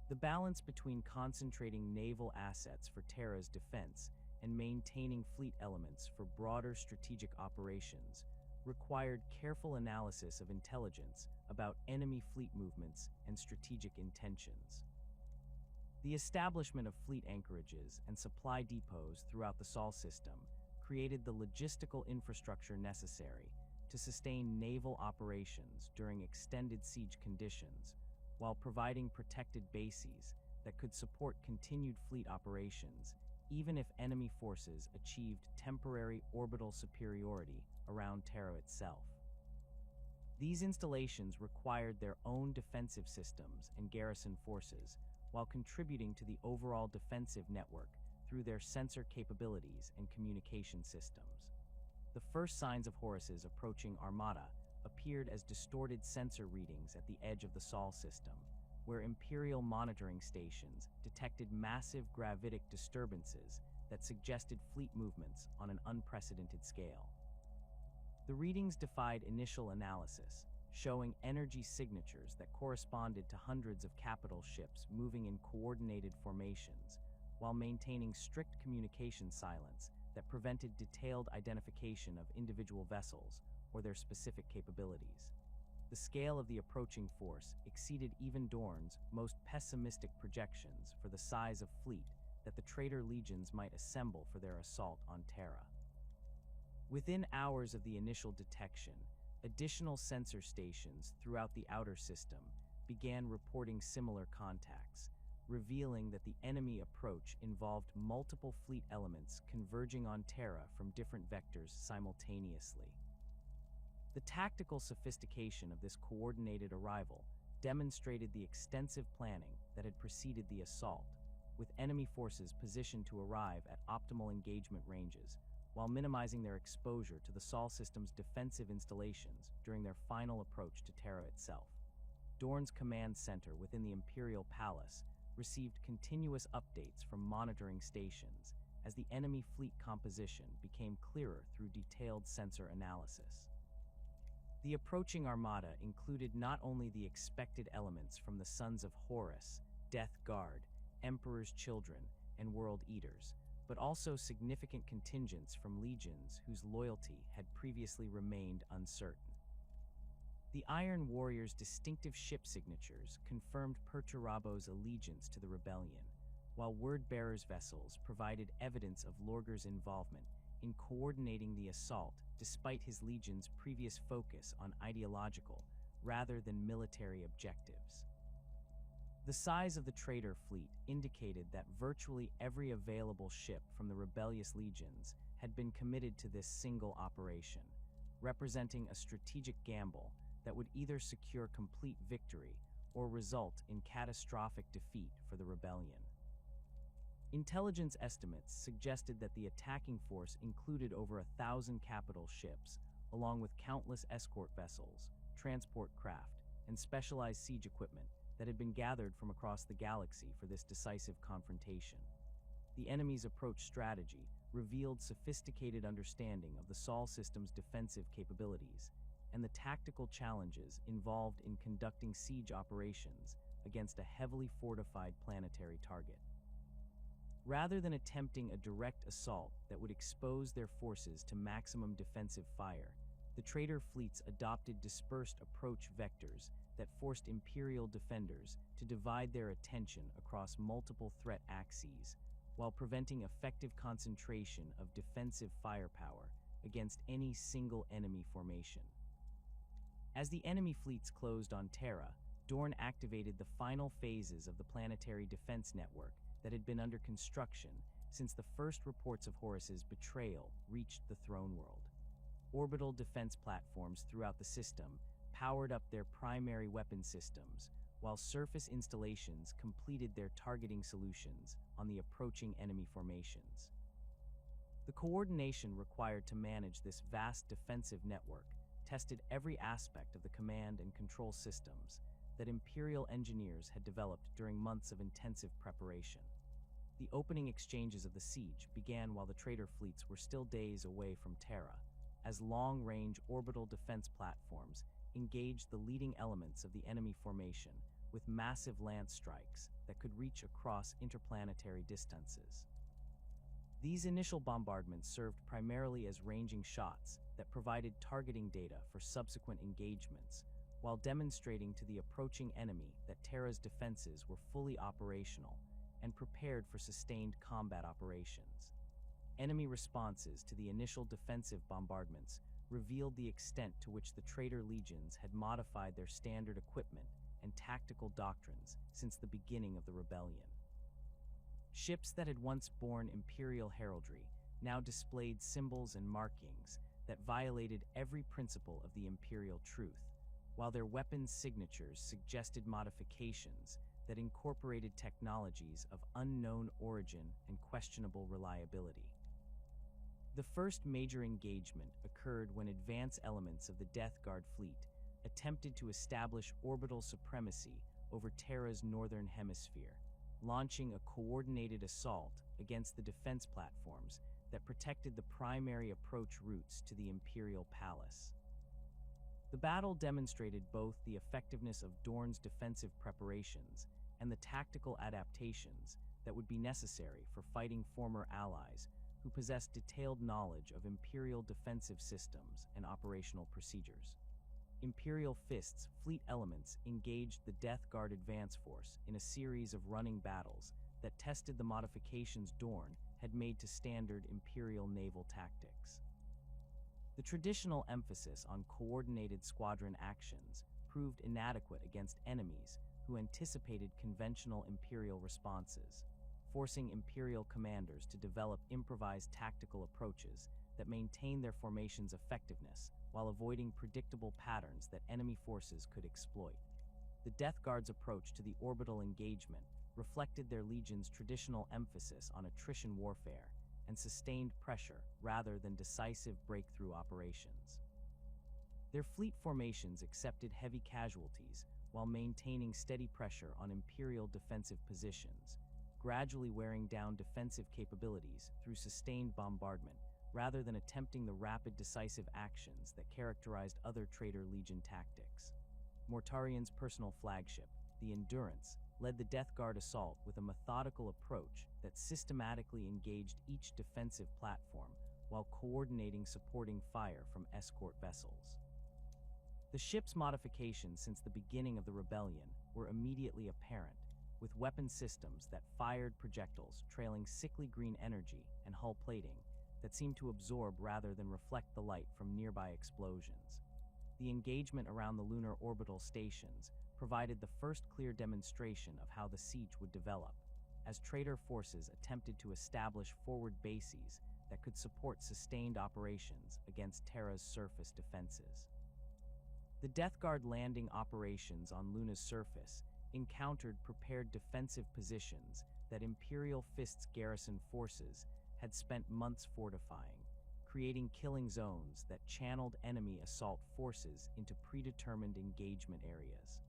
The balance between concentrating naval assets for Terra's defense and maintaining fleet elements for broader strategic operations required careful analysis of intelligence about enemy fleet movements and strategic intentions. The establishment of fleet anchorages and supply depots throughout the Sol system created the logistical infrastructure necessary to sustain naval operations during extended siege conditions, while providing protected bases that could support continued fleet operations even if enemy forces achieved temporary orbital superiority around Terra itself. These installations required their own defensive systems and garrison forces, while contributing to the overall defensive network through their sensor capabilities and communication systems. The first signs of Horus's approaching armada appeared as distorted sensor readings at the edge of the Sol system, where Imperial monitoring stations detected massive gravitic disturbances that suggested fleet movements on an unprecedented scale. The readings defied initial analysis, showing energy signatures that corresponded to hundreds of capital ships moving in coordinated formations, while maintaining strict communication silence that prevented detailed identification of individual vessels or their specific capabilities. The scale of the approaching force exceeded even Dorn's most pessimistic projections for the size of fleet that the traitor legions might assemble for their assault on Terra. Within hours of the initial detection, additional sensor stations throughout the outer system began reporting similar contacts, revealing that the enemy approach involved multiple fleet elements converging on Terra from different vectors simultaneously. The tactical sophistication of this coordinated arrival demonstrated the extensive planning that had preceded the assault, with enemy forces positioned to arrive at optimal engagement ranges, while minimizing their exposure to the Sol system's defensive installations during their final approach to Terra itself. Dorn's command center within the Imperial Palace received continuous updates from monitoring stations as the enemy fleet composition became clearer through detailed sensor analysis. The approaching armada included not only the expected elements from the sons of Horus, Death Guard, Emperor's Children, and World Eaters, but also significant contingents from legions whose loyalty had previously remained uncertain. The Iron Warrior's distinctive ship signatures confirmed Perturabo's allegiance to the rebellion, while Word-Bearer's vessels provided evidence of Lorger's involvement in coordinating the assault despite his legion's previous focus on ideological rather than military objectives. The size of the traitor fleet indicated that virtually every available ship from the rebellious legions had been committed to this single operation, representing a strategic gamble that would either secure complete victory or result in catastrophic defeat for the rebellion. Intelligence estimates suggested that the attacking force included over 1,000 capital ships, along with countless escort vessels, transport craft, and specialized siege equipment that had been gathered from across the galaxy for this decisive confrontation. The enemy's approach strategy revealed sophisticated understanding of the Sol system's defensive capabilities and the tactical challenges involved in conducting siege operations against a heavily fortified planetary target. Rather than attempting a direct assault that would expose their forces to maximum defensive fire, the traitor fleets adopted dispersed approach vectors that forced Imperial defenders to divide their attention across multiple threat axes, while preventing effective concentration of defensive firepower against any single enemy formation. As the enemy fleets closed on Terra, Dorn activated the final phases of the planetary defense network that had been under construction since the first reports of Horus's betrayal reached the throne world. Orbital defense platforms throughout the system powered up their primary weapon systems, while surface installations completed their targeting solutions on the approaching enemy formations. The coordination required to manage this vast defensive network tested every aspect of the command and control systems that Imperial engineers had developed during months of intensive preparation. The opening exchanges of the siege began while the traitor fleets were still days away from Terra, as long-range orbital defense platforms engaged the leading elements of the enemy formation with massive lance strikes that could reach across interplanetary distances. These initial bombardments served primarily as ranging shots that provided targeting data for subsequent engagements, while demonstrating to the approaching enemy that Terra's defenses were fully operational and prepared for sustained combat operations. Enemy responses to the initial defensive bombardments revealed the extent to which the traitor legions had modified their standard equipment and tactical doctrines since the beginning of the rebellion. Ships that had once borne imperial heraldry now displayed symbols and markings that violated every principle of the imperial truth, while their weapons' signatures suggested modifications that incorporated technologies of unknown origin and questionable reliability. The first major engagement occurred when advance elements of the Death Guard fleet attempted to establish orbital supremacy over Terra's northern hemisphere, launching a coordinated assault against the defense platforms that protected the primary approach routes to the Imperial Palace. The battle demonstrated both the effectiveness of Dorn's defensive preparations and the tactical adaptations that would be necessary for fighting former allies who possessed detailed knowledge of Imperial defensive systems and operational procedures. Imperial Fists fleet elements engaged the Death Guard advance force in a series of running battles that tested the modifications Dorn had made to standard Imperial naval tactics. The traditional emphasis on coordinated squadron actions proved inadequate against enemies who anticipated conventional Imperial responses, forcing Imperial commanders to develop improvised tactical approaches that maintained their formation's effectiveness while avoiding predictable patterns that enemy forces could exploit. The Death Guard's approach to the orbital engagement reflected their legion's traditional emphasis on attrition warfare and sustained pressure rather than decisive breakthrough operations. Their fleet formations accepted heavy casualties while maintaining steady pressure on Imperial defensive positions, gradually wearing down defensive capabilities through sustained bombardment rather than attempting the rapid decisive actions that characterized other traitor legion tactics. Mortarian's personal flagship, the Endurance, led the Death Guard assault with a methodical approach that systematically engaged each defensive platform while coordinating supporting fire from escort vessels. The ship's modifications since the beginning of the rebellion were immediately apparent, with weapon systems that fired projectiles trailing sickly green energy and hull plating that seemed to absorb rather than reflect the light from nearby explosions. The engagement around the lunar orbital stations provided the first clear demonstration of how the siege would develop, as traitor forces attempted to establish forward bases that could support sustained operations against Terra's surface defenses. The Death Guard landing operations on Luna's surface encountered prepared defensive positions that Imperial Fists garrison forces had spent months fortifying, creating killing zones that channeled enemy assault forces into predetermined engagement areas.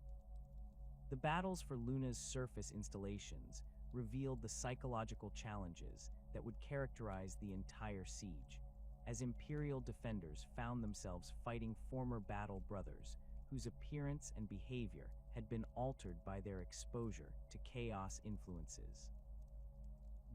The battles for Luna's surface installations revealed the psychological challenges that would characterize the entire siege, as Imperial defenders found themselves fighting former battle brothers whose appearance and behavior had been altered by their exposure to chaos influences.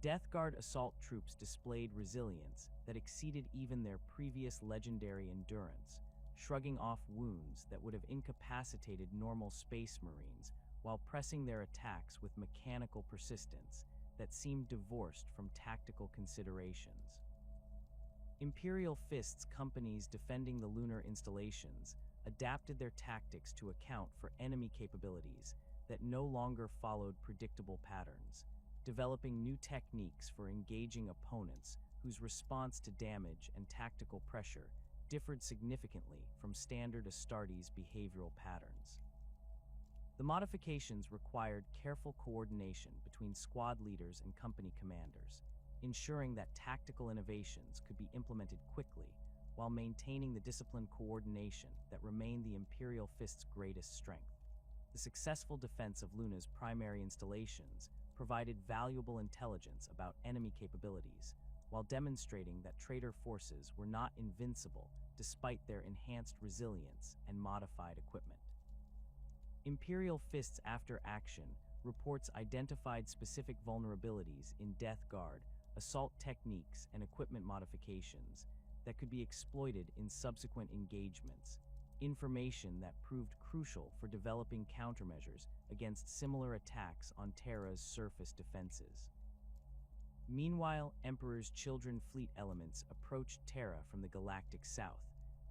Death Guard assault troops displayed resilience that exceeded even their previous legendary endurance, shrugging off wounds that would have incapacitated normal Space Marines while pressing their attacks with mechanical persistence that seemed divorced from tactical considerations. Imperial Fists companies defending the lunar installations adapted their tactics to account for enemy capabilities that no longer followed predictable patterns, developing new techniques for engaging opponents whose response to damage and tactical pressure differed significantly from standard Astartes behavioral patterns. The modifications required careful coordination between squad leaders and company commanders, ensuring that tactical innovations could be implemented quickly while maintaining the disciplined coordination that remained the Imperial Fist's greatest strength. The successful defense of Luna's primary installations provided valuable intelligence about enemy capabilities, while demonstrating that traitor forces were not invincible despite their enhanced resilience and modified equipment. Imperial Fists after action reports identified specific vulnerabilities in Death Guard, assault techniques, and equipment modifications that could be exploited in subsequent engagements, information that proved crucial for developing countermeasures against similar attacks on Terra's surface defenses. Meanwhile, Emperor's Children fleet elements approached Terra from the galactic south,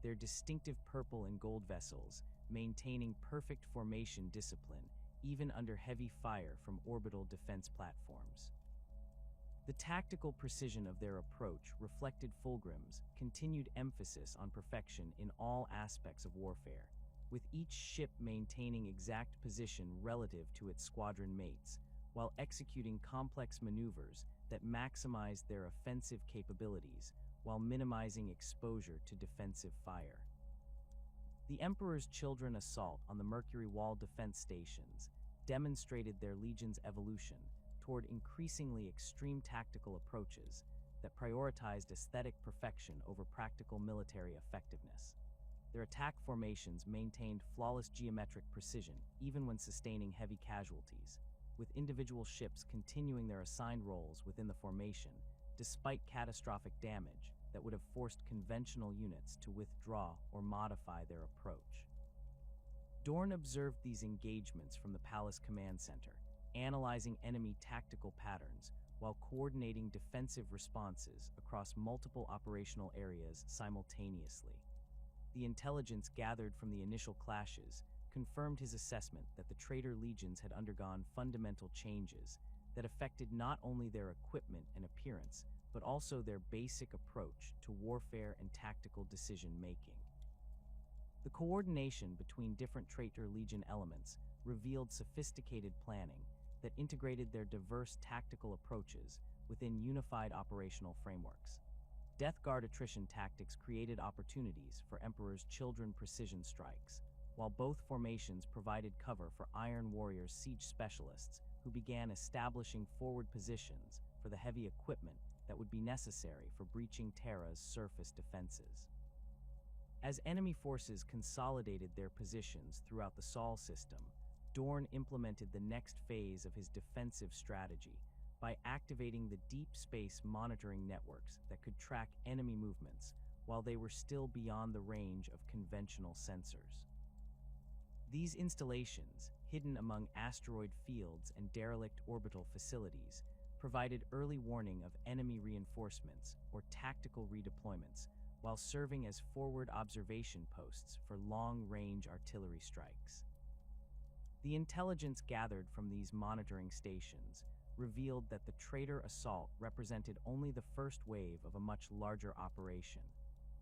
their distinctive purple and gold vessels maintaining perfect formation discipline even under heavy fire from orbital defense platforms. The tactical precision of their approach reflected Fulgrim's continued emphasis on perfection in all aspects of warfare, with each ship maintaining exact position relative to its squadron mates, while executing complex maneuvers that maximized their offensive capabilities while minimizing exposure to defensive fire. The Emperor's Children assault on the Mercury Wall defense stations demonstrated their legion's evolution toward increasingly extreme tactical approaches that prioritized aesthetic perfection over practical military effectiveness. Their attack formations maintained flawless geometric precision even when sustaining heavy casualties, with individual ships continuing their assigned roles within the formation despite catastrophic damage that would have forced conventional units to withdraw or modify their approach. Dorn observed these engagements from the Palace Command Center, analyzing enemy tactical patterns while coordinating defensive responses across multiple operational areas simultaneously. The intelligence gathered from the initial clashes confirmed his assessment that the traitor legions had undergone fundamental changes that affected not only their equipment and appearance, but also their basic approach to warfare and tactical decision-making. The coordination between different traitor legion elements revealed sophisticated planning that integrated their diverse tactical approaches within unified operational frameworks. Death Guard attrition tactics created opportunities for Emperor's Children precision strikes, while both formations provided cover for Iron Warrior's siege specialists who began establishing forward positions for the heavy equipment that would be necessary for breaching Terra's surface defenses. As enemy forces consolidated their positions throughout the Sol system, Dorn implemented the next phase of his defensive strategy by activating the deep space monitoring networks that could track enemy movements while they were still beyond the range of conventional sensors. These installations, hidden among asteroid fields and derelict orbital facilities, provided early warning of enemy reinforcements or tactical redeployments while serving as forward observation posts for long-range artillery strikes. The intelligence gathered from these monitoring stations revealed that the traitor assault represented only the first wave of a much larger operation,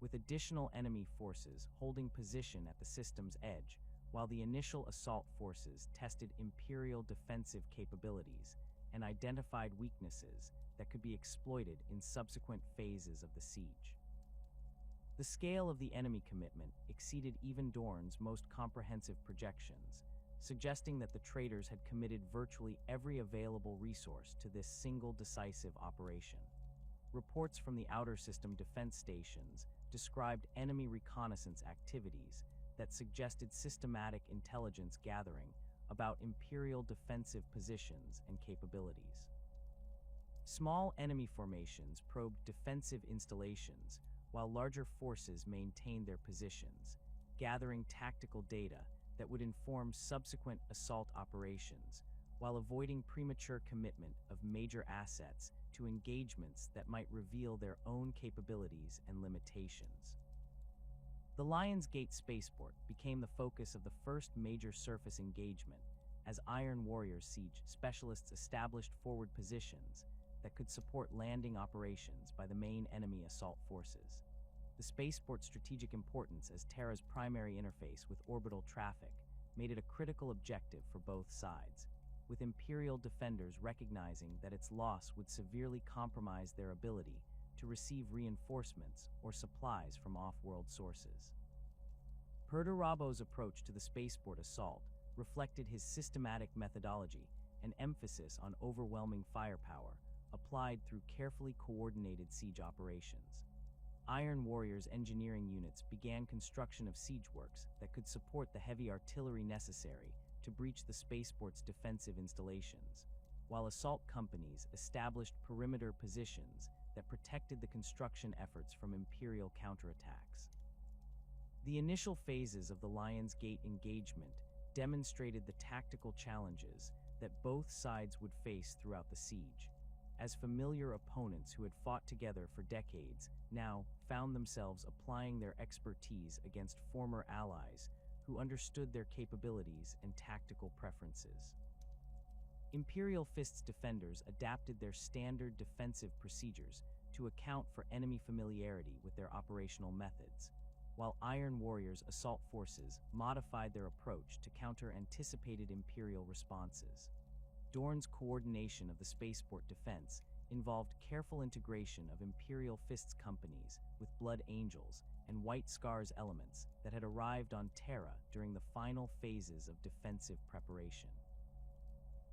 with additional enemy forces holding position at the system's edge while the initial assault forces tested Imperial defensive capabilities and identified weaknesses that could be exploited in subsequent phases of the siege. The scale of the enemy commitment exceeded even Dorn's most comprehensive projections, suggesting that the traitors had committed virtually every available resource to this single decisive operation. Reports from the outer system defense stations described enemy reconnaissance activities that suggested systematic intelligence gathering about Imperial defensive positions and capabilities. Small enemy formations probed defensive installations, while larger forces maintained their positions, gathering tactical data that would inform subsequent assault operations, while avoiding premature commitment of major assets to engagements that might reveal their own capabilities and limitations. The Lion's Gate spaceport became the focus of the first major surface engagement as Iron Warrior's siege specialists established forward positions that could support landing operations by the main enemy assault forces. The spaceport's strategic importance as Terra's primary interface with orbital traffic made it a critical objective for both sides, with Imperial defenders recognizing that its loss would severely compromise their ability to receive reinforcements or supplies from off-world sources. Perdurabo's approach to the spaceport assault reflected his systematic methodology and emphasis on overwhelming firepower applied through carefully coordinated siege operations. Iron Warrior's engineering units began construction of siege works that could support the heavy artillery necessary to breach the spaceport's defensive installations, while assault companies established perimeter positions that protected the construction efforts from Imperial counterattacks. The initial phases of the Lion's Gate engagement demonstrated the tactical challenges that both sides would face throughout the siege, as familiar opponents who had fought together for decades now found themselves applying their expertise against former allies who understood their capabilities and tactical preferences. Imperial Fists defenders adapted their standard defensive procedures to account for enemy familiarity with their operational methods, while Iron Warriors' assault forces modified their approach to counter anticipated Imperial responses. Dorn's coordination of the spaceport defense involved careful integration of Imperial Fists companies with Blood Angels and White Scars elements that had arrived on Terra during the final phases of defensive preparation.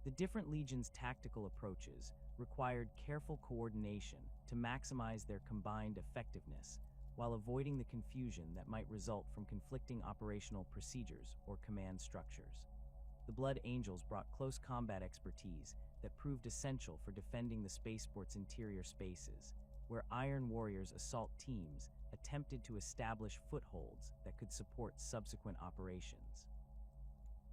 The different legions' tactical approaches required careful coordination to maximize their combined effectiveness, while avoiding the confusion that might result from conflicting operational procedures or command structures. The Blood Angels brought close combat expertise that proved essential for defending the spaceport's interior spaces, where Iron Warriors' assault teams attempted to establish footholds that could support subsequent operations.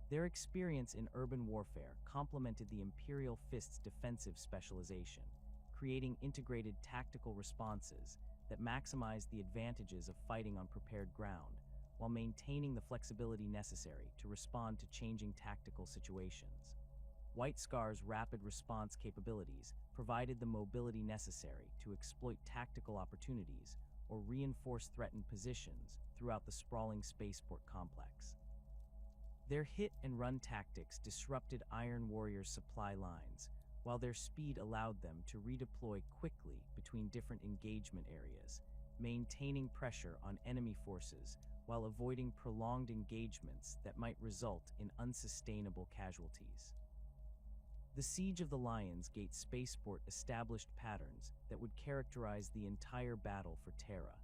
Their experience in urban warfare complemented the Imperial Fists' defensive specialization, creating integrated tactical responses that maximized the advantages of fighting on prepared ground, while maintaining the flexibility necessary to respond to changing tactical situations. White Scar's rapid response capabilities provided the mobility necessary to exploit tactical opportunities or reinforce threatened positions throughout the sprawling spaceport complex. Their hit-and-run tactics disrupted Iron Warriors' supply lines, while their speed allowed them to redeploy quickly between different engagement areas, maintaining pressure on enemy forces while avoiding prolonged engagements that might result in unsustainable casualties. The Siege of the Lion's Gate spaceport established patterns that would characterize the entire battle for Terra,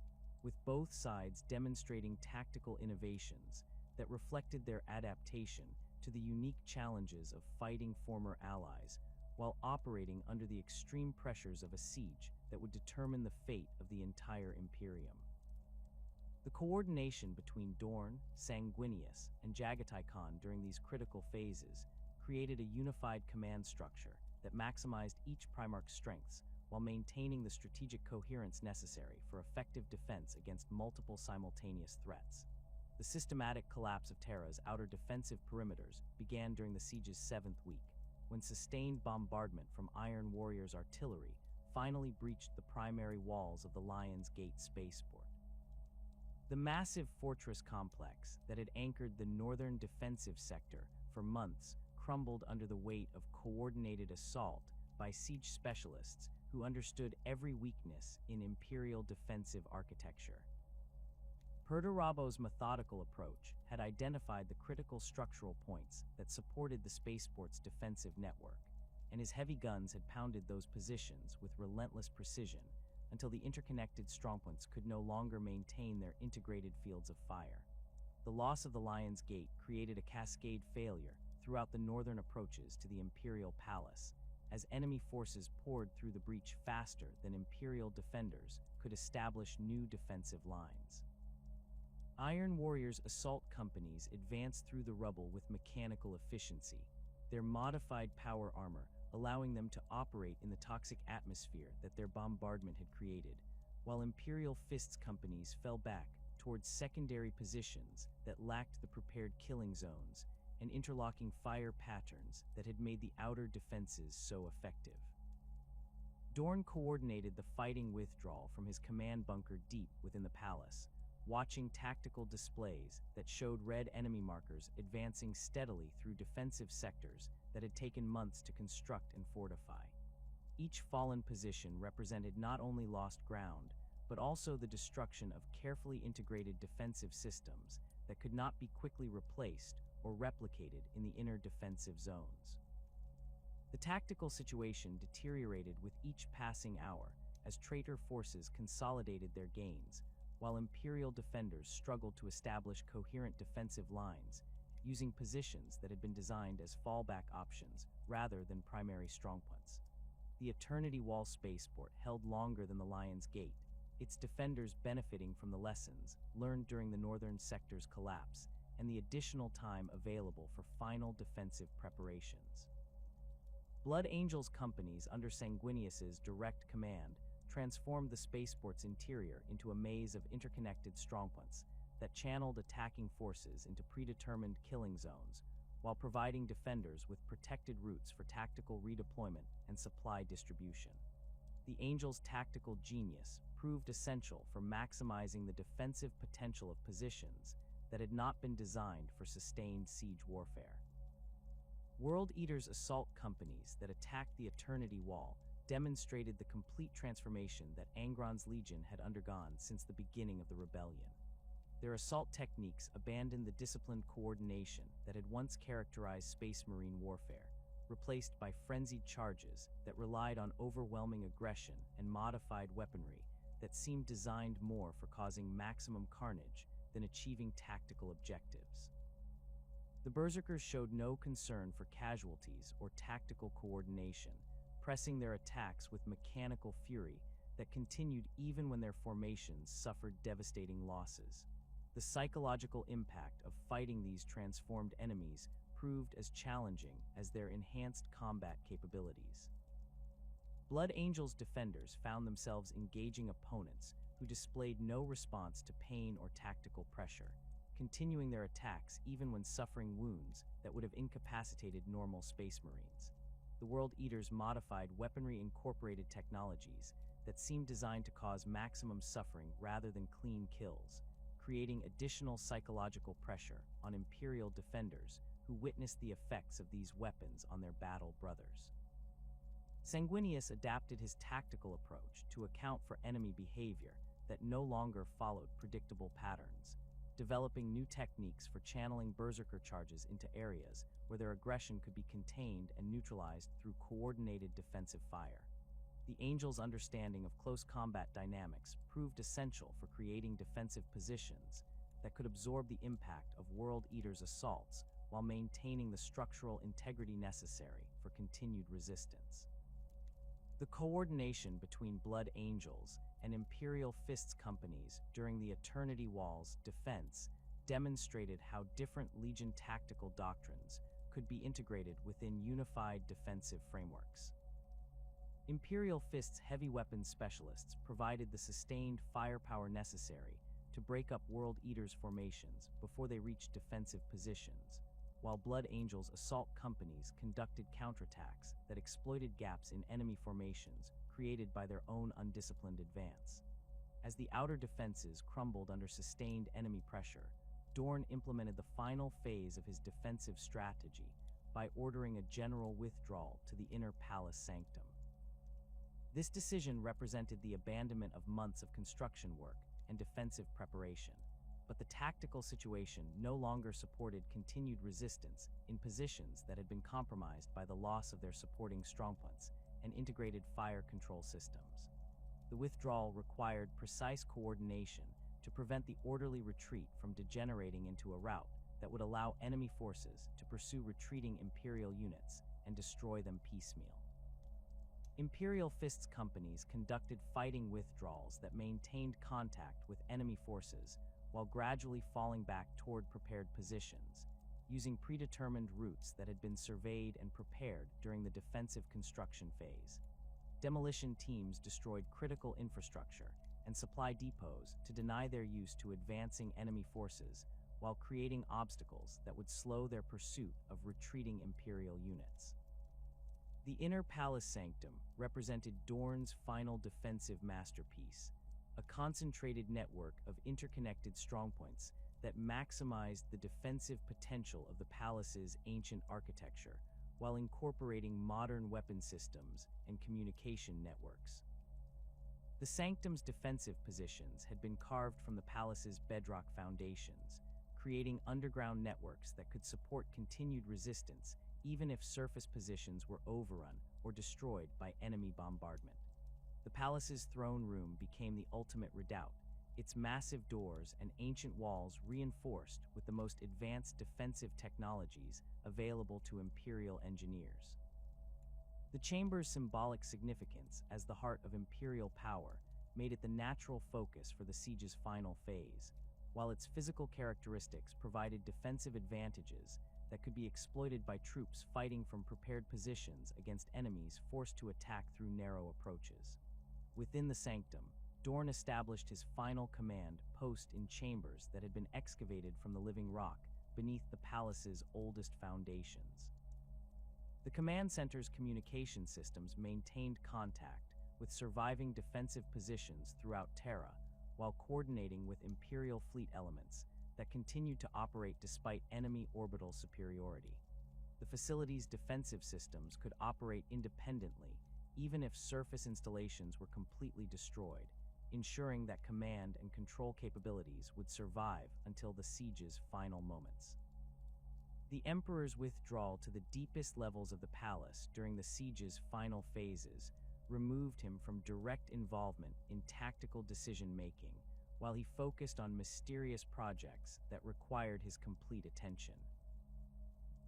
with both sides demonstrating tactical innovations that reflected their adaptation to the unique challenges of fighting former allies while operating under the extreme pressures of a siege that would determine the fate of the entire Imperium. The coordination between Dorn, Sanguinius, and Jagatai Khan during these critical phases created a unified command structure that maximized each Primarch's strengths while maintaining the strategic coherence necessary for effective defense against multiple simultaneous threats. The systematic collapse of Terra's outer defensive perimeters began during the siege's 7th week, when sustained bombardment from Iron Warriors' artillery finally breached the primary walls of the Lion's Gate spaceport. The massive fortress complex that had anchored the northern defensive sector for months crumbled under the weight of coordinated assault by siege specialists who understood every weakness in Imperial defensive architecture. Perdurabo's methodical approach had identified the critical structural points that supported the spaceport's defensive network, and his heavy guns had pounded those positions with relentless precision until the interconnected strongpoints could no longer maintain their integrated fields of fire. The loss of the Lion's Gate created a cascade failure throughout the northern approaches to the Imperial Palace, as enemy forces poured through the breach faster than Imperial defenders could establish new defensive lines. Iron Warriors' assault companies advanced through the rubble with mechanical efficiency, their modified power armor allowing them to operate in the toxic atmosphere that their bombardment had created, while Imperial Fists companies fell back towards secondary positions that lacked the prepared killing zones and interlocking fire patterns that had made the outer defenses so effective. Dorn coordinated the fighting withdrawal from his command bunker deep within the palace, watching tactical displays that showed red enemy markers advancing steadily through defensive sectors that had taken months to construct and fortify. Each fallen position represented not only lost ground, but also the destruction of carefully integrated defensive systems that could not be quickly replaced or replicated in the inner defensive zones. The tactical situation deteriorated with each passing hour as traitor forces consolidated their gains, while Imperial defenders struggled to establish coherent defensive lines using positions that had been designed as fallback options rather than primary strongpoints. The Eternity Wall spaceport held longer than the Lion's Gate, its defenders benefiting from the lessons learned during the northern sector's collapse and the additional time available for final defensive preparations. Blood Angels companies under Sanguinius's direct command transformed the spaceport's interior into a maze of interconnected strongpoints that channeled attacking forces into predetermined killing zones while providing defenders with protected routes for tactical redeployment and supply distribution. The Angels' tactical genius proved essential for maximizing the defensive potential of positions that had not been designed for sustained siege warfare. World Eater's assault companies that attacked the Eternity Wall demonstrated the complete transformation that Angron's Legion had undergone since the beginning of the rebellion. Their assault techniques abandoned the disciplined coordination that had once characterized Space Marine warfare, replaced by frenzied charges that relied on overwhelming aggression and modified weaponry that seemed designed more for causing maximum carnage than achieving tactical objectives. The Berserkers showed no concern for casualties or tactical coordination, pressing their attacks with mechanical fury that continued even when their formations suffered devastating losses. The psychological impact of fighting these transformed enemies proved as challenging as their enhanced combat capabilities. Blood Angels defenders found themselves engaging opponents who displayed no response to pain or tactical pressure, continuing their attacks even when suffering wounds that would have incapacitated normal Space Marines. The World Eaters modified weaponry-incorporated technologies that seemed designed to cause maximum suffering rather than clean kills, creating additional psychological pressure on Imperial defenders who witnessed the effects of these weapons on their battle brothers. Sanguinius adapted his tactical approach to account for enemy behavior that no longer followed predictable patterns, developing new techniques for channeling berserker charges into areas where their aggression could be contained and neutralized through coordinated defensive fire. The Angels' understanding of close combat dynamics proved essential for creating defensive positions that could absorb the impact of World Eaters' assaults while maintaining the structural integrity necessary for continued resistance. The coordination between Blood Angels and Imperial Fists companies during the Eternity Wall's defense demonstrated how different Legion tactical doctrines could be integrated within unified defensive frameworks. Imperial Fists' heavy weapons specialists provided the sustained firepower necessary to break up World Eaters' formations before they reached defensive positions, while Blood Angels' assault companies conducted counterattacks that exploited gaps in enemy formations created by their own undisciplined advance. As the outer defenses crumbled under sustained enemy pressure, Dorn implemented the final phase of his defensive strategy by ordering a general withdrawal to the inner palace sanctum. This decision represented the abandonment of months of construction work and defensive preparation, but the tactical situation no longer supported continued resistance in positions that had been compromised by the loss of their supporting strongpoints and integrated fire control systems. The withdrawal required precise coordination to prevent the orderly retreat from degenerating into a rout that would allow enemy forces to pursue retreating Imperial units and destroy them piecemeal. Imperial Fists companies conducted fighting withdrawals that maintained contact with enemy forces while gradually falling back toward prepared positions, using predetermined routes that had been surveyed and prepared during the defensive construction phase. Demolition teams destroyed critical infrastructure and supply depots to deny their use to advancing enemy forces while creating obstacles that would slow their pursuit of retreating Imperial units. The Inner Palace Sanctum represented Dorn's final defensive masterpiece, a concentrated network of interconnected strongpoints that maximized the defensive potential of the palace's ancient architecture while incorporating modern weapon systems and communication networks. The sanctum's defensive positions had been carved from the palace's bedrock foundations, creating underground networks that could support continued resistance even if surface positions were overrun or destroyed by enemy bombardment. The palace's throne room became the ultimate redoubt, its massive doors and ancient walls reinforced with the most advanced defensive technologies available to Imperial engineers. The chamber's symbolic significance as the heart of Imperial power made it the natural focus for the siege's final phase, while its physical characteristics provided defensive advantages that could be exploited by troops fighting from prepared positions against enemies forced to attack through narrow approaches. Within the sanctum, Dorn established his final command post in chambers that had been excavated from the living rock beneath the palace's oldest foundations. The command center's communication systems maintained contact with surviving defensive positions throughout Terra, while coordinating with Imperial fleet elements that continued to operate despite enemy orbital superiority. The facility's defensive systems could operate independently, even if surface installations were completely destroyed, ensuring that command and control capabilities would survive until the siege's final moments. The Emperor's withdrawal to the deepest levels of the palace during the siege's final phases removed him from direct involvement in tactical decision-making, while he focused on mysterious projects that required his complete attention.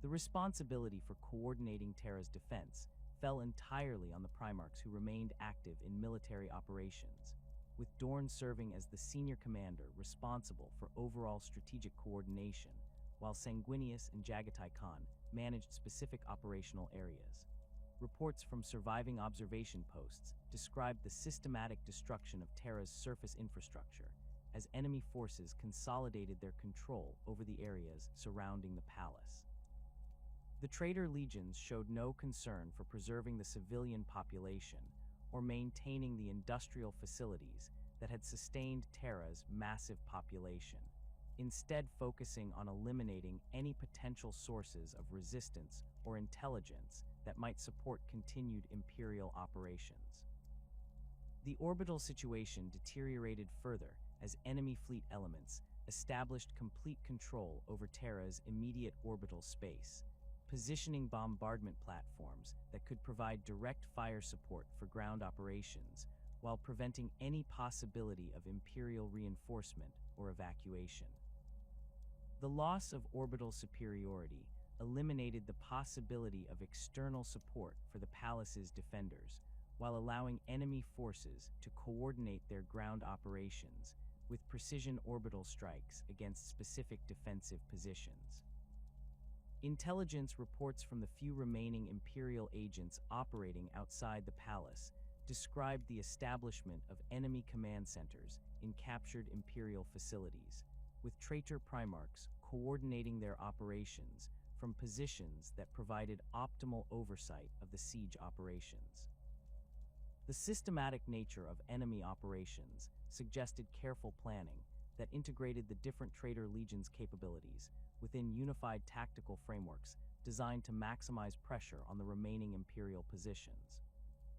The responsibility for coordinating Terra's defense fell entirely on the Primarchs who remained active in military operations, with Dorn serving as the senior commander responsible for overall strategic coordination, while Sanguinius and Jagatai Khan managed specific operational areas. Reports from surviving observation posts described the systematic destruction of Terra's surface infrastructure as enemy forces consolidated their control over the areas surrounding the palace. The traitor legions showed no concern for preserving the civilian population or maintaining the industrial facilities that had sustained Terra's massive population, instead focusing on eliminating any potential sources of resistance or intelligence that might support continued Imperial operations. The orbital situation deteriorated further as enemy fleet elements established complete control over Terra's immediate orbital space, positioning bombardment platforms that could provide direct fire support for ground operations while preventing any possibility of Imperial reinforcement or evacuation. The loss of orbital superiority eliminated the possibility of external support for the palace's defenders, while allowing enemy forces to coordinate their ground operations with precision orbital strikes against specific defensive positions. Intelligence reports from the few remaining Imperial agents operating outside the palace described the establishment of enemy command centers in captured Imperial facilities, with traitor Primarchs coordinating their operations from positions that provided optimal oversight of the siege operations. The systematic nature of enemy operations suggested careful planning that integrated the different traitor legions' capabilities within unified tactical frameworks designed to maximize pressure on the remaining Imperial positions.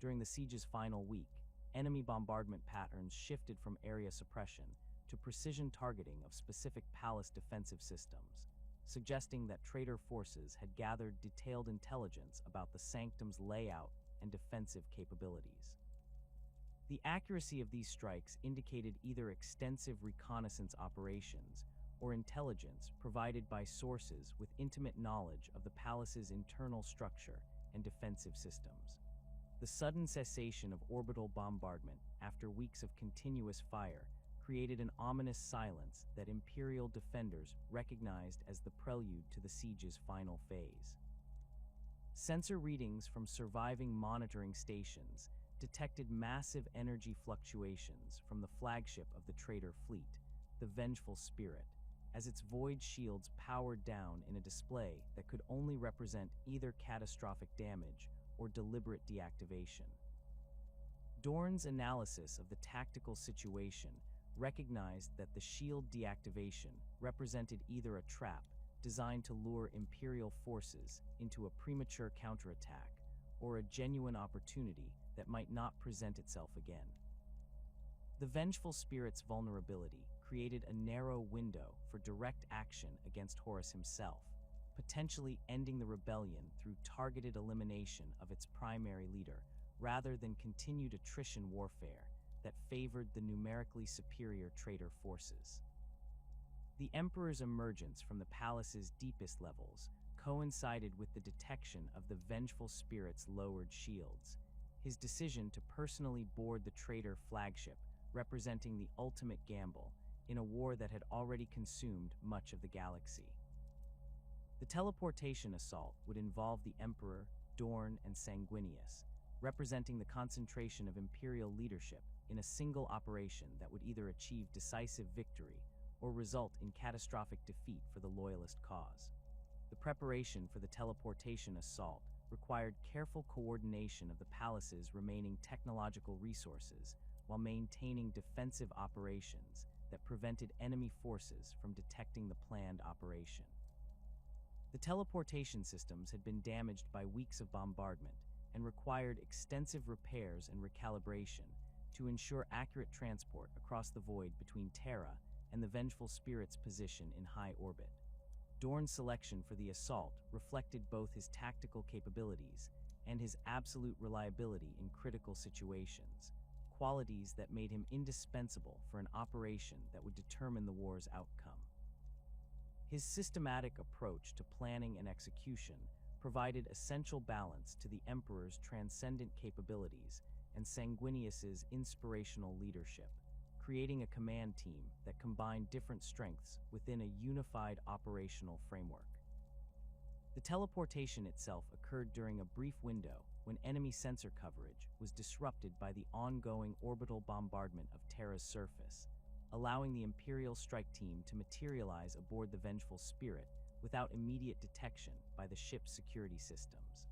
During the siege's final week, enemy bombardment patterns shifted from area suppression to precision targeting of specific palace defensive systems, suggesting that traitor forces had gathered detailed intelligence about the sanctum's layout and defensive capabilities. The accuracy of these strikes indicated either extensive reconnaissance operations or intelligence provided by sources with intimate knowledge of the palace's internal structure and defensive systems. The sudden cessation of orbital bombardment after weeks of continuous fire created an ominous silence that Imperial defenders recognized as the prelude to the siege's final phase. Sensor readings from surviving monitoring stations detected massive energy fluctuations from the flagship of the traitor fleet, the Vengeful Spirit, as its void shields powered down in a display that could only represent either catastrophic damage or deliberate deactivation. Dorn's analysis of the tactical situation recognized that the shield deactivation represented either a trap designed to lure Imperial forces into a premature counterattack or a genuine opportunity that might not present itself again. The Vengeful Spirit's vulnerability created a narrow window for direct action against Horus himself, potentially ending the rebellion through targeted elimination of its primary leader rather than continued attrition warfare that favored the numerically superior traitor forces. The Emperor's emergence from the palace's deepest levels coincided with the detection of the vengeful spirit's lowered shields. His decision to personally board the traitor flagship representing the ultimate gamble in a war that had already consumed much of the galaxy. The teleportation assault would involve the Emperor, Dorn, and Sanguinius, representing the concentration of Imperial leadership in a single operation that would either achieve decisive victory or result in catastrophic defeat for the Loyalist cause. The preparation for the teleportation assault required careful coordination of the palace's remaining technological resources while maintaining defensive operations that prevented enemy forces from detecting the planned operation. The teleportation systems had been damaged by weeks of bombardment and required extensive repairs and recalibration to ensure accurate transport across the void between Terra and the vengeful spirit's position in high orbit. Dorn's selection for the assault reflected both his tactical capabilities and his absolute reliability in critical situations, qualities that made him indispensable for an operation that would determine the war's outcome. His systematic approach to planning and execution provided essential balance to the Emperor's transcendent capabilities and Sanguinius's inspirational leadership, creating a command team that combined different strengths within a unified operational framework. The teleportation itself occurred during a brief window when enemy sensor coverage was disrupted by the ongoing orbital bombardment of Terra's surface, allowing the Imperial strike team to materialize aboard the vengeful spirit without immediate detection by the ship's security systems.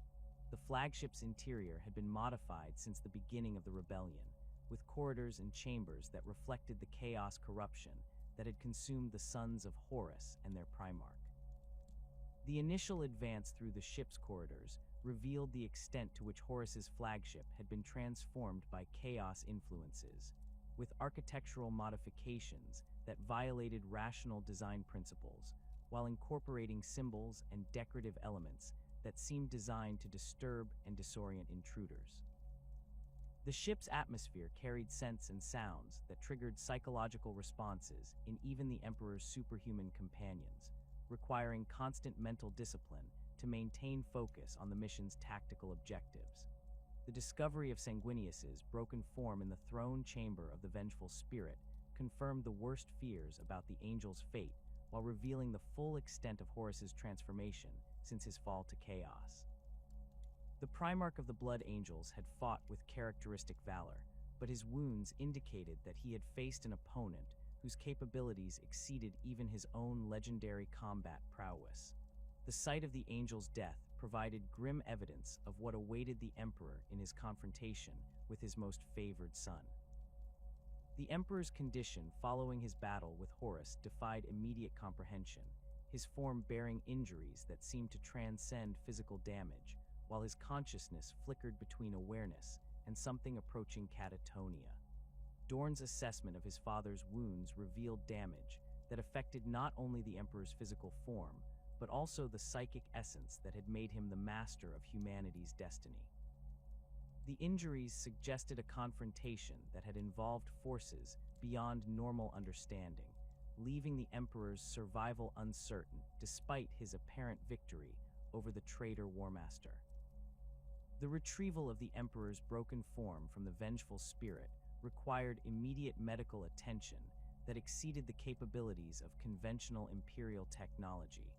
The flagship's interior had been modified since the beginning of the rebellion, with corridors and chambers that reflected the chaos corruption that had consumed the sons of Horus and their Primarch. The initial advance through the ship's corridors revealed the extent to which Horus's flagship had been transformed by chaos influences, with architectural modifications that violated rational design principles while incorporating symbols and decorative elements that seemed designed to disturb and disorient intruders. The ship's atmosphere carried scents and sounds that triggered psychological responses in even the Emperor's superhuman companions, requiring constant mental discipline to maintain focus on the mission's tactical objectives. The discovery of Sanguinius's broken form in the throne chamber of the vengeful spirit confirmed the worst fears about the angel's fate while revealing the full extent of Horus's transformation since his fall to chaos. The Primarch of the Blood Angels had fought with characteristic valor, but his wounds indicated that he had faced an opponent whose capabilities exceeded even his own legendary combat prowess. The sight of the angel's death provided grim evidence of what awaited the Emperor in his confrontation with his most favored son. The Emperor's condition following his battle with Horus defied immediate comprehension, his form bearing injuries that seemed to transcend physical damage, while his consciousness flickered between awareness and something approaching catatonia. Dorn's assessment of his father's wounds revealed damage that affected not only the Emperor's physical form, but also the psychic essence that had made him the master of humanity's destiny. The injuries suggested a confrontation that had involved forces beyond normal understanding, leaving the Emperor's survival uncertain despite his apparent victory over the traitor Warmaster. The retrieval of the Emperor's broken form from the vengeful spirit required immediate medical attention that exceeded the capabilities of conventional Imperial technology,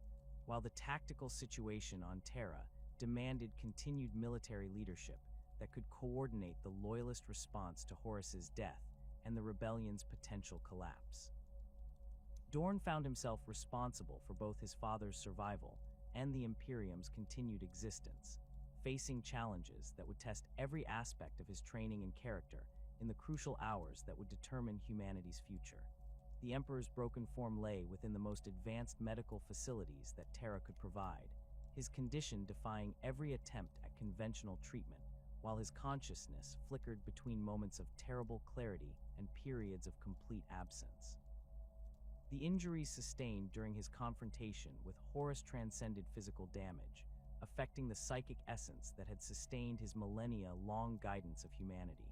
while the tactical situation on Terra demanded continued military leadership that could coordinate the Loyalist response to Horus's death and the rebellion's potential collapse. Dorn found himself responsible for both his father's survival and the Imperium's continued existence, facing challenges that would test every aspect of his training and character in the crucial hours that would determine humanity's future. The Emperor's broken form lay within the most advanced medical facilities that Terra could provide, his condition defying every attempt at conventional treatment, while his consciousness flickered between moments of terrible clarity and periods of complete absence. The injuries sustained during his confrontation with Horus transcended physical damage, affecting the psychic essence that had sustained his millennia-long guidance of humanity.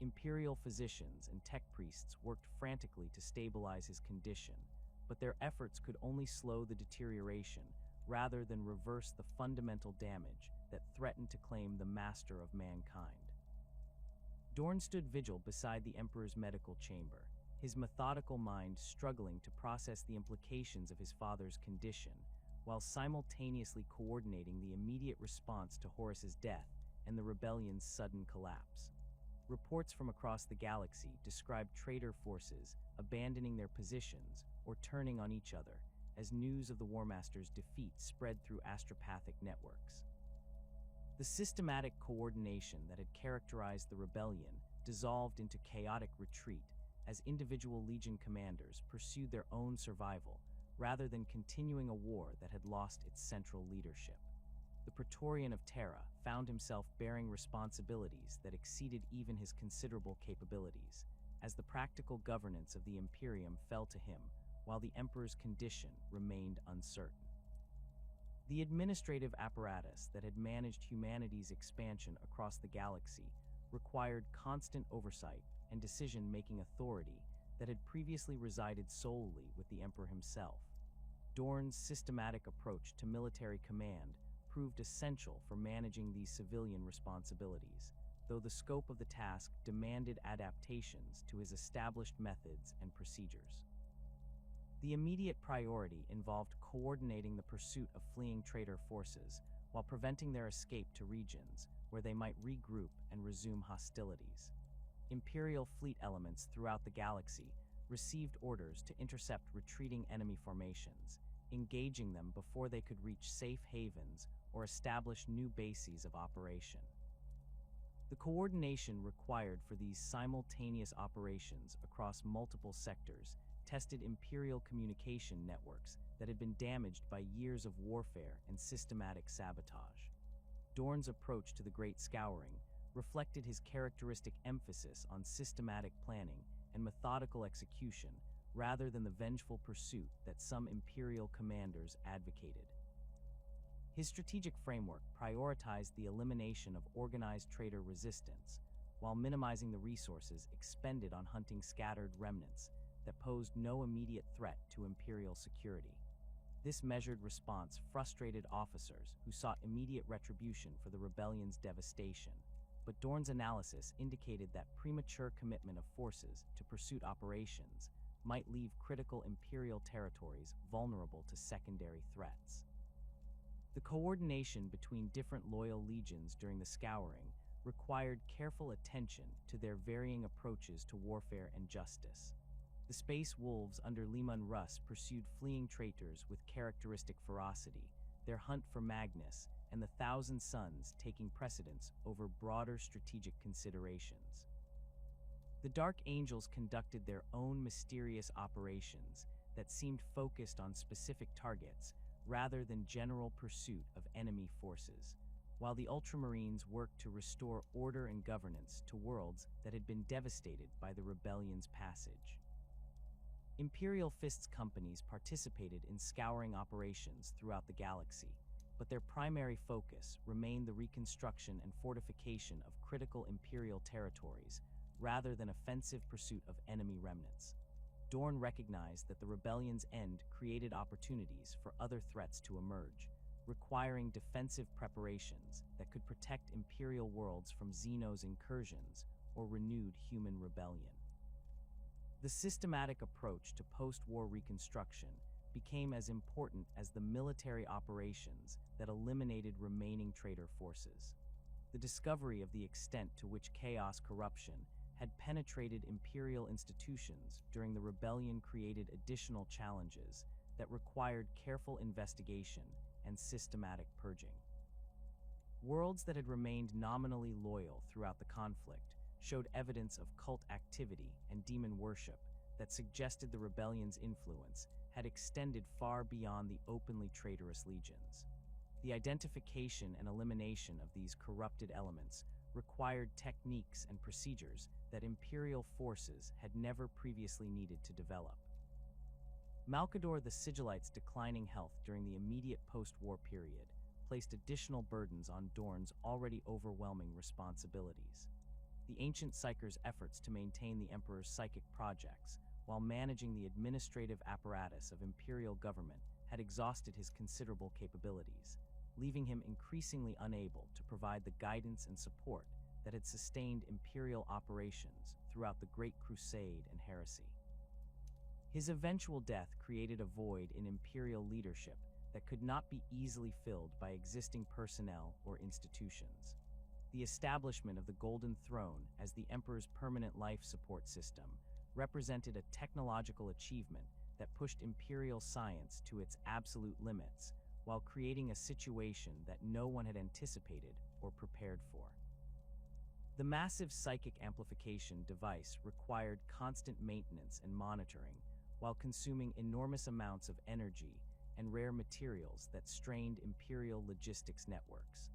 Imperial physicians and tech priests worked frantically to stabilize his condition, but their efforts could only slow the deterioration rather than reverse the fundamental damage that threatened to claim the master of mankind. Dorn stood vigil beside the Emperor's medical chamber, his methodical mind struggling to process the implications of his father's condition, while simultaneously coordinating the immediate response to Horus's death and the rebellion's sudden collapse. Reports from across the galaxy described traitor forces abandoning their positions or turning on each other as news of the War Master's defeat spread through astropathic networks. The systematic coordination that had characterized the rebellion dissolved into chaotic retreat as individual legion commanders pursued their own survival rather than continuing a war that had lost its central leadership. The Praetorian of Terra found himself bearing responsibilities that exceeded even his considerable capabilities, as the practical governance of the Imperium fell to him while the Emperor's condition remained uncertain. The administrative apparatus that had managed humanity's expansion across the galaxy required constant oversight and decision-making authority that had previously resided solely with the Emperor himself. Dorn's systematic approach to military command proved essential for managing these civilian responsibilities, though the scope of the task demanded adaptations to his established methods and procedures. The immediate priority involved coordinating the pursuit of fleeing traitor forces while preventing their escape to regions where they might regroup and resume hostilities. Imperial fleet elements throughout the galaxy received orders to intercept retreating enemy formations, engaging them before they could reach safe havens or establish new bases of operation. The coordination required for these simultaneous operations across multiple sectors tested Imperial communication networks that had been damaged by years of warfare and systematic sabotage. Dorn's approach to the Great Scouring reflected his characteristic emphasis on systematic planning and methodical execution rather than the vengeful pursuit that some Imperial commanders advocated. His strategic framework prioritized the elimination of organized traitor resistance while minimizing the resources expended on hunting scattered remnants that posed no immediate threat to Imperial security. This measured response frustrated officers who sought immediate retribution for the rebellion's devastation, but Dorn's analysis indicated that premature commitment of forces to pursuit operations might leave critical Imperial territories vulnerable to secondary threats. The coordination between different loyal legions during the Scouring required careful attention to their varying approaches to warfare and justice. The Space Wolves under Leman Russ pursued fleeing traitors with characteristic ferocity, their hunt for Magnus and the Thousand Suns taking precedence over broader strategic considerations. The Dark Angels conducted their own mysterious operations that seemed focused on specific targets rather than general pursuit of enemy forces, while the Ultramarines worked to restore order and governance to worlds that had been devastated by the rebellion's passage. Imperial Fists companies participated in scouring operations throughout the galaxy, but their primary focus remained the reconstruction and fortification of critical Imperial territories rather than offensive pursuit of enemy remnants. Dorn recognized that the rebellion's end created opportunities for other threats to emerge, requiring defensive preparations that could protect Imperial worlds from Xeno's incursions or renewed human rebellion. The systematic approach to post-war reconstruction became as important as the military operations that eliminated remaining traitor forces. The discovery of the extent to which chaos corruption had penetrated Imperial institutions during the rebellion created additional challenges that required careful investigation and systematic purging. Worlds that had remained nominally loyal throughout the conflict showed evidence of cult activity and demon worship that suggested the rebellion's influence had extended far beyond the openly traitorous legions. The identification and elimination of these corrupted elements required techniques and procedures that Imperial forces had never previously needed to develop. Malkador the Sigillite's declining health during the immediate post-war period placed additional burdens on Dorn's already overwhelming responsibilities. The ancient psyker's efforts to maintain the emperor's psychic projects while managing the administrative apparatus of imperial government had exhausted his considerable capabilities, leaving him increasingly unable to provide the guidance and support that had sustained imperial operations throughout the Great Crusade and Heresy. His eventual death created a void in imperial leadership that could not be easily filled by existing personnel or institutions. The establishment of the Golden Throne as the emperor's permanent life support system represented a technological achievement that pushed imperial science to its absolute limits, while creating a situation that no one had anticipated or prepared for. The massive psychic amplification device required constant maintenance and monitoring, while consuming enormous amounts of energy and rare materials that strained imperial logistics networks.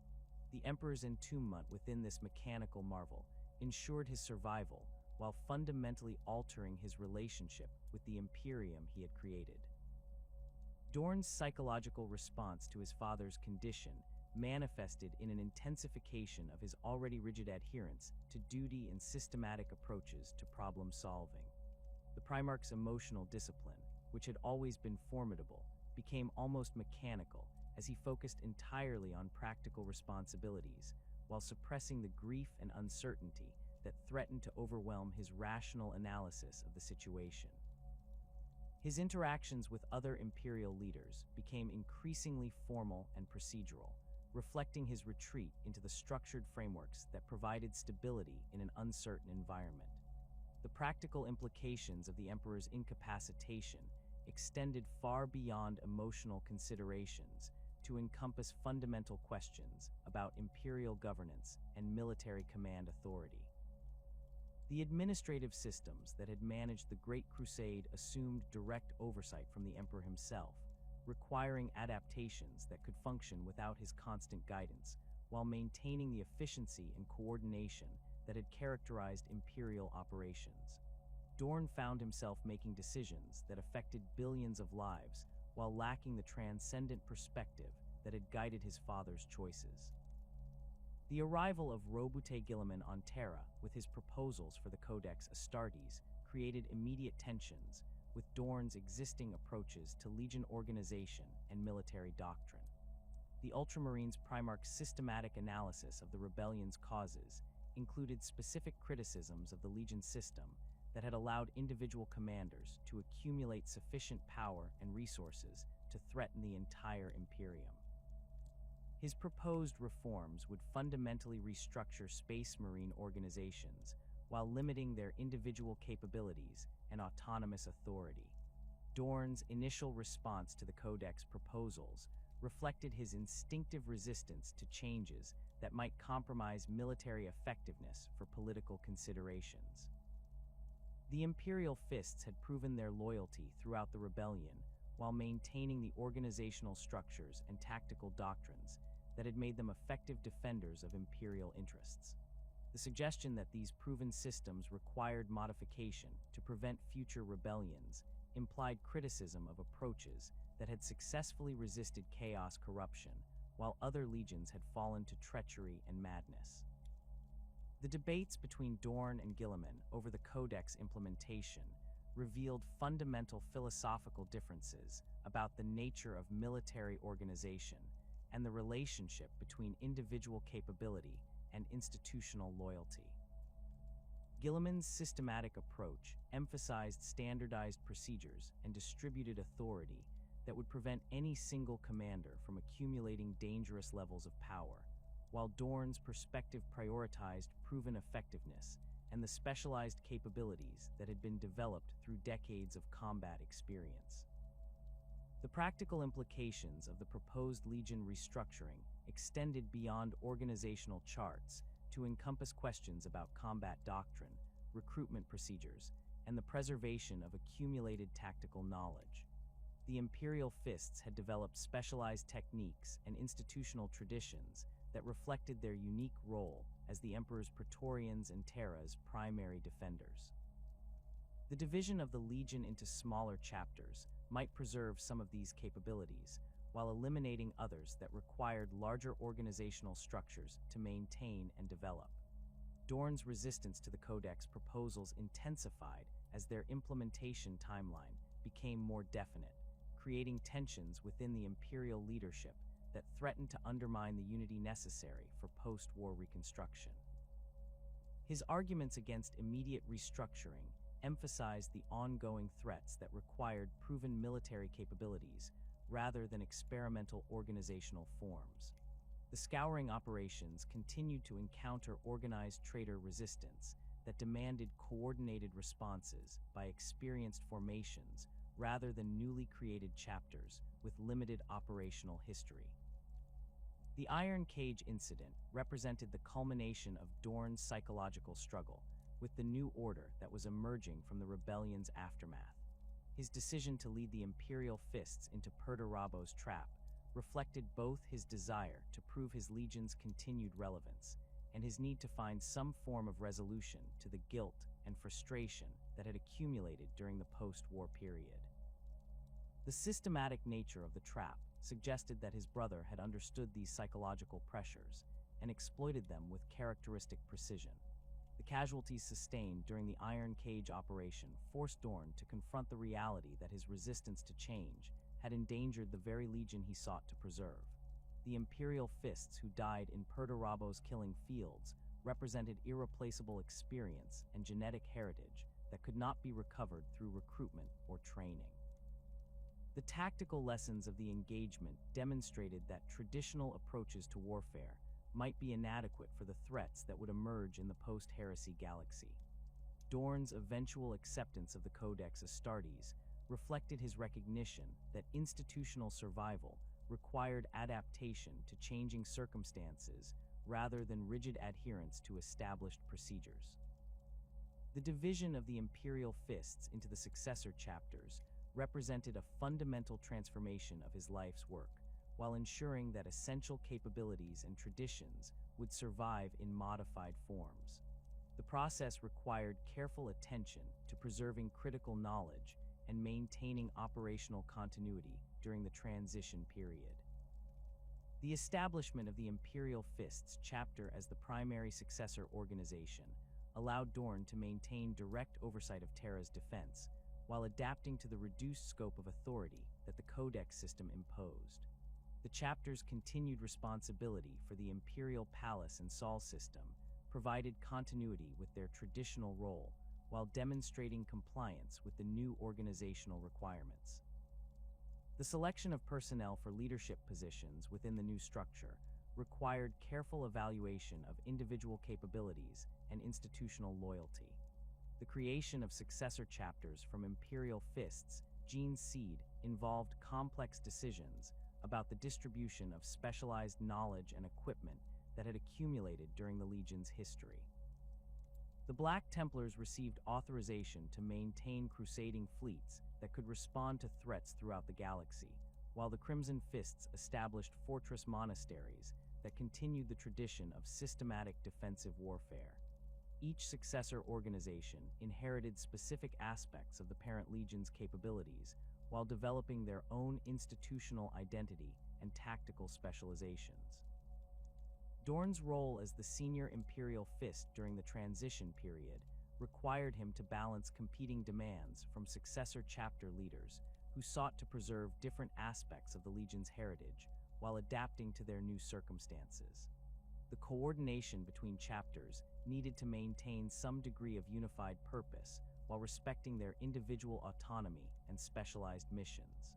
The emperor's entombment within this mechanical marvel ensured his survival while fundamentally altering his relationship with the Imperium he had created. Dorn's psychological response to his father's condition manifested in an intensification of his already rigid adherence to duty and systematic approaches to problem solving. The Primarch's emotional discipline, which had always been formidable, became almost mechanical as he focused entirely on practical responsibilities while suppressing the grief and uncertainty that threatened to overwhelm his rational analysis of the situation. His interactions with other imperial leaders became increasingly formal and procedural, reflecting his retreat into the structured frameworks that provided stability in an uncertain environment. The practical implications of the emperor's incapacitation extended far beyond emotional considerations to encompass fundamental questions about imperial governance and military command authority. The administrative systems that had managed the Great Crusade assumed direct oversight from the emperor himself, requiring adaptations that could function without his constant guidance, while maintaining the efficiency and coordination that had characterized imperial operations. Dorn found himself making decisions that affected billions of lives while lacking the transcendent perspective that had guided his father's choices. The arrival of Roboute Guilliman on Terra with his proposals for the Codex Astartes created immediate tensions with Dorn's existing approaches to legion organization and military doctrine. The Ultramarines Primarch's systematic analysis of the rebellion's causes included specific criticisms of the legion system that had allowed individual commanders to accumulate sufficient power and resources to threaten the entire Imperium. His proposed reforms would fundamentally restructure Space Marine organizations while limiting their individual capabilities and autonomous authority. Dorn's initial response to the Codex proposals reflected his instinctive resistance to changes that might compromise military effectiveness for political considerations. The Imperial Fists had proven their loyalty throughout the rebellion while maintaining the organizational structures and tactical doctrines that had made them effective defenders of imperial interests. The suggestion that these proven systems required modification to prevent future rebellions implied criticism of approaches that had successfully resisted chaos corruption, while other legions had fallen to treachery and madness. The debates between Dorn and Guilliman over the Codex implementation revealed fundamental philosophical differences about the nature of military organization and the relationship between individual capability and institutional loyalty. Guilliman's systematic approach emphasized standardized procedures and distributed authority that would prevent any single commander from accumulating dangerous levels of power, while Dorn's perspective prioritized proven effectiveness and the specialized capabilities that had been developed through decades of combat experience. The practical implications of the proposed Legion restructuring extended beyond organizational charts to encompass questions about combat doctrine, recruitment procedures, and the preservation of accumulated tactical knowledge. The Imperial Fists had developed specialized techniques and institutional traditions that reflected their unique role as the Emperor's Praetorians and Terra's primary defenders. The division of the Legion into smaller chapters might preserve some of these capabilities, while eliminating others that required larger organizational structures to maintain and develop. Dorn's resistance to the Codex proposals intensified as their implementation timeline became more definite, creating tensions within the imperial leadership that threatened to undermine the unity necessary for post-war reconstruction. His arguments against immediate restructuring emphasized the ongoing threats that required proven military capabilities rather than experimental organizational forms. The scouring operations continued to encounter organized traitor resistance that demanded coordinated responses by experienced formations rather than newly created chapters with limited operational history. The Iron Cage incident represented the culmination of Dorn's psychological struggle with the new order that was emerging from the rebellion's aftermath. His decision to lead the Imperial Fists into Perturabo's trap reflected both his desire to prove his legion's continued relevance and his need to find some form of resolution to the guilt and frustration that had accumulated during the post-war period. The systematic nature of the trap suggested that his brother had understood these psychological pressures and exploited them with characteristic precision. The casualties sustained during the Iron Cage operation forced Dorn to confront the reality that his resistance to change had endangered the very legion he sought to preserve. The Imperial Fists who died in Perturabo's killing fields represented irreplaceable experience and genetic heritage that could not be recovered through recruitment or training. The tactical lessons of the engagement demonstrated that traditional approaches to warfare might be inadequate for the threats that would emerge in the post-Heresy galaxy. Dorn's eventual acceptance of the Codex Astartes reflected his recognition that institutional survival required adaptation to changing circumstances rather than rigid adherence to established procedures. The division of the Imperial Fists into the successor chapters represented a fundamental transformation of his life's work, while ensuring that essential capabilities and traditions would survive in modified forms. The process required careful attention to preserving critical knowledge and maintaining operational continuity during the transition period. The establishment of the Imperial Fists chapter as the primary successor organization allowed Dorn to maintain direct oversight of Terra's defense, while adapting to the reduced scope of authority that the Codex system imposed. The chapter's continued responsibility for the Imperial Palace and Sol system provided continuity with their traditional role, while demonstrating compliance with the new organizational requirements. The selection of personnel for leadership positions within the new structure required careful evaluation of individual capabilities and institutional loyalty. The creation of successor chapters from Imperial Fists, Jean's Seed, involved complex decisions about the distribution of specialized knowledge and equipment that had accumulated during the Legion's history. The Black Templars received authorization to maintain crusading fleets that could respond to threats throughout the galaxy, while the Crimson Fists established fortress monasteries that continued the tradition of systematic defensive warfare. Each successor organization inherited specific aspects of the parent legion's capabilities while developing their own institutional identity and tactical specializations. Dorn's role as the senior Imperial Fist during the transition period required him to balance competing demands from successor chapter leaders who sought to preserve different aspects of the Legion's heritage while adapting to their new circumstances. The coordination between chapters needed to maintain some degree of unified purpose while respecting their individual autonomy and specialized missions.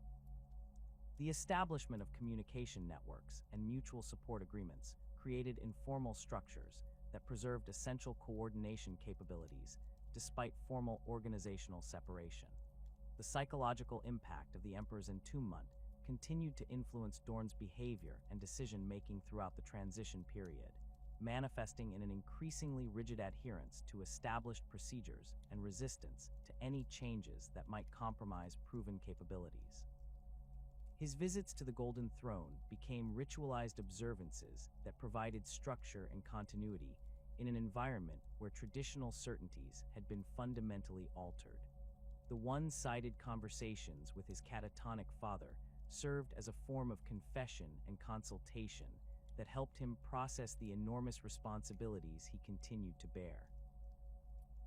The establishment of communication networks and mutual support agreements created informal structures that preserved essential coordination capabilities despite formal organizational separation. The psychological impact of the Emperor's entombment continued to influence Dorn's behavior and decision-making throughout the transition period, manifesting in an increasingly rigid adherence to established procedures and resistance to any changes that might compromise proven capabilities. His visits to the Golden Throne became ritualized observances that provided structure and continuity in an environment where traditional certainties had been fundamentally altered. The one-sided conversations with his catatonic father served as a form of confession and consultation, that helped him process the enormous responsibilities he continued to bear.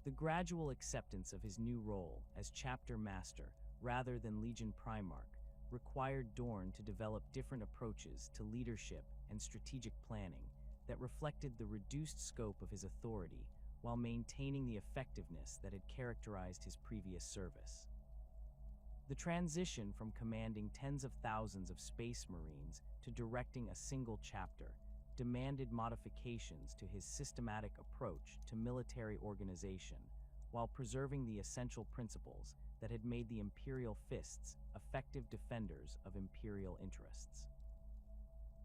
The gradual acceptance of his new role as chapter master rather than Legion Primarch required Dorn to develop different approaches to leadership and strategic planning that reflected the reduced scope of his authority while maintaining the effectiveness that had characterized his previous service. The transition from commanding tens of thousands of Space Marines to directing a single chapter demanded modifications to his systematic approach to military organization while preserving the essential principles that had made the Imperial Fists effective defenders of Imperial interests.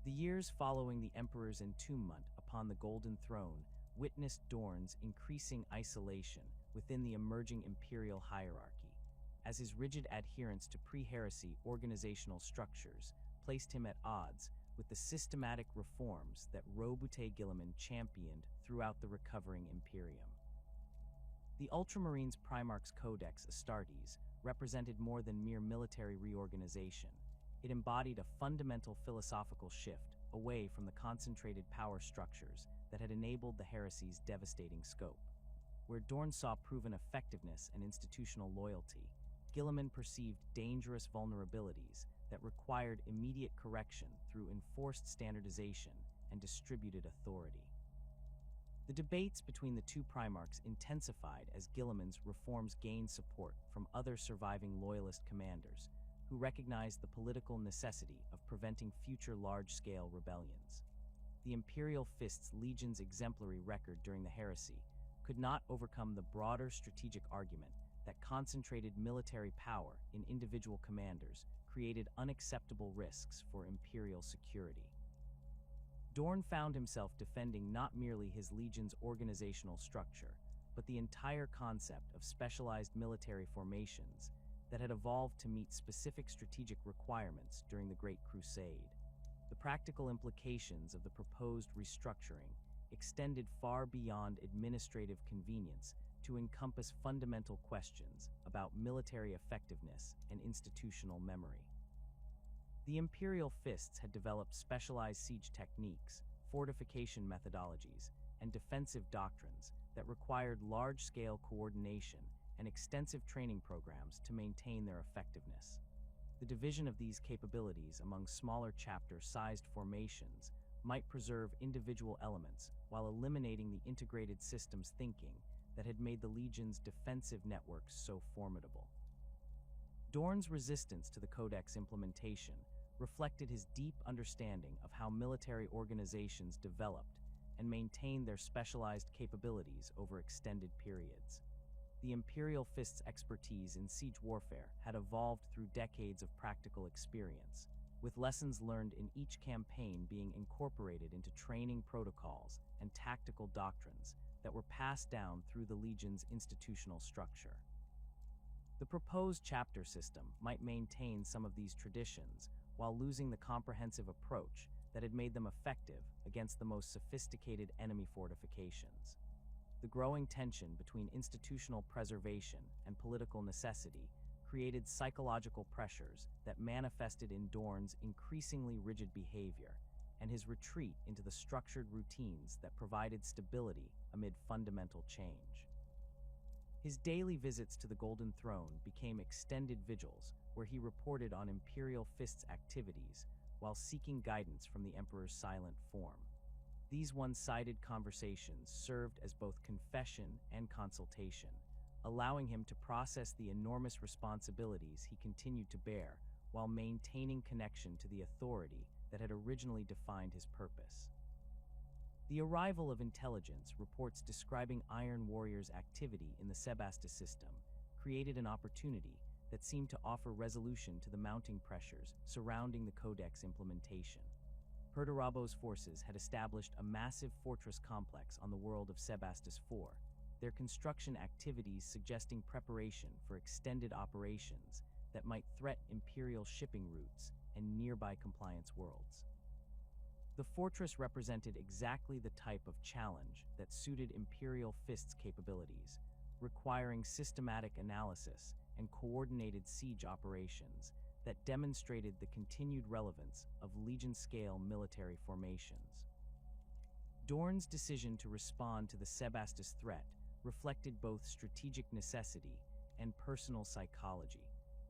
The years following the Emperor's entombment upon the Golden Throne witnessed Dorn's increasing isolation within the emerging Imperial hierarchy, as his rigid adherence to pre-Heresy organizational structures placed him at odds with the systematic reforms that Roboute Guilliman championed throughout the recovering Imperium. The Ultramarines Primarch's Codex Astartes represented more than mere military reorganization. It embodied a fundamental philosophical shift away from the concentrated power structures that had enabled the Heresy's devastating scope. Where Dorn saw proven effectiveness and institutional loyalty, Guilliman perceived dangerous vulnerabilities that required immediate correction through enforced standardization and distributed authority. The debates between the two Primarchs intensified as Guilliman's reforms gained support from other surviving loyalist commanders who recognized the political necessity of preventing future large-scale rebellions. The Imperial Fists Legion's exemplary record during the Heresy could not overcome the broader strategic argument that concentrated military power in individual commanders created unacceptable risks for Imperial security. Dorn found himself defending not merely his Legion's organizational structure, but the entire concept of specialized military formations that had evolved to meet specific strategic requirements during the Great Crusade. The practical implications of the proposed restructuring extended far beyond administrative convenience to encompass fundamental questions about military effectiveness and institutional memory. The Imperial Fists had developed specialized siege techniques, fortification methodologies, and defensive doctrines that required large-scale coordination and extensive training programs to maintain their effectiveness. The division of these capabilities among smaller chapter-sized formations might preserve individual elements while eliminating the integrated systems thinking that had made the Legion's defensive networks so formidable. Dorn's resistance to the Codex implementation reflected his deep understanding of how military organizations developed and maintained their specialized capabilities over extended periods. The Imperial Fists' expertise in siege warfare had evolved through decades of practical experience, with lessons learned in each campaign being incorporated into training protocols and tactical doctrines that were passed down through the Legion's institutional structure. The proposed chapter system might maintain some of these traditions while losing the comprehensive approach that had made them effective against the most sophisticated enemy fortifications. The growing tension between institutional preservation and political necessity created psychological pressures that manifested in Dorn's increasingly rigid behavior and his retreat into the structured routines that provided stability amid fundamental change. His daily visits to the Golden Throne became extended vigils where he reported on Imperial Fists' activities while seeking guidance from the Emperor's silent form. These one-sided conversations served as both confession and consultation, allowing him to process the enormous responsibilities he continued to bear while maintaining connection to the authority that had originally defined his purpose. The arrival of intelligence reports describing Iron Warrior's activity in the Sebastus system created an opportunity that seemed to offer resolution to the mounting pressures surrounding the Codex implementation. Perturabo's forces had established a massive fortress complex on the world of Sebastus IV, their construction activities suggesting preparation for extended operations that might threaten Imperial shipping routes and nearby compliance worlds. The fortress represented exactly the type of challenge that suited Imperial Fists' capabilities, requiring systematic analysis and coordinated siege operations that demonstrated the continued relevance of legion-scale military formations. Dorn's decision to respond to the Sebastus threat reflected both strategic necessity and personal psychology,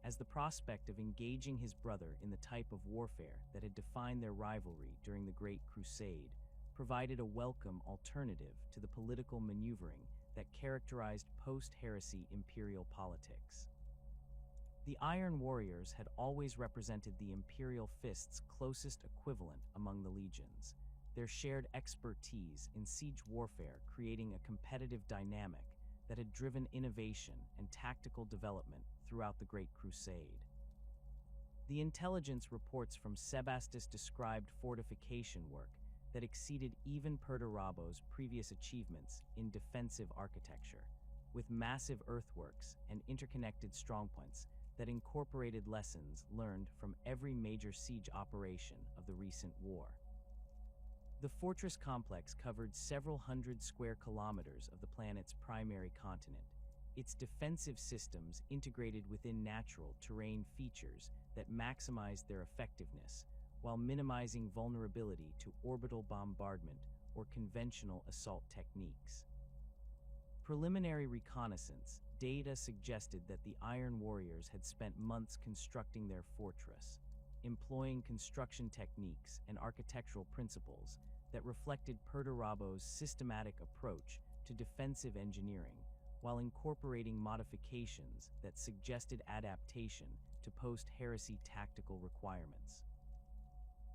as the prospect of engaging his brother in the type of warfare that had defined their rivalry during the Great Crusade provided a welcome alternative to the political maneuvering that characterized post-heresy imperial politics. The Iron Warriors had always represented the Imperial Fists' closest equivalent among the legions, their shared expertise in siege warfare creating a competitive dynamic that had driven innovation and tactical development throughout the Great Crusade. The intelligence reports from Sebastus described fortification work that exceeded even Perdurabo's previous achievements in defensive architecture, with massive earthworks and interconnected strongpoints that incorporated lessons learned from every major siege operation of the recent war. The fortress complex covered several hundred square kilometers of the planet's primary continent, its defensive systems integrated within natural terrain features that maximized their effectiveness, while minimizing vulnerability to orbital bombardment or conventional assault techniques. Preliminary reconnaissance data suggested that the Iron Warriors had spent months constructing their fortress, employing construction techniques and architectural principles that reflected Perdurabo's systematic approach to defensive engineering, while incorporating modifications that suggested adaptation to post-heresy tactical requirements.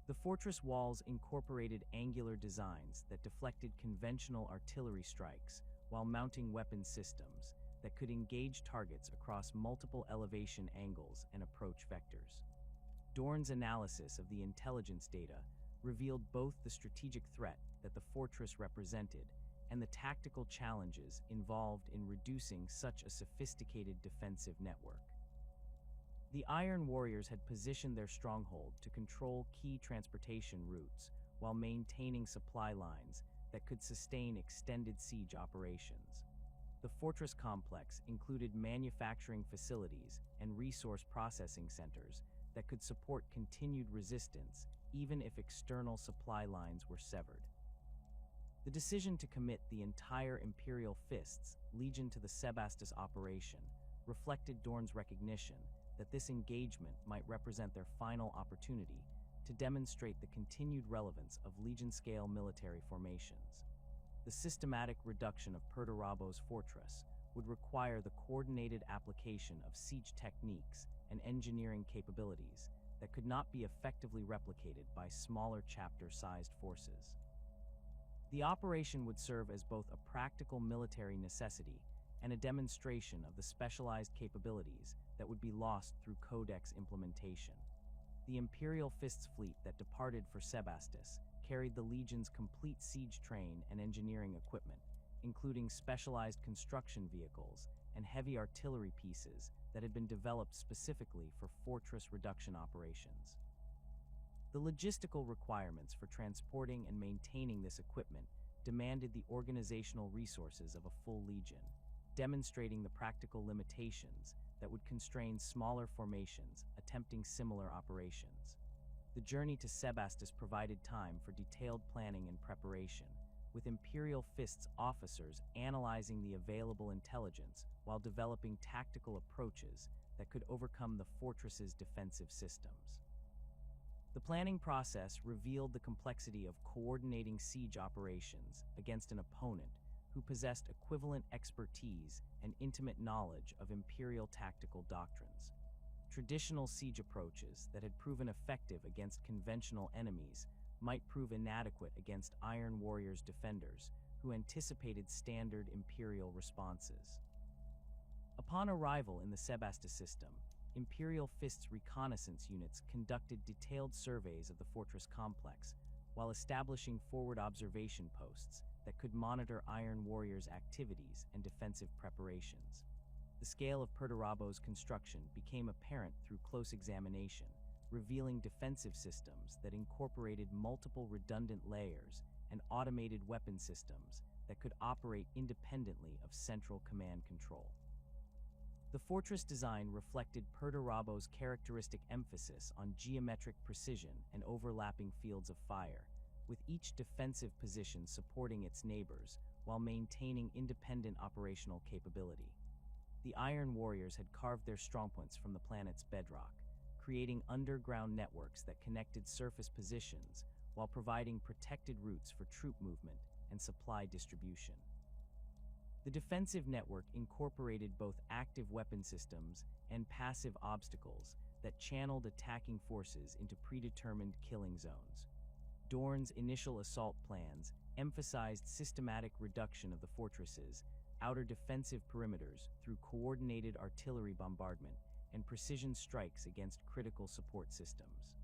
The fortress walls incorporated angular designs that deflected conventional artillery strikes while mounting weapon systems that could engage targets across multiple elevation angles and approach vectors. Dorn's analysis of the intelligence data revealed both the strategic threat that the fortress represented and the tactical challenges involved in reducing such a sophisticated defensive network. The Iron Warriors had positioned their stronghold to control key transportation routes while maintaining supply lines that could sustain extended siege operations. The fortress complex included manufacturing facilities and resource processing centers that could support continued resistance even if external supply lines were severed. The decision to commit the entire Imperial Fists Legion to the Sebastus operation reflected Dorn's recognition that this engagement might represent their final opportunity to demonstrate the continued relevance of Legion-scale military formations. The systematic reduction of Perdurabo's fortress would require the coordinated application of siege techniques and engineering capabilities that could not be effectively replicated by smaller chapter-sized forces. The operation would serve as both a practical military necessity and a demonstration of the specialized capabilities that would be lost through Codex implementation. The Imperial Fists fleet that departed for Sebastus carried the Legion's complete siege train and engineering equipment, including specialized construction vehicles and heavy artillery pieces that had been developed specifically for fortress reduction operations. The logistical requirements for transporting and maintaining this equipment demanded the organizational resources of a full legion, demonstrating the practical limitations that would constrain smaller formations attempting similar operations. The journey to Sebastus provided time for detailed planning and preparation, with Imperial Fists officers analyzing the available intelligence while developing tactical approaches that could overcome the fortress's defensive systems. The planning process revealed the complexity of coordinating siege operations against an opponent who possessed equivalent expertise and intimate knowledge of Imperial tactical doctrines. Traditional siege approaches that had proven effective against conventional enemies might prove inadequate against Iron Warriors defenders who anticipated standard Imperial responses. Upon arrival in the Sebastus system, Imperial Fists reconnaissance units conducted detailed surveys of the fortress complex while establishing forward observation posts that could monitor Iron Warriors' activities and defensive preparations. The scale of Perdurabo's construction became apparent through close examination, revealing defensive systems that incorporated multiple redundant layers and automated weapon systems that could operate independently of central command control. The The fortress design reflected Perdurabo's characteristic emphasis on geometric precision and overlapping fields of fire, with each defensive position supporting its neighbors while maintaining independent operational capability. The Iron Warriors had carved their strongpoints from the planet's bedrock, creating underground networks that connected surface positions while providing protected routes for troop movement and supply distribution. The defensive network incorporated both active weapon systems and passive obstacles that channeled attacking forces into predetermined killing zones. Dorn's initial assault plans emphasized systematic reduction of the fortress's outer defensive perimeters through coordinated artillery bombardment and precision strikes against critical support systems.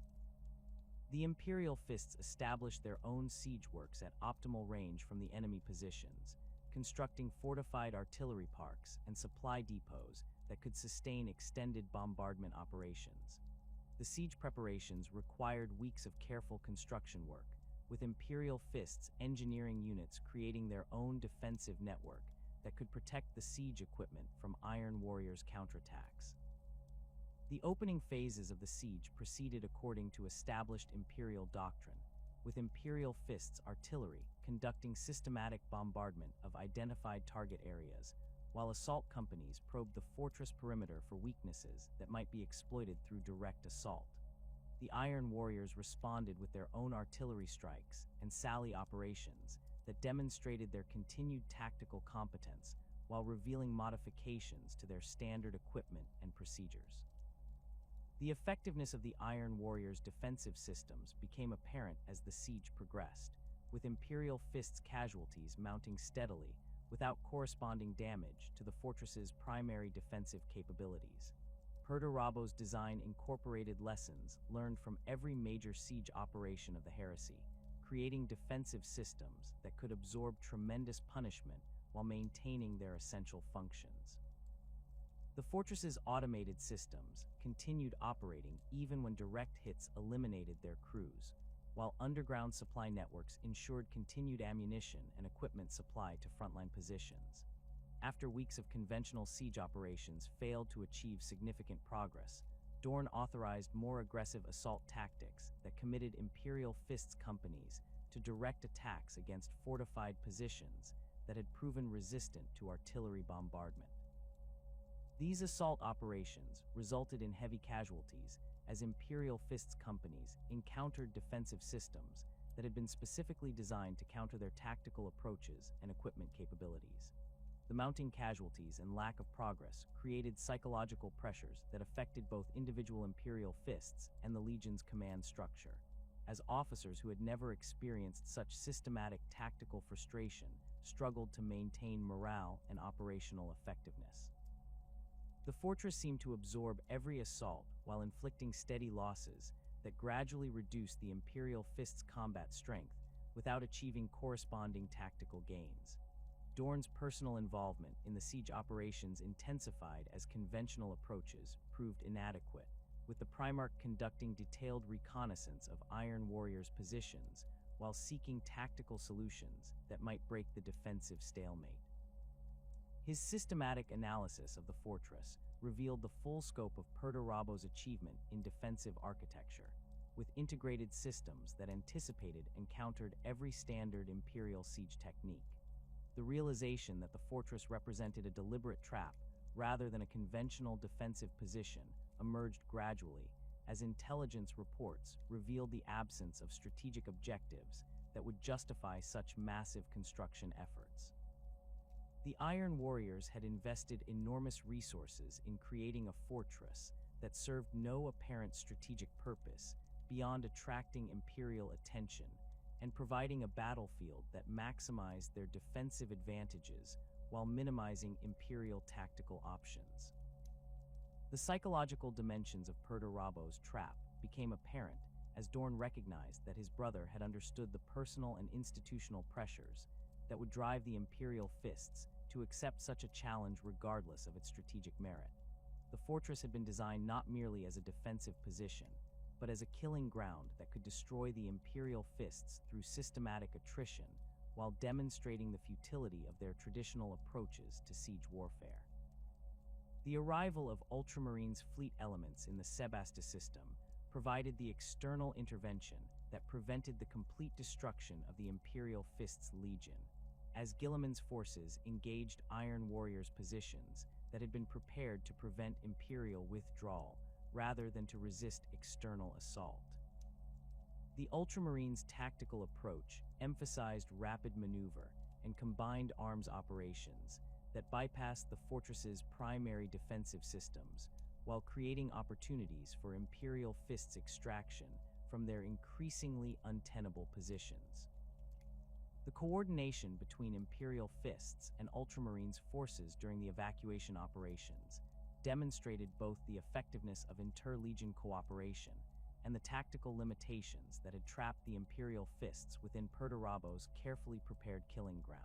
The Imperial Fists established their own siege works at optimal range from the enemy positions, constructing fortified artillery parks and supply depots that could sustain extended bombardment operations. The siege preparations required weeks of careful construction work, with Imperial Fists engineering units creating their own defensive network that could protect the siege equipment from Iron Warriors' counterattacks. The opening phases of the siege proceeded according to established Imperial doctrine, with Imperial Fists artillery conducting systematic bombardment of identified target areas, while assault companies probed the fortress perimeter for weaknesses that might be exploited through direct assault. The Iron Warriors responded with their own artillery strikes and sally operations that demonstrated their continued tactical competence while revealing modifications to their standard equipment and procedures. The effectiveness of the Iron Warriors' defensive systems became apparent as the siege progressed, with Imperial Fists casualties mounting steadily without corresponding damage to the fortress's primary defensive capabilities. Perdurabo's design incorporated lessons learned from every major siege operation of the Heresy, creating defensive systems that could absorb tremendous punishment while maintaining their essential functions. The fortress's automated systems continued operating even when direct hits eliminated their crews, while underground supply networks ensured continued ammunition and equipment supply to frontline positions. After weeks of conventional siege operations failed to achieve significant progress, Dorn authorized more aggressive assault tactics that committed Imperial Fists companies to direct attacks against fortified positions that had proven resistant to artillery bombardment. These assault operations resulted in heavy casualties as Imperial Fists companies encountered defensive systems that had been specifically designed to counter their tactical approaches and equipment capabilities. The mounting casualties and lack of progress created psychological pressures that affected both individual Imperial Fists and the Legion's command structure, as officers who had never experienced such systematic tactical frustration struggled to maintain morale and operational effectiveness. The fortress seemed to absorb every assault while inflicting steady losses that gradually reduced the Imperial Fists' combat strength without achieving corresponding tactical gains. Dorn's personal involvement in the siege operations intensified as conventional approaches proved inadequate, with the Primarch conducting detailed reconnaissance of Iron Warriors' positions while seeking tactical solutions that might break the defensive stalemate. His systematic analysis of the fortress revealed the full scope of Perdurabo's achievement in defensive architecture, with integrated systems that anticipated and countered every standard Imperial siege technique. The realization that the fortress represented a deliberate trap rather than a conventional defensive position emerged gradually as intelligence reports revealed the absence of strategic objectives that would justify such massive construction efforts. The Iron Warriors had invested enormous resources in creating a fortress that served no apparent strategic purpose beyond attracting Imperial attention and providing a battlefield that maximized their defensive advantages while minimizing Imperial tactical options. The psychological dimensions of Perdurabo's trap became apparent as Dorn recognized that his brother had understood the personal and institutional pressures that would drive the Imperial Fists to accept such a challenge regardless of its strategic merit. The fortress had been designed not merely as a defensive position, but as a killing ground that could destroy the Imperial Fists through systematic attrition while demonstrating the futility of their traditional approaches to siege warfare. The arrival of Ultramarines' fleet elements in the Sebastus system provided the external intervention that prevented the complete destruction of the Imperial Fists Legion, as Guilliman's forces engaged Iron Warriors' positions that had been prepared to prevent Imperial withdrawal rather than to resist external assault. The Ultramarines' tactical approach emphasized rapid maneuver and combined arms operations that bypassed the fortress's primary defensive systems while creating opportunities for Imperial Fists extraction from their increasingly untenable positions. The coordination between Imperial Fists and Ultramarines' forces during the evacuation operations demonstrated both the effectiveness of inter-legion cooperation and the tactical limitations that had trapped the Imperial Fists within Perdurabo's carefully prepared killing ground.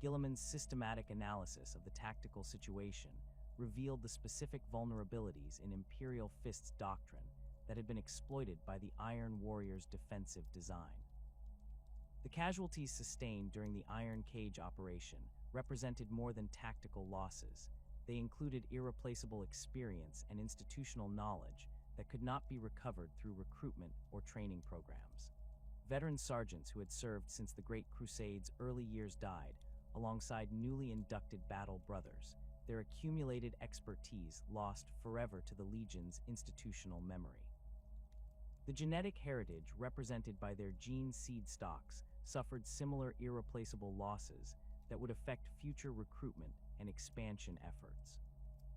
Guilliman's systematic analysis of the tactical situation revealed the specific vulnerabilities in Imperial Fists' doctrine that had been exploited by the Iron Warriors' defensive design. The casualties sustained during the Tyrik-Kage operation represented more than tactical losses. They included irreplaceable experience and institutional knowledge that could not be recovered through recruitment or training programs. Veteran sergeants who had served since the Great Crusade's early years died, alongside newly inducted battle brothers, their accumulated expertise lost forever to the Legion's institutional memory. The genetic heritage represented by their gene seed stocks suffered similar irreplaceable losses that would affect future recruitment and expansion efforts.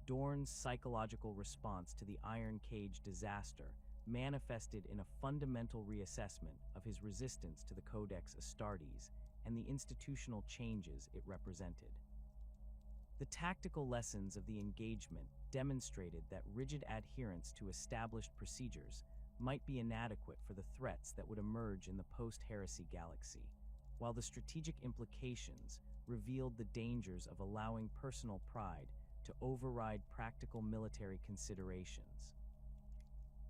Dorn's psychological response to the Tyrik-Kage disaster manifested in a fundamental reassessment of his resistance to the Codex Astartes and the institutional changes it represented. The tactical lessons of the engagement demonstrated that rigid adherence to established procedures might be inadequate for the threats that would emerge in the post-Heresy galaxy, while the strategic implications revealed the dangers of allowing personal pride to override practical military considerations.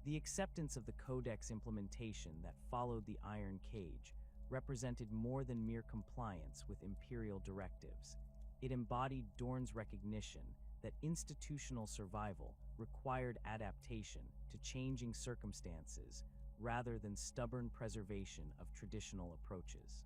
The acceptance of the Codex implementation that followed the Tyrik-Kage represented more than mere compliance with imperial directives. It embodied Dorn's recognition that institutional survival required adaptation to changing circumstances rather than stubborn preservation of traditional approaches.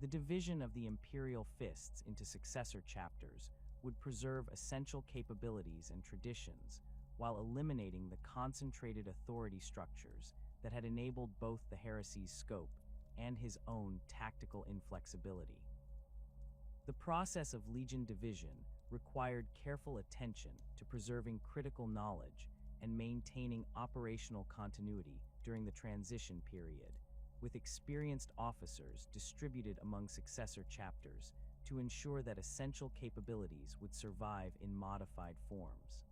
The division of the Imperial Fists into successor chapters would preserve essential capabilities and traditions while eliminating the concentrated authority structures that had enabled both the Heresy's scope and his own tactical inflexibility. The process of Legion division required careful attention to preserving critical knowledge and maintaining operational continuity during the transition period, with experienced officers distributed among successor chapters to ensure that essential capabilities would survive in modified forms.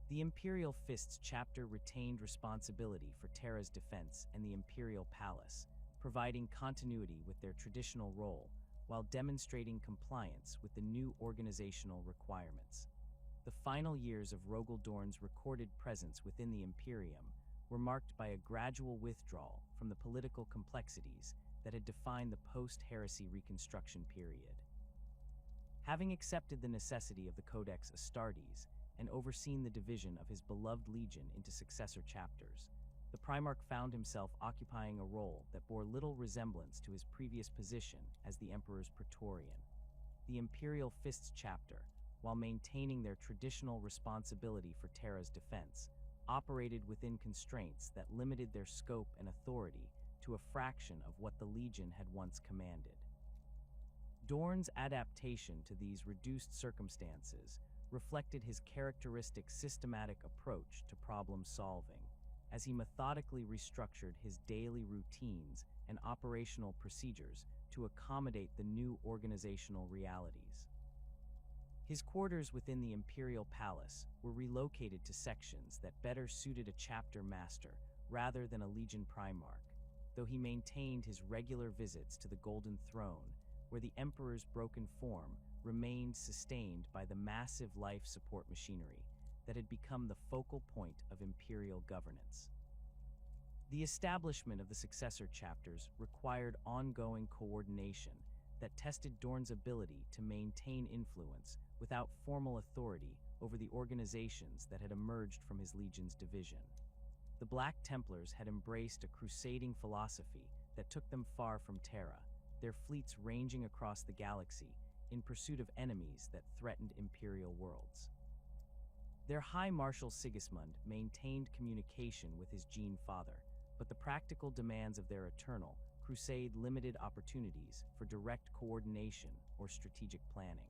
The Imperial Fists chapter retained responsibility for Terra's defense and the Imperial Palace, providing continuity with their traditional role while demonstrating compliance with the new organizational requirements. The final years of Rogal Dorn's recorded presence within the Imperium were marked by a gradual withdrawal from the political complexities that had defined the post-Heresy reconstruction period. Having accepted the necessity of the Codex Astartes and overseen the division of his beloved legion into successor chapters, the Primarch found himself occupying a role that bore little resemblance to his previous position as the Emperor's Praetorian. The Imperial Fists chapter, while maintaining their traditional responsibility for Terra's defense, operated within constraints that limited their scope and authority to a fraction of what the Legion had once commanded. Dorn's adaptation to these reduced circumstances reflected his characteristic systematic approach to problem solving, as he methodically restructured his daily routines and operational procedures to accommodate the new organizational realities. His quarters within the Imperial Palace were relocated to sections that better suited a chapter master rather than a Legion Primarch, though he maintained his regular visits to the Golden Throne, where the Emperor's broken form remained sustained by the massive life support machinery that had become the focal point of Imperial governance. The establishment of the successor chapters required ongoing coordination that tested Dorn's ability to maintain influence without formal authority over the organizations that had emerged from his legion's division. The Black Templars had embraced a crusading philosophy that took them far from Terra, their fleets ranging across the galaxy in pursuit of enemies that threatened imperial worlds. Their High Marshal Sigismund maintained communication with his Gene Father, but the practical demands of their eternal crusade limited opportunities for direct coordination or strategic planning.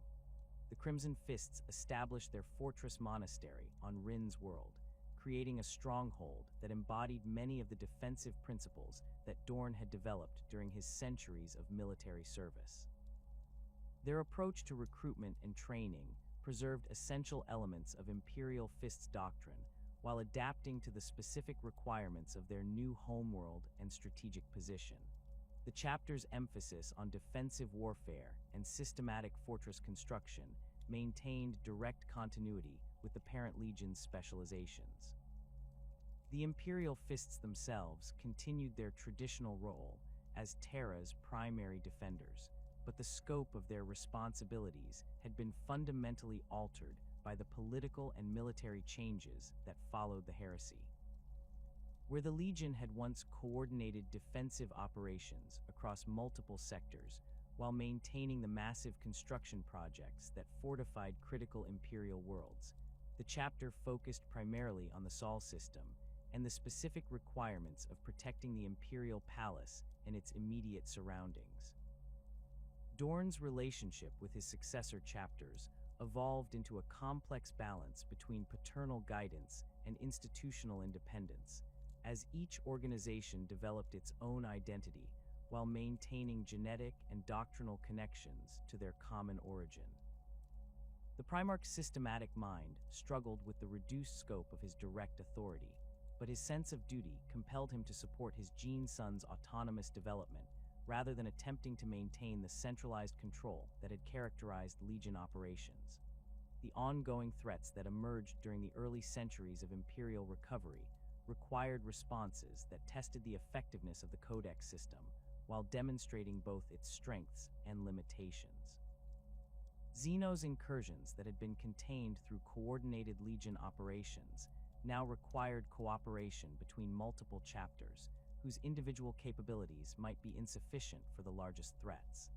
The Crimson Fists established their fortress monastery on Rin's world, creating a stronghold that embodied many of the defensive principles that Dorn had developed during his centuries of military service. Their approach to recruitment and training preserved essential elements of Imperial Fists doctrine while adapting to the specific requirements of their new homeworld and strategic position. The chapter's emphasis on defensive warfare and systematic fortress construction maintained direct continuity with the parent legion's specializations. The Imperial Fists themselves continued their traditional role as Terra's primary defenders, but the scope of their responsibilities had been fundamentally altered by the political and military changes that followed the Heresy. Where the Legion had once coordinated defensive operations across multiple sectors while maintaining the massive construction projects that fortified critical Imperial worlds, the chapter focused primarily on the Sol system and the specific requirements of protecting the Imperial Palace and its immediate surroundings. Dorn's relationship with his successor chapters evolved into a complex balance between paternal guidance and institutional independence, as each organization developed its own identity while maintaining genetic and doctrinal connections to their common origin. The Primarch's systematic mind struggled with the reduced scope of his direct authority, but his sense of duty compelled him to support his Gene Son's autonomous development rather than attempting to maintain the centralized control that had characterized Legion operations. The ongoing threats that emerged during the early centuries of Imperial recovery required responses that tested the effectiveness of the Codex system while demonstrating both its strengths and limitations. Xeno's incursions that had been contained through coordinated Legion operations now required cooperation between multiple chapters whose individual capabilities might be insufficient for the largest threats.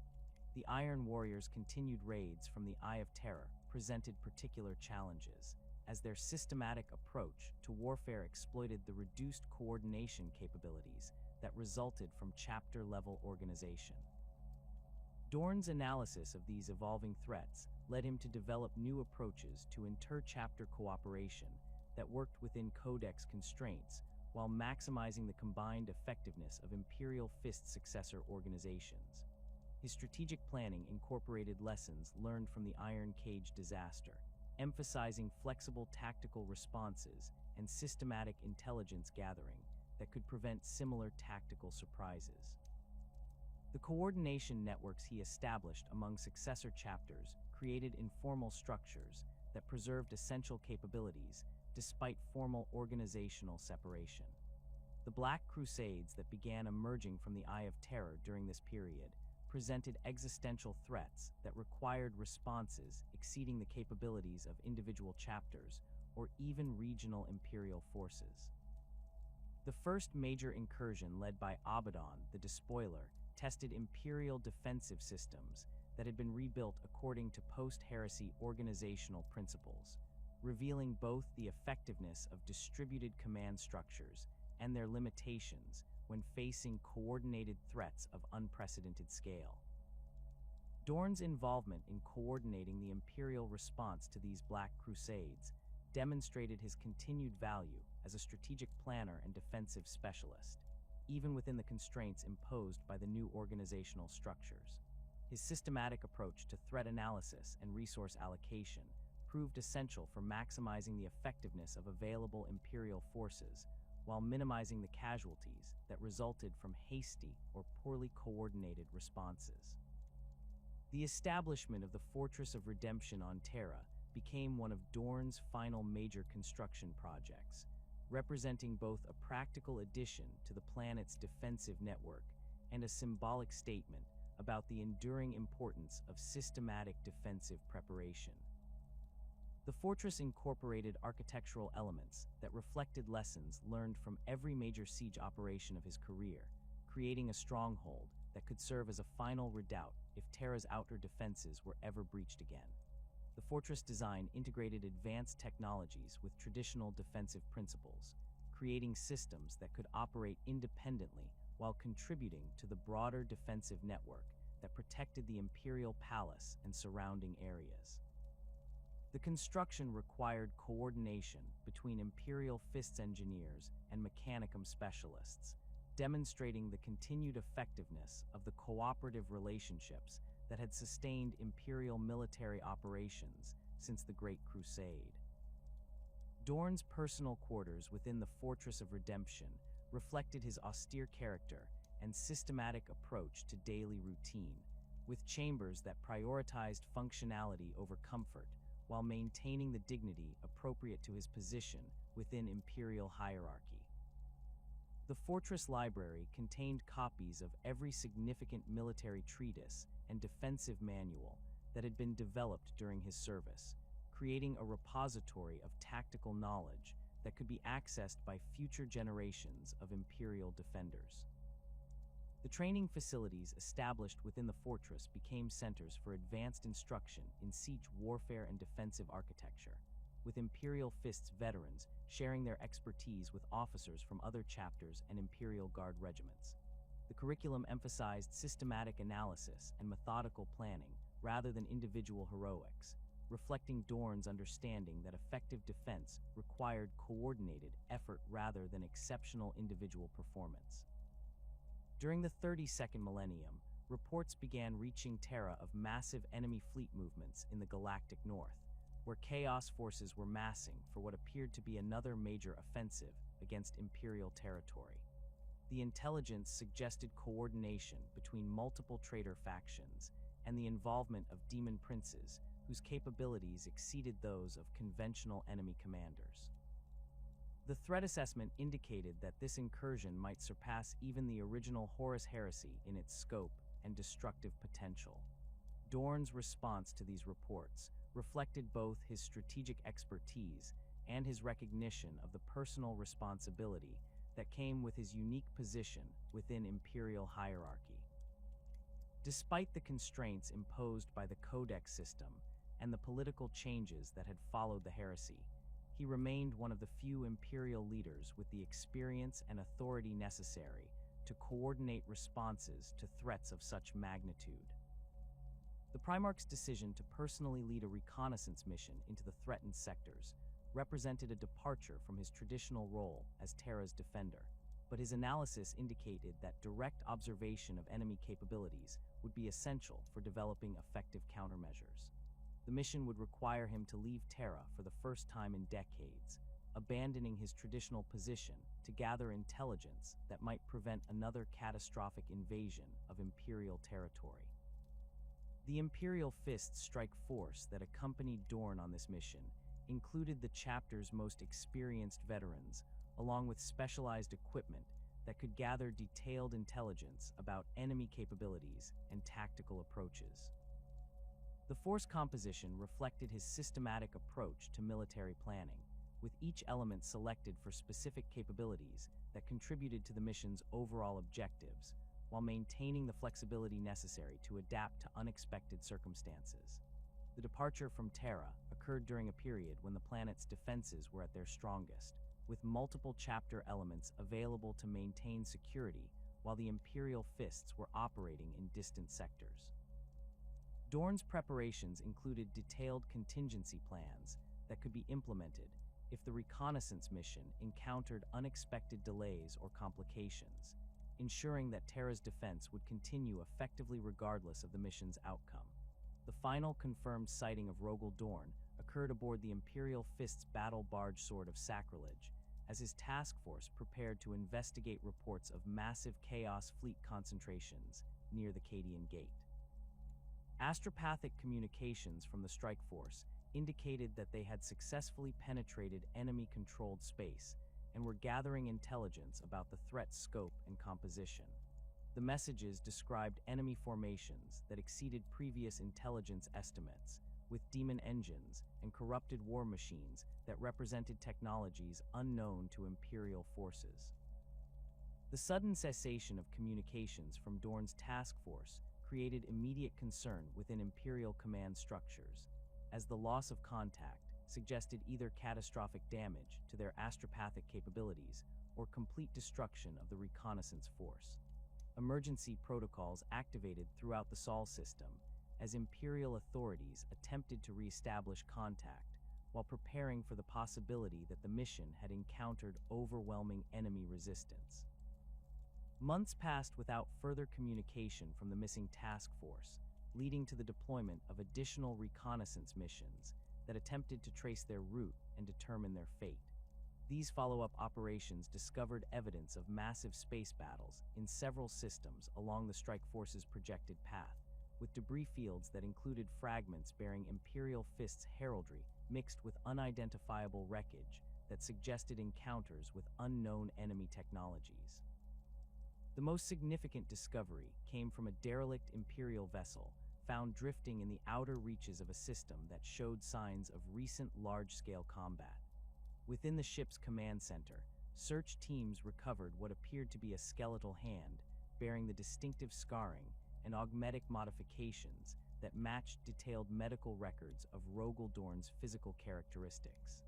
The Iron Warriors' continued raids from the Eye of Terror presented particular challenges, as their systematic approach to warfare exploited the reduced coordination capabilities that resulted from chapter-level organization. Dorn's analysis of these evolving threats led him to develop new approaches to inter-chapter cooperation that worked within Codex constraints while maximizing the combined effectiveness of Imperial Fist successor organizations. His strategic planning incorporated lessons learned from the Tyrik-Kage disaster, emphasizing flexible tactical responses and systematic intelligence gathering that could prevent similar tactical surprises. The coordination networks he established among successor chapters created informal structures that preserved essential capabilities despite formal organizational separation. The Black Crusades that began emerging from the Eye of Terror during this period presented existential threats that required responses exceeding the capabilities of individual chapters or even regional Imperial forces. The first major incursion led by Abaddon, the Despoiler, tested Imperial defensive systems that had been rebuilt according to post-Heresy organizational principles, revealing both the effectiveness of distributed command structures and their limitations when facing coordinated threats of unprecedented scale. Dorn's involvement in coordinating the Imperial response to these Black Crusades demonstrated his continued value as a strategic planner and defensive specialist, even within the constraints imposed by the new organizational structures. His systematic approach to threat analysis and resource allocation proved essential for maximizing the effectiveness of available Imperial forces while minimizing the casualties that resulted from hasty or poorly coordinated responses. The establishment of the Fortress of Redemption on Terra became one of Dorn's final major construction projects, representing both a practical addition to the planet's defensive network and a symbolic statement about the enduring importance of systematic defensive preparation. The fortress incorporated architectural elements that reflected lessons learned from every major siege operation of his career, creating a stronghold that could serve as a final redoubt if Terra's outer defenses were ever breached again. The fortress design integrated advanced technologies with traditional defensive principles, creating systems that could operate independently while contributing to the broader defensive network that protected the Imperial Palace and surrounding areas. The construction required coordination between Imperial Fists engineers and Mechanicum specialists, demonstrating the continued effectiveness of the cooperative relationships that had sustained Imperial military operations since the Great Crusade. Dorn's personal quarters within the Fortress of Redemption reflected his austere character and systematic approach to daily routine, with chambers that prioritized functionality over comfort while maintaining the dignity appropriate to his position within Imperial hierarchy. The fortress library contained copies of every significant military treatise and defensive manual that had been developed during his service, creating a repository of tactical knowledge that could be accessed by future generations of Imperial defenders. The training facilities established within the fortress became centers for advanced instruction in siege warfare and defensive architecture, with Imperial Fists veterans sharing their expertise with officers from other chapters and Imperial Guard regiments. The curriculum emphasized systematic analysis and methodical planning rather than individual heroics, reflecting Dorn's understanding that effective defense required coordinated effort rather than exceptional individual performance. During the 32nd millennium, reports began reaching Terra of massive enemy fleet movements in the galactic north, where Chaos forces were massing for what appeared to be another major offensive against Imperial territory. The intelligence suggested coordination between multiple traitor factions and the involvement of demon princes whose capabilities exceeded those of conventional enemy commanders. The threat assessment indicated that this incursion might surpass even the original Horus Heresy in its scope and destructive potential. Dorn's response to these reports reflected both his strategic expertise and his recognition of the personal responsibility that came with his unique position within Imperial hierarchy. Despite the constraints imposed by the Codex system and the political changes that had followed the heresy, he remained one of the few Imperial leaders with the experience and authority necessary to coordinate responses to threats of such magnitude. The Primarch's decision to personally lead a reconnaissance mission into the threatened sectors represented a departure from his traditional role as Terra's defender, but his analysis indicated that direct observation of enemy capabilities would be essential for developing effective countermeasures. The mission would require him to leave Terra for the first time in decades, abandoning his traditional position to gather intelligence that might prevent another catastrophic invasion of Imperial territory. The Imperial Fists strike force that accompanied Dorn on this mission included the chapter's most experienced veterans, along with specialized equipment that could gather detailed intelligence about enemy capabilities and tactical approaches. The force composition reflected his systematic approach to military planning, with each element selected for specific capabilities that contributed to the mission's overall objectives, while maintaining the flexibility necessary to adapt to unexpected circumstances. The departure from Terra occurred during a period when the planet's defenses were at their strongest, with multiple chapter elements available to maintain security while the Imperial Fists were operating in distant sectors. Dorn's preparations included detailed contingency plans that could be implemented if the reconnaissance mission encountered unexpected delays or complications, ensuring that Terra's defense would continue effectively regardless of the mission's outcome. The final confirmed sighting of Rogal Dorn occurred aboard the Imperial Fists battle barge Sword of Sacrilege, as his task force prepared to investigate reports of massive Chaos fleet concentrations near the Cadian Gate. Astropathic communications from the strike force indicated that they had successfully penetrated enemy-controlled space and were gathering intelligence about the threat's scope and composition. The messages described enemy formations that exceeded previous intelligence estimates, with demon engines and corrupted war machines that represented technologies unknown to Imperial forces. The sudden cessation of communications from Dorn's task force created immediate concern within Imperial command structures, as the loss of contact suggested either catastrophic damage to their astropathic capabilities or complete destruction of the reconnaissance force. Emergency protocols activated throughout the Sol system as Imperial authorities attempted to re-establish contact while preparing for the possibility that the mission had encountered overwhelming enemy resistance. Months passed without further communication from the missing task force, leading to the deployment of additional reconnaissance missions that attempted to trace their route and determine their fate. These follow-up operations discovered evidence of massive space battles in several systems along the strike force's projected path, with debris fields that included fragments bearing Imperial Fists heraldry mixed with unidentifiable wreckage that suggested encounters with unknown enemy technologies. The most significant discovery came from a derelict Imperial vessel found drifting in the outer reaches of a system that showed signs of recent large-scale combat. Within the ship's command center, search teams recovered what appeared to be a skeletal hand, bearing the distinctive scarring and augmetic modifications that matched detailed medical records of Rogal Dorn's physical characteristics.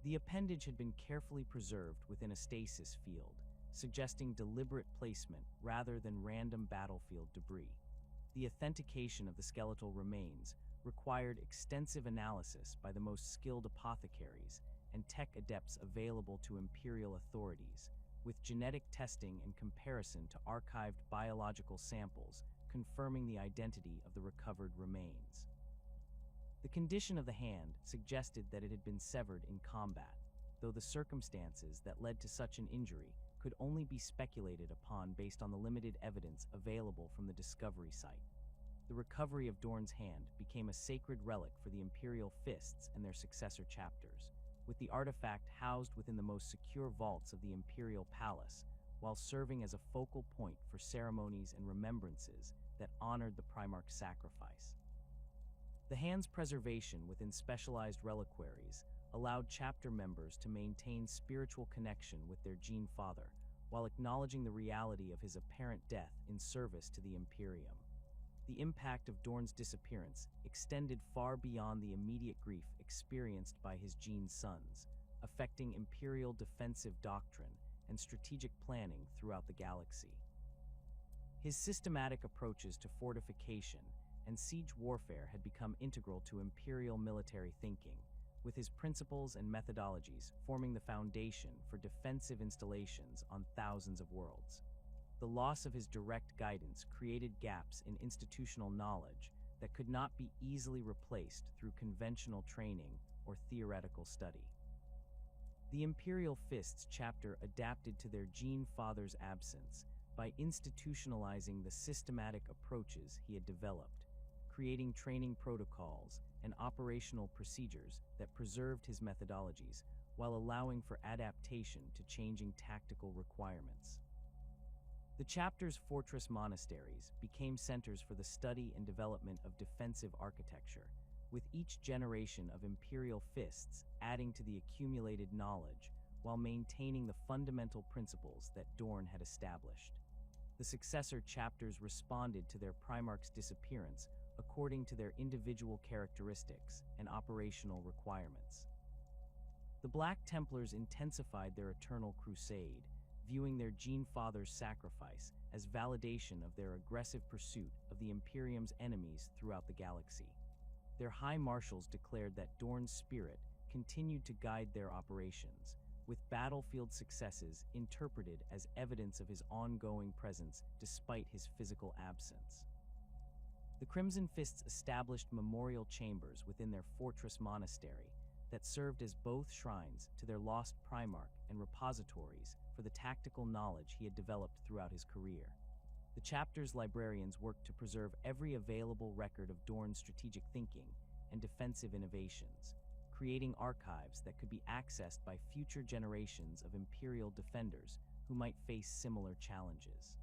The appendage had been carefully preserved within a stasis field, suggesting deliberate placement rather than random battlefield debris. The authentication of the skeletal remains required extensive analysis by the most skilled apothecaries and tech adepts available to Imperial authorities, with genetic testing and comparison to archived biological samples confirming the identity of the recovered remains. The condition of the hand suggested that it had been severed in combat, though the circumstances that led to such an injury could only be speculated upon based on the limited evidence available from the discovery site. The recovery of Dorn's hand became a sacred relic for the Imperial Fists and their successor chapters, with the artifact housed within the most secure vaults of the Imperial Palace, while serving as a focal point for ceremonies and remembrances that honored the Primarch's sacrifice. The hand's preservation within specialized reliquaries allowed chapter members to maintain spiritual connection with their Gene Father, while acknowledging the reality of his apparent death in service to the Imperium. The impact of Dorn's disappearance extended far beyond the immediate grief experienced by his Gene sons, affecting Imperial defensive doctrine and strategic planning throughout the galaxy. His systematic approaches to fortification and siege warfare had become integral to Imperial military thinking, with his principles and methodologies forming the foundation for defensive installations on thousands of worlds. The loss of his direct guidance created gaps in institutional knowledge that could not be easily replaced through conventional training or theoretical study. The Imperial Fists chapter adapted to their Gene Father's absence by institutionalizing the systematic approaches he had developed, creating training protocols and operational procedures that preserved his methodologies while allowing for adaptation to changing tactical requirements. The chapter's fortress monasteries became centers for the study and development of defensive architecture, with each generation of Imperial Fists adding to the accumulated knowledge while maintaining the fundamental principles that Dorn had established. The successor chapters responded to their Primarch's disappearance according to their individual characteristics and operational requirements. The Black Templars intensified their eternal crusade, viewing their Gene Father's sacrifice as validation of their aggressive pursuit of the Imperium's enemies throughout the galaxy. Their High Marshals declared that Dorn's spirit continued to guide their operations, with battlefield successes interpreted as evidence of his ongoing presence despite his physical absence. The Crimson Fists established memorial chambers within their fortress monastery that served as both shrines to their lost Primarch and repositories for the tactical knowledge he had developed throughout his career. The chapter's librarians worked to preserve every available record of Dorn's strategic thinking and defensive innovations, creating archives that could be accessed by future generations of Imperial defenders who might face similar challenges.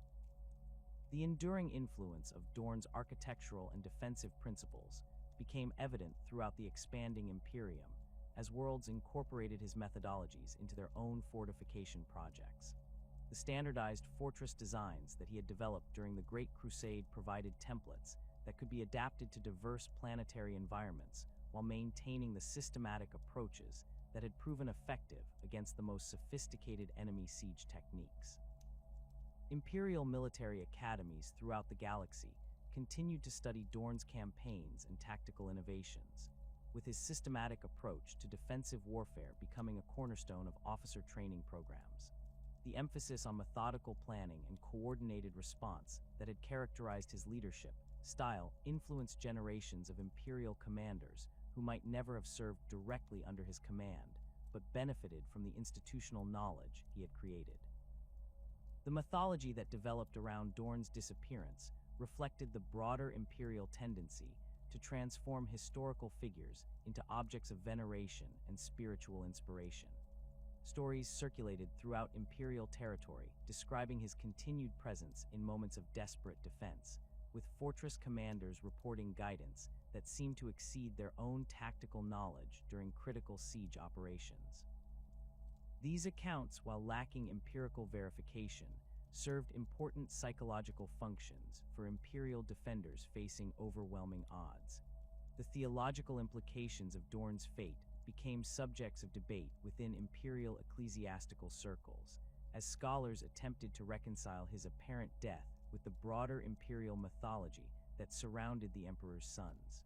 The enduring influence of Dorn's architectural and defensive principles became evident throughout the expanding Imperium, as worlds incorporated his methodologies into their own fortification projects. The standardized fortress designs that he had developed during the Great Crusade provided templates that could be adapted to diverse planetary environments while maintaining the systematic approaches that had proven effective against the most sophisticated enemy siege techniques. Imperial military academies throughout the galaxy continued to study Dorn's campaigns and tactical innovations, with his systematic approach to defensive warfare becoming a cornerstone of officer training programs. The emphasis on methodical planning and coordinated response that had characterized his leadership style influenced generations of Imperial commanders who might never have served directly under his command, but benefited from the institutional knowledge he had created. The mythology that developed around Dorn's disappearance reflected the broader Imperial tendency to transform historical figures into objects of veneration and spiritual inspiration. Stories circulated throughout Imperial territory describing his continued presence in moments of desperate defense, with fortress commanders reporting guidance that seemed to exceed their own tactical knowledge during critical siege operations. These accounts, while lacking empirical verification, served important psychological functions for Imperial defenders facing overwhelming odds. The theological implications of Dorn's fate became subjects of debate within Imperial ecclesiastical circles, as scholars attempted to reconcile his apparent death with the broader Imperial mythology that surrounded the Emperor's sons.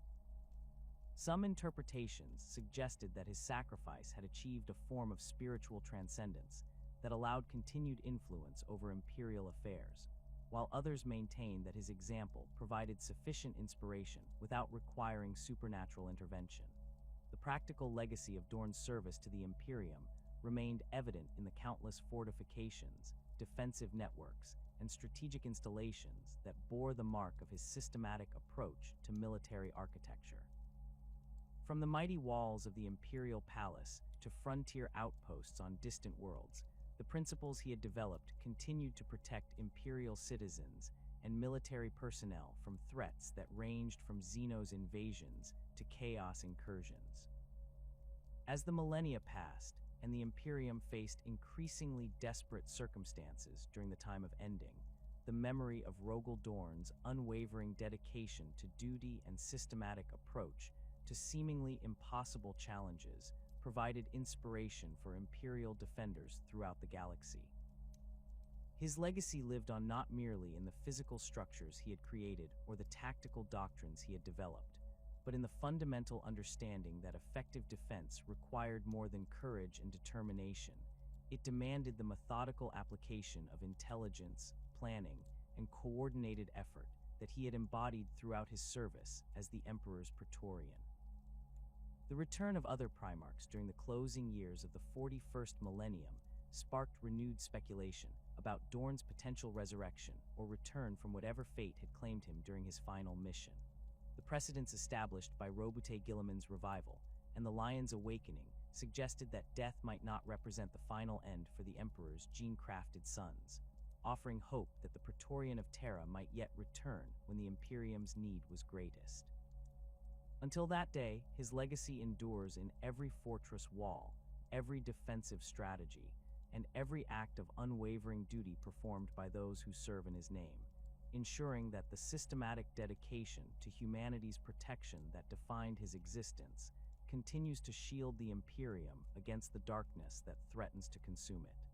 Some interpretations suggested that his sacrifice had achieved a form of spiritual transcendence that allowed continued influence over Imperial affairs, while others maintained that his example provided sufficient inspiration without requiring supernatural intervention. The practical legacy of Dorn's service to the Imperium remained evident in the countless fortifications, defensive networks, and strategic installations that bore the mark of his systematic approach to military architecture. From the mighty walls of the Imperial Palace to frontier outposts on distant worlds, the principles he had developed continued to protect Imperial citizens and military personnel from threats that ranged from Xeno's invasions to chaos incursions. As the millennia passed and the Imperium faced increasingly desperate circumstances during the time of ending, the memory of Rogal Dorn's unwavering dedication to duty and systematic approach to seemingly impossible challenges provided inspiration for Imperial defenders throughout the galaxy. His legacy lived on not merely in the physical structures he had created or the tactical doctrines he had developed, but in the fundamental understanding that effective defense required more than courage and determination. It demanded the methodical application of intelligence, planning, and coordinated effort that he had embodied throughout his service as the Emperor's Praetorian. The return of other Primarchs during the closing years of the 41st millennium sparked renewed speculation about Dorn's potential resurrection or return from whatever fate had claimed him during his final mission. The precedents established by Robute Guilliman's revival and the Lion's awakening suggested that death might not represent the final end for the Emperor's gene-crafted sons, offering hope that the Praetorian of Terra might yet return when the Imperium's need was greatest. Until that day, his legacy endures in every fortress wall, every defensive strategy, and every act of unwavering duty performed by those who serve in his name, ensuring that the systematic dedication to humanity's protection that defined his existence continues to shield the Imperium against the darkness that threatens to consume it.